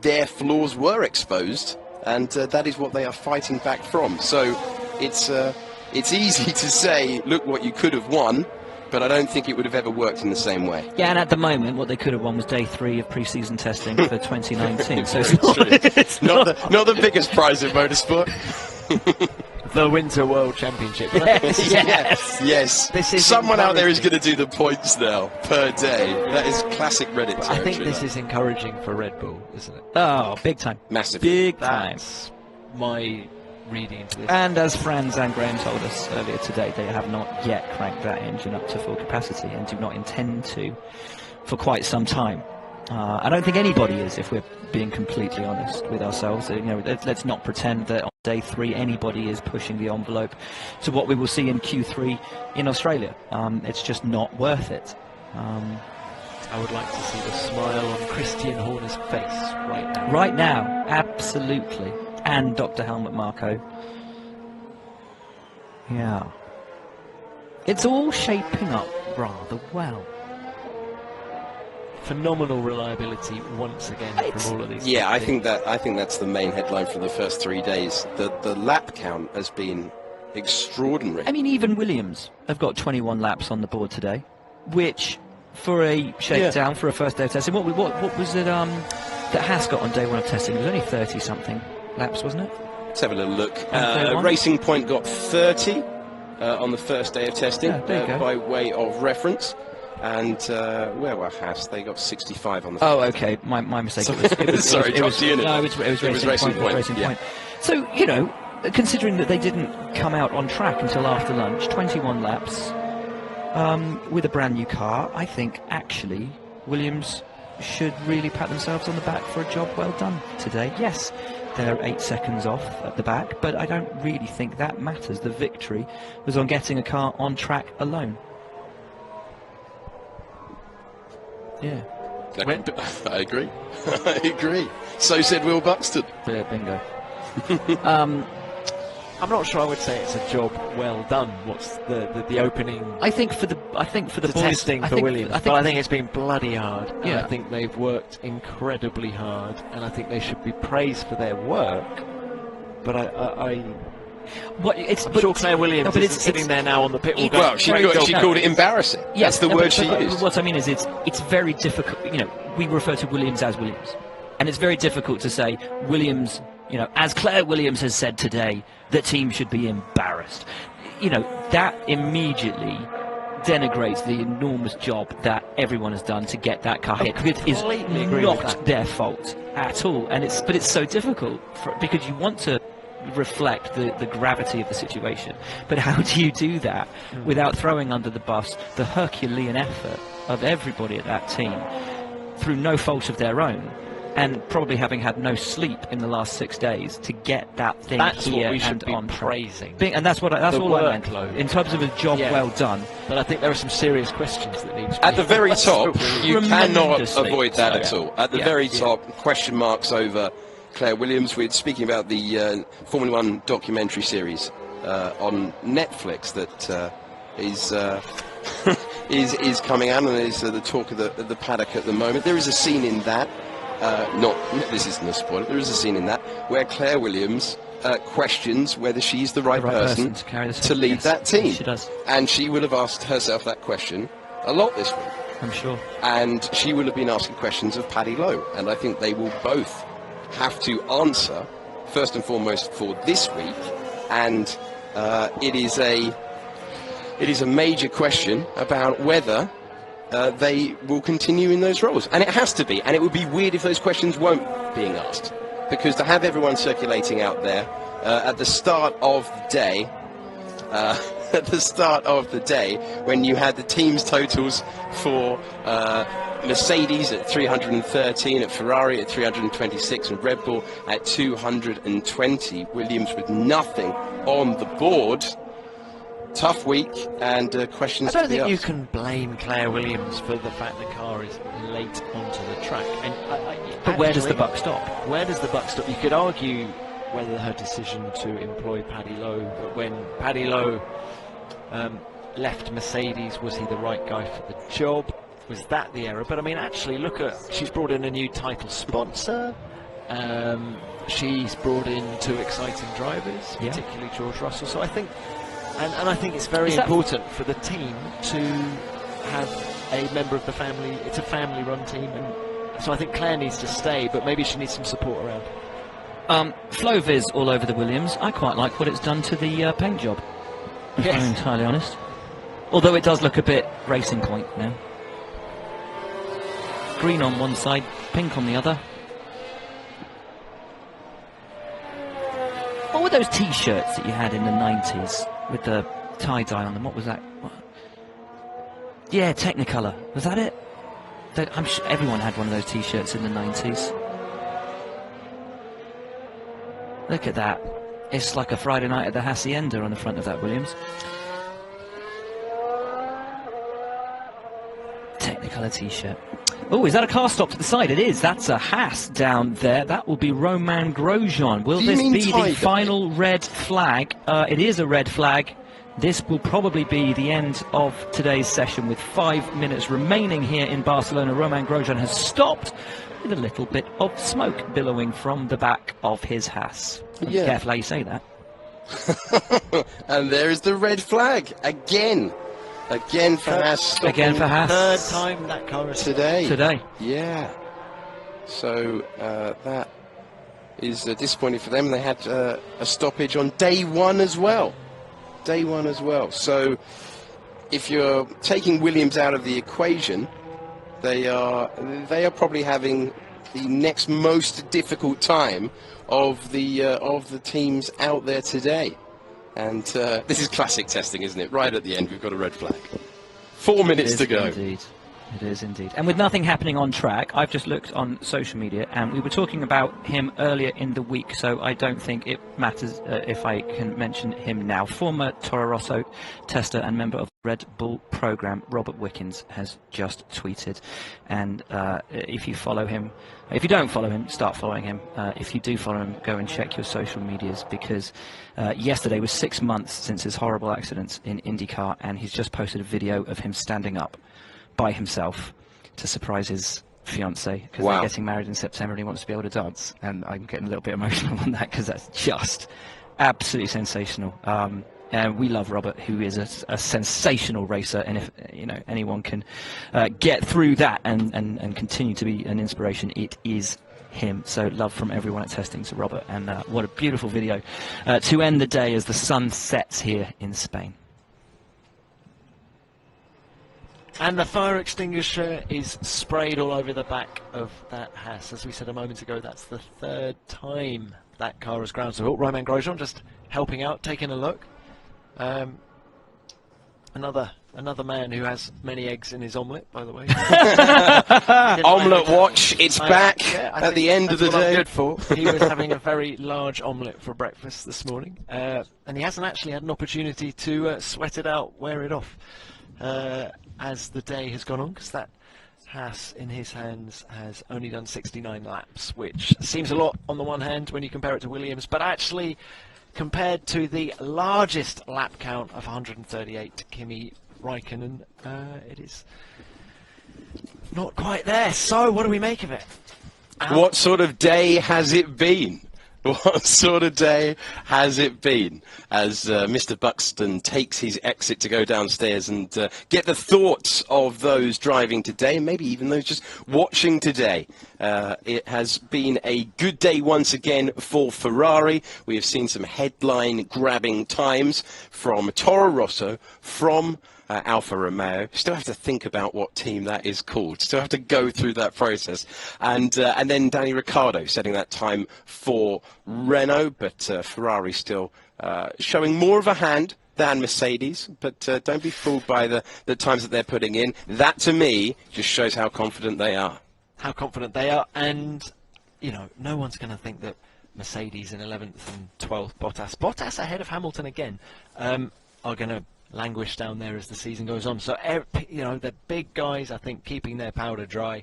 their flaws were exposed, and that is what they are fighting back from. So it's easy to say, look what you could have won, but I don't think it would have ever worked in the same way. Yeah, and at the moment, what they could have won was day 3 of pre-season testing for 2019. So it's not the biggest prize in motorsport. The Winter World Championship. Yes. This is someone out there is going to do the points now per day. That is classic Reddit territory. I think this is encouraging for Red Bull, isn't it? Oh, big time. Massive. Big time. That's my reading into this. And as Franz and Graham told us earlier today, they have not yet cranked that engine up to full capacity and do not intend to for quite some time. I don't think anybody is, if we're being completely honest with ourselves. Let's not pretend that on day 3 anybody is pushing the envelope to what we will see in Q3 in Australia. It's just not worth it. I would like to see the smile on Christian Horner's face right now. Right now, absolutely. And Dr. Helmut Marko. Yeah. It's all shaping up rather well. Phenomenal reliability once again from all of these. Yeah, I think that's the main headline for the first 3 days. The lap count has been extraordinary. I mean, even Williams have got 21 laps on the board today, which for a shakedown for a first day of testing, what was it that Haas got on day 1 of testing? It was only 30 something laps, wasn't it? Let's have a little look. Racing Point got 30 on the first day of testing, by way of reference. And where were Haas? They got 65 on the. Oh, okay, my mistake. It was Racing Point. So considering that they didn't come out on track until after lunch, 21 laps with a brand new car, I think actually Williams should really pat themselves on the back for a job well done today. Yes, they're 8 seconds off at the back, but I don't really think that matters. The victory was on getting a car on track alone. Yeah. I agree. I agree. So said Will Buxton. Yeah, bingo. I'm not sure I would say it's a job well done. What's the opening? I think for the boys, testing for Williams, but I think it's been bloody hard. Yeah. And I think they've worked incredibly hard, and I think they should be praised for their work. But I'm sure Claire Williams is sitting there now on the pit wall going, well, she called it embarrassing. Yes, that's the word she used. What I mean is it's very difficult. We refer to Williams as Williams, and it's very difficult to say Williams. As Claire Williams has said today, the team should be embarrassed. That immediately denigrates the enormous job that everyone has done to get that car hit. It is not their fault at all, but it's so difficult because you want to reflect the gravity of the situation. But how do you do that without throwing under the bus the Herculean effort of everybody at that team through no fault of their own, and probably having had no sleep in the last 6 days to get that thing That's here what we should and be on track. praising. And that's what that's The all I meant. workload. In terms of a job well done. But I think there are some serious questions that need to be At the very top, you cannot Tremendously. avoid that at Yeah. all. At the Yeah. very top, question marks over Claire Williams. We're speaking about the Formula One documentary series on Netflix that is is coming out and is the talk of the paddock at the moment. There is a scene in that. This isn't a spoiler. There is a scene in that where Claire Williams questions whether she's the right person to carry this to lead yes, that team. she does. And she will have asked herself that question a lot this week. I'm sure. And she will have been asking questions of Paddy Lowe. And I think they will both have to answer, first and foremost, for this week. And it is a major question about whether they will continue in those roles. And it has to be. And it would be weird if those questions weren't being asked. Because to have everyone circulating out there at the start of the day, when you had the team's totals for Mercedes at 313, at Ferrari at 326, and Red Bull at 220, Williams with nothing on the board. Tough week, and questions. I don't to be think you asked. can blame Claire Williams for the fact the car is late onto the track. And But where does the buck stop? Where does the buck stop? You could argue whether her decision to employ Paddy Lowe, but when Paddy Lowe left Mercedes, was he the right guy for the job? Was that the error? But I mean, actually, look at, she's brought in a new title sponsor. She's brought in 2 exciting drivers, particularly George Russell. So I think, and I think it's very important for the team to have a member of the family. It's a family-run team, and so I think Claire needs to stay, but maybe she needs some support around. Flow Viz all over the Williams. I quite like what it's done to the paint job, if I'm entirely honest. Although it does look a bit Racing Point now. Green on one side, pink on the other. What were those T-shirts that you had in the 90s with the tie-dye on them? What was that? Yeah, Technicolor. Was that it? I'm sure everyone had one of those T-shirts in the 90s. Look at that. It's like a Friday night at the Hacienda on the front of that Williams. Technicolor T-shirt. Oh, is that a car stopped to the side? It is. That's a Haas down there. That will be Romain Grosjean. Will this be the final red flag? It is a red flag. This will probably be the end of today's session with 5 minutes remaining here in Barcelona. Romain Grosjean has stopped with a little bit of smoke billowing from the back of his Haas. Be careful how you say that. And there is the red flag again. Again for Haas. Again for Haas. Third time that car is Today. Yeah. So that is disappointing for them. They had a stoppage on day one as well. So if you're taking Williams out of the equation, they are probably having the next most difficult time of the teams out there today. And this is classic testing, isn't it? Right at the end, we've got a red flag. 4 minutes to go. Indeed. It is indeed. And with nothing happening on track, I've just looked on social media, and we were talking about him earlier in the week, so I don't think it matters if I can mention him now. Former Toro Rosso tester and member of the Red Bull program, Robert Wickens, has just tweeted. And if you follow him, if you don't follow him, start following him. If you do follow him, go and check your social medias, because yesterday was 6 months since his horrible accident in IndyCar, and he's just posted a video of him standing up by himself to surprise his fiancée, because they're getting married in September and he wants to be able to dance. And I'm getting a little bit emotional on that, because that's just absolutely sensational. And we love Robert, who is a sensational racer, and if anyone can get through that and continue to be an inspiration, it is him. So love from everyone at Testing to Robert, and what a beautiful video to end the day as the sun sets here in Spain. And the fire extinguisher is sprayed all over the back of that Haas. As we said a moment ago, that's the third time that car has ground to halt. Romain Grosjean just helping out, taking a look. Another man who has many eggs in his omelette, by the way. Omelette watch, it's back at the end of the day. Good for. He was having a very large omelette for breakfast this morning, and he hasn't actually had an opportunity to sweat it out, wear it off, as the day has gone on, because that Haas in his hands has only done 69 laps, which seems a lot on the one hand when you compare it to Williams, but actually compared to the largest lap count of 138, Kimi Raikkonen, it is not quite there. So what do we make of it? What sort of day has it been? What sort of day has it been as Mr. Buxton takes his exit to go downstairs and get the thoughts of those driving today, and maybe even those just watching today. It has been a good day once again for Ferrari. We have seen some headline-grabbing times from Toro Rosso, from Alfa Romeo. Still have to think about what team that is called. Still have to go through that process. And then Danny Ricciardo setting that time for Renault, but Ferrari still showing more of a hand than Mercedes. But don't be fooled by the times that they're putting in. That, to me, just shows how confident they are. How confident they are. And, you know, no one's going to think that Mercedes in 11th and 12th, Bottas ahead of Hamilton again, are going to languish down there as the season goes on. So, you know, the big guys, I think, keeping their powder dry,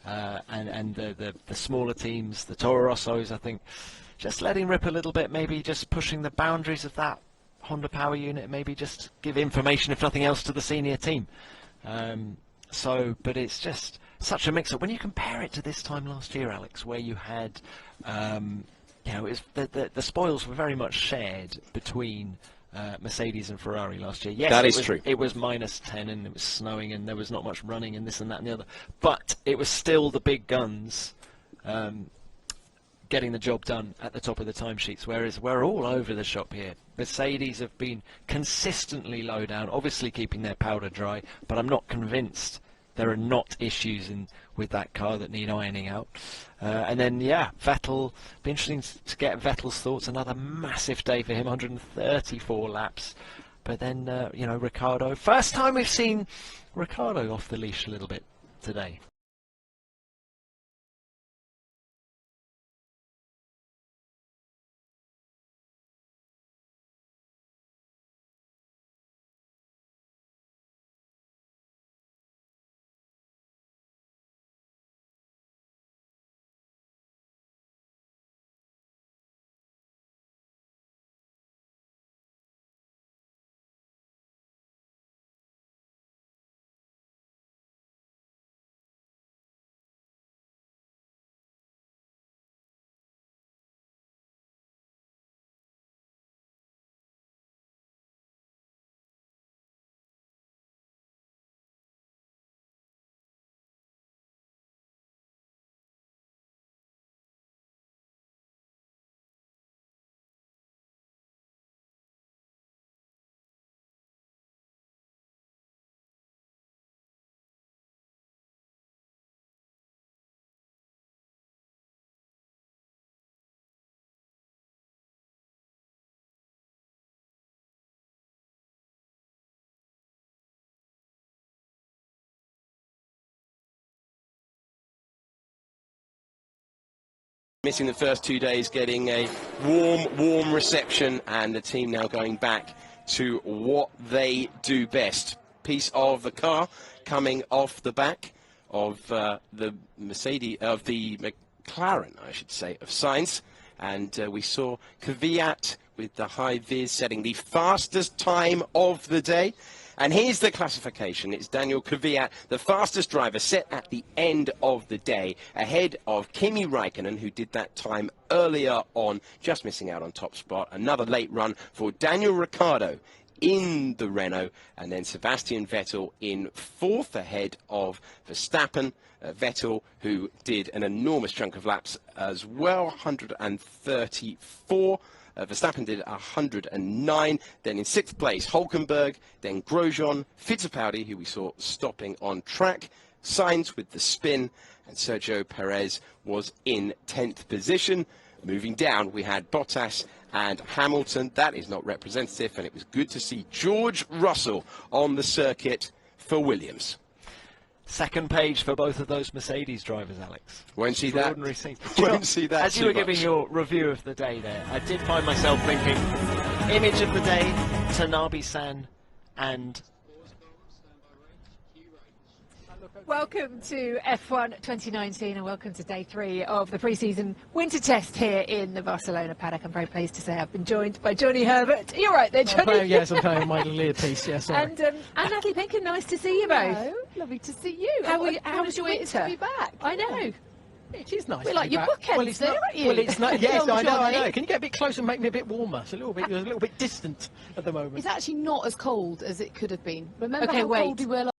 and the smaller teams, the Toro Rossos, I think, just letting rip a little bit, maybe just pushing the boundaries of that Honda power unit, maybe just give information, if nothing else, to the senior team. But it's just such a mix-up. When you compare it to this time last year, Alex, where you had, you know, the spoils were very much shared between Mercedes and Ferrari last year. Yes, that is true. It was -10 and it was snowing and there was not much running and this and that and the other. But it was still the big guns getting the job done at the top of the timesheets, whereas we're all over the shop here. Mercedes have been consistently low down, obviously keeping their powder dry, but I'm not convinced there are not issues with that car that need ironing out. And then, yeah, Vettel, be interesting to get Vettel's thoughts. Another massive day for him, 134 laps. But then, you know, Ricciardo. First time we've seen Ricciardo off the leash a little bit today. Missing the first 2 days, getting a warm reception, and the team now going back to what they do best. Piece of the car coming off the back of the McLaren, I should say, of Sainz, and we saw Kvyat with the high vis setting the fastest time of the day. And here's the classification. It's Daniel Kvyat, the fastest driver, set at the end of the day, ahead of Kimi Raikkonen, who did that time earlier on, just missing out on top spot. Another late run for Daniel Ricciardo in the Renault, and then Sebastian Vettel in 4th ahead of Verstappen. Vettel, who did an enormous chunk of laps as well, 134. Verstappen did 109. Then in 6th place, Hulkenberg, then Grosjean, Fittipaldi, who we saw stopping on track, Sainz with the spin, and Sergio Perez was in 10th position. Moving down, we had Bottas and Hamilton. That is not representative, and it was good to see George Russell on the circuit for Williams. Second page for both of those Mercedes drivers, Alex. Won't see that. Won't see that. As you were giving your review of the day there, I did find myself thinking, image of the day, Tanabe-san and... Welcome to F1 2019 and welcome to day 3 of the pre-season winter test here in the Barcelona paddock. I'm very pleased to say I've been joined by Johnny Herbert. You're right there, Johnny. Yes, I'm playing my little earpiece, yes. Yeah, and Natalie Pinkham, nice to see you both. Hello, lovely to see you. How was your winter? To be back. I know. It is nice. We're like your bookends, well, it's not, aren't you? well, it's not. Yes, Come on, I know. Johnny. Can you get a bit closer and make me a bit warmer? It's a little bit distant at the moment. It's actually not as cold as it could have been. Remember Okay, how wait. cold we were